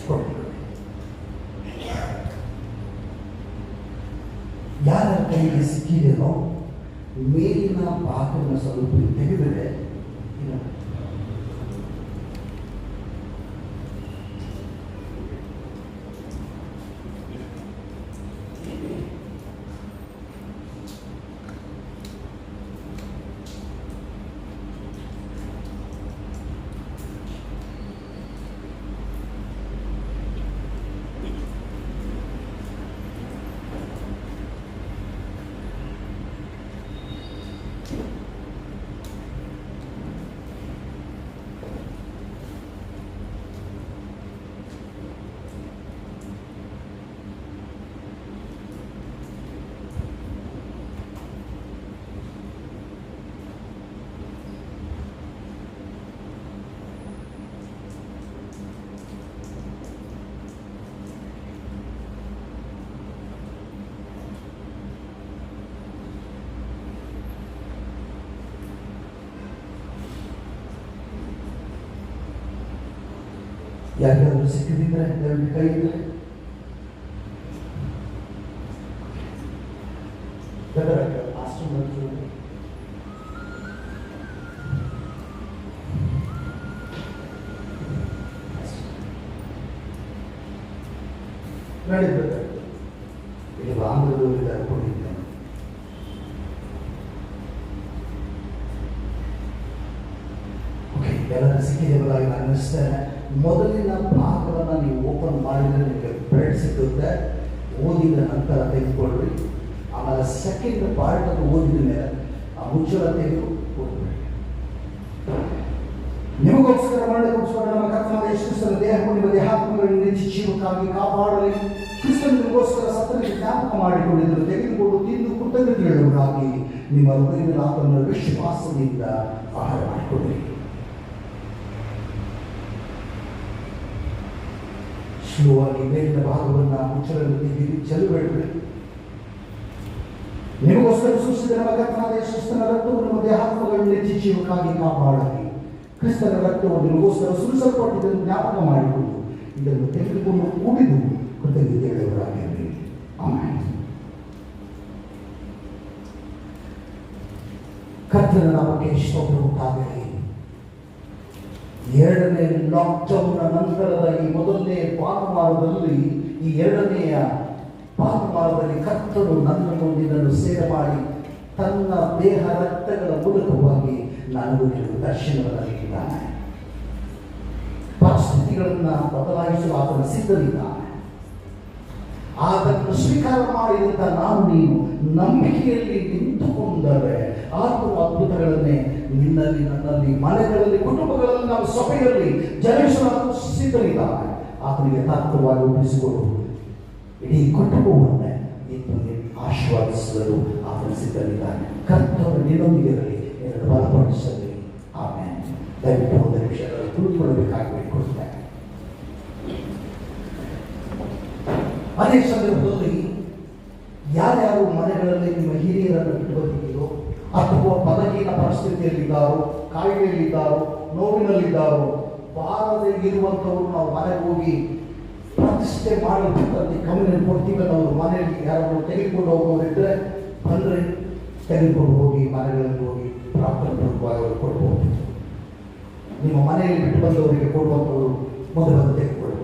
ಕೊಡ್ತೀವಿ. ಯಾರ ಕೈಗೆ ಸಿಕ್ಕಿದೆಯೋ ಮೇಲಿನ ಭಾಗವನ್ನು ಸ್ವಲ್ಪ ತೆಗೆದರೆ ಯಾರಿಗಾದ್ರೂ ಸಿಕ್ಕಿದ್ರೆ ದಯವಿಟ್ಟು ಕೈ ಇದ್ದರೆ ನಡೆದಿದ್ದಾರೆ ಇಲ್ಲಿ ಆಂಧ್ರದಲ್ಲಿ ಅನ್ಕೊಂಡಿದ್ದೇನೆ. ಓಕೆ, ಎಲ್ಲರೂ ಸಿಕ್ಕಿದೆವರಾಗಿ ನಾನು ಅನ್ನಿಸ್ತೇನೆ. ಮೊದಲಿನ ಭಾಗವನ್ನು ನೀವು ಓಪನ್ ಮಾಡಿದರೆ ನಿಮಗೆ ಬ್ರೆಡ್ ಸಿಗುತ್ತೆ. ಓದಿದ ನಂತರ ತೆಗೆದುಕೊಳ್ಳ್ರಿ. ಆಮೇಲೆ ಸೆಕೆಂಡ್ ಪಾರ್ಟ್ ಅದು ಓದಿದ ಮೇಲೆ ಆ ಮುಚ್ಚಳ ತೆಗೆದು ಓದಬೇಡಿ. ನಿಮಗೋಸ್ಕರ ಮರಣಕ್ಕೋಸ್ಕರ ನಮ್ಮ ಕರ್ತನಾದ ಯೇಸು ಕ್ರಿಸ್ತನ ದೇಹವು ನಿಮ್ಮ ದೇಹಾತ್ಮಗಳನ್ನು ನಿಚ್ಚಿ ಜೀವಕ್ಕಾಗಿ ಕಾಪಾಡಲಿ. ಕ್ರಿಸ್ತನು ನಿಮಗೋಸ್ಕರ ಸತ್ತನಿಗೆ ಜ್ಞಾಪಕ ಮಾಡಿಕೊಂಡಿದ್ದರು. ತೆಗೆದುಕೊಂಡು ತಿಂದು ಕೃತಜ್ಞತೆ ಹೇಳುವುದಾಗಿ ನಿಮ್ಮ ಹೃದಯದ ಆತನ ವಿಶ್ವಾಸದಿಂದ ಆಹಾರ ಮಾಡಿಕೊಳ್ಳಿ. ಸ್ಲೋವಾಗಿ ಮೇಲಿನ ಭಾಗವನ್ನು ಮುಚ್ಚಳನ್ನು ತೆಗೆದು ಚೆಲ್ಲಬೇಡ್ರಿ. ನಿಮಗೋಸ್ಕರ ಸೂಚಿಸಿದ ನಮ್ಮ ಕರ್ತನಾದ ಯೇಸು ಕ್ರಿಸ್ತನ ರಕ್ತವು ನಿಮ್ಮ ದೇಹಾತ್ಮಗಳನ್ನು ನೆಚ್ಚಿ ಜೀವಕ್ಕಾಗಿ ಕಾಪಾಡಲಿ. ಕ್ರಿಸ್ತನ ರಕ್ತವು ನಿಮಗೋಸ್ಕರ ಸುರಿಸಲ್ಪಟ್ಟಿದ್ದನ್ನು ಜ್ಞಾಪಕ ಮಾಡಿಕೊಂಡು ಇದನ್ನು ತೆಗೆದುಕೊಂಡು ಕೂಡಿದು ಕೃತಜ್ಞತೆ ಹೇಳುವವರಾಗಿರಲಿ. ಆಮೆನ್. ಕರ್ತನ ನಾಮಕ್ಕೆ ಸ್ತೋತ್ರ ಉಂಟಾಗಲಿ. ಎರಡನೇ ಲಾಕ್ಡೌನ್ನ ನಂತರದ ಈ ಮೊದಲನೇ ಭಾನುವಾರದಲ್ಲಿ, ಈ ಎರಡನೆಯ ಭಾನುವಾರದಲ್ಲಿ ಕರ್ತನು ನನ್ನನ್ನು ನಿನ್ನನ್ನು ಸೇವೆ ಮಾಡಿ ತನ್ನ ದೇಹ ರಕ್ತಗಳ ಮೂಲಕವಾಗಿ ನನಗೂ ನಿನಗೂ ದರ್ಶನವನ್ನು ನೀಡಿದ್ದಾನೆ. ಪರಿಸ್ಥಿತಿಗಳನ್ನು ಬದಲಾಯಿಸಲು ಆತನ ಸಿದ್ಧನಿದ್ದಾನೆ. ಅದನ್ನು ಸ್ವೀಕಾರ ಮಾಡಿದಂಥ ನಾವು ನೀನು ನಂಬಿಕೆಯಲ್ಲಿ ನಿಂತುಕೊಂಡರೆ ಆತನ ಅದ್ಭುತಗಳನ್ನೇ ನಿನ್ನಲ್ಲಿ, ನನ್ನಲ್ಲಿ, ಮನೆಗಳಲ್ಲಿ, ಕುಟುಂಬಗಳಲ್ಲಿ, ನಾವು ಸಭೆಯಲ್ಲಿ ಜನಿಸಲು ಸಿದ್ಧನಿದ್ದಾನೆ. ಆತನಿಗೆ ತಾತ್ವವಾಗಿ ಒಪ್ಪಿಸಿಕೊಂಡು ಇಡೀ ಕುಟುಂಬವನ್ನೇ ಆಶೀರ್ವಾದಿಸಲು ಆತನ ಸಿದ್ಧನಿದ್ದಾನೆ. ಕರ್ತನು ನಿನ್ನೊಂದಿಗಿರಲಿ, ಎರಡು ಬಲಪಡಿಸಲಿ. ಆಮೇಲೆ ದಯವಿಟ್ಟು ಒಂದು ನಿಮಿಷಗಳು ಕುಳಿತುಕೊಳ್ಳಬೇಕಾಗಿ ಬೇಡಿಕೊಳ್ತೇನೆ. ಅದೇ ಸಂದರ್ಭದಲ್ಲಿ ಯಾರ್ಯಾರು ಮನೆಗಳಲ್ಲಿ ನಿಮ್ಮ ಹಿರಿಯರನ್ನು ಬಿಟ್ಟು ಬಂದಿದ್ದೀರೋ ಅಥವಾ ಬಲಹೀನ ಪರಿಸ್ಥಿತಿಯಲ್ಲಿದ್ದಾರೋ, ಕಾಯಿಲೆಯಲ್ಲಿದ್ದಾರೋ, ನೋವಿನಲ್ಲಿದ್ದಾರೋ, ಬಾರದೆ ಇರುವಂಥವ್ರು ನಾವು ಮನೆಗೆ ಹೋಗಿ ಪ್ರತಿಷ್ಠೆ ಮಾಡಬೇಕಂತ ಕಮ್ಮಿನಲ್ಲಿ ಕೊಡ್ತೀವಿ ಅನ್ನೋರು ಮನೆಯಲ್ಲಿ ಯಾರಾದರೂ ತೆಗೆದುಕೊಂಡು ಹೋಗೋರಿದ್ದರೆ ಬಂದರೆ ತೆಗೆದುಕೊಂಡು ಹೋಗಿ ಮನೆಗಳಲ್ಲಿ ಹೋಗಿ ಪ್ರಾರ್ಥನೆ ಪೂರ್ವಕವಾಗಿ ಕೊಡ್ಬೋದು. ನಿಮ್ಮ ಮನೆಯಲ್ಲಿ ಬಿಟ್ಟು ಬಂದವರಿಗೆ ಕೊಡುವಂಥವರು ಮೊದಲು ತೆಗೆದುಕೊಳ್ಳಬಹುದು.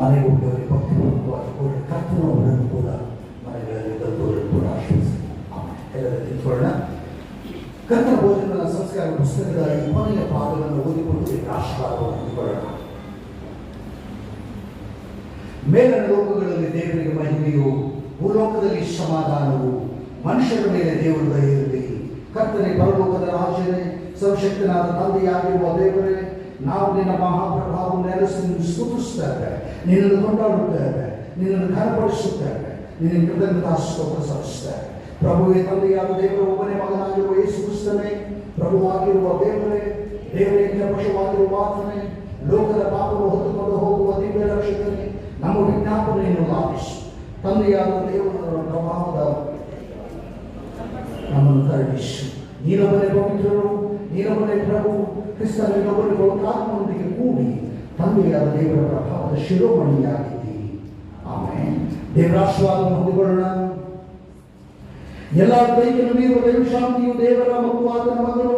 ಮನೆಗೆ ಹೋಗಿ ಭಕ್ತಿಪೂರ್ವಕವಾಗಿ ಹೋಗಿ ಕರ್ತನವರನ್ನು ಕೂಡ ಮನೆಗಳಲ್ಲಿ ದೊಡ್ಡವರನ್ನು ಕೂಡ ಆಶ್ರಯಿಸಿ ಎಲ್ಲರೂ ತಿಳ್ಕೊಳ್ಳೋಣ. ಕರ್ತನ ಭೋಜನ ಸಂಸ್ಕಾರ ಪುಸ್ತಕದ ಈ ಕೊನೆಯ ಭಾಗವನ್ನು ಓದಿಕೊಂಡು ಆಶೀರ್ವಾದವನ್ನು ಹೊಂದಿಕೊಳ್ಳೋಣ. ಮೇಲಿನ ಲೋಕಗಳಲ್ಲಿ ದೇವರಿಗೆ ಮಹಿಮೆಯು, ಭೂಲೋಕದಲ್ಲಿ ಸಮಾಧಾನವು, ಮನುಷ್ಯರ ಮೇಲೆ ದೇವರ ದಯೆ ಇರಲಿ. ಕರ್ತನೆ, ಪರಲೋಕದ ರಾಜನೇ, ಸರ್ವಶಕ್ತನಾದ ತಂದೆಯಾಗಿರುವ ದೇವರೇ, ನಾವು ನಿನ್ನ ಮಹಾಪ್ರಭಾವವನ್ನು ನೆಲೆಸಿ ಸ್ತುತಿಸುತ್ತೇವೆ, ನಿನ್ನನ್ನು ಕೊಂಡಾಡುತ್ತೇವೆ, ನಿನ್ನನ್ನು ಘನಪಡಿಸುತ್ತೇವೆ, ನಿನ್ನ ಕೃತಜ್ಞತಾ ಸ್ತೋತ್ರ ಸಲ್ಲಿಸುತ್ತೇವೆ. ಪ್ರಭುವೇ, ತಂದೆಯಾದ ದೇವರ ಒಬ್ಬನೇ ಮಗನಾಗಿರುವ ಯೇಸು ಕ್ರಿಸ್ತನೇ, ಪ್ರಭುವಾಗಿರುವ ದೇವರೇ, ದೇವರೇ ಪಕ್ಷವಾಗಿರುವ ಆತನೇ, ಲೋಕದ ಪಾಪವನ್ನು ಹೊತ್ತುಕೊಂಡು ಹೋಗುವ ದಿವ್ಯ ರಕ್ಷಕನೇ, ನಮ್ಮ ವಿಜ್ಞಾಪನೆಯನ್ನು ಲಾಭಿಸು. ತಂದೆಯಾದ ದೇವರ ಪ್ರಭಾವದ ನಮ್ಮನ್ನು ಕರುಣಿಸು. ನೀನೊಬ್ಬನೇ ಪವಿತ್ರರು, ನೀನೊಬ್ಬನೇ ಪ್ರಭು, ಕ್ರಿಸ್ತನೊಬ್ಬನೇ ಪವಿತ್ರಾತ್ಮನೊಂದಿಗೆ ಕೂಡಿ ತಂದೆಯಾದ ದೇವರ ಪ್ರಭಾವದ ಶಿರೋಮಣಿಯಾಗಿದ್ದೀವಿ. ಆಮೇಲೆ ದೇವರಾಶೀರ್ವಾದವನ್ನು ಹೊಂದಿಕೊಳ್ಳೋಣ. ಎಲ್ಲ ದೈವನು ಮೀರುವ ದೈವಶಾಂತಿಯು ದೇವರ ಮತ್ತು ಆತನ ಮಗನು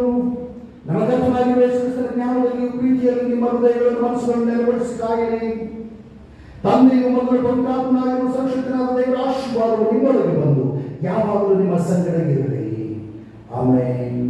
ನಮ್ಮ ಕರ್ತನಾಗಿರುವ ಯೇಸು ಕ್ರಿಸ್ತನ ಜ್ಞಾನದಲ್ಲಿಯೂ ಪ್ರೀತಿಯಲ್ಲಿ ನಿಮ್ಮ ಹೃದಯಗಳನ್ನು ಮನಸ್ಸುಗಳನ್ನು ನೆಲೆಗೊಳಿಸಿ ಕಾಯಲಿ. ತಂದೆಯು ಮಗಳು ಪವಿತ್ರಾತ್ಮನಾಗಿರುವ ಸರ್ವಶಕ್ತನಾದ ದೇವರ ಆಶೀರ್ವಾದವು ನಿಮ್ಮೊಳಗೆ ಬಂದು ಯಾವಾಗಲೂ ನಿಮ್ಮ ಸಂಗಡ ಇರಲಿ. ಆಮೆನ್.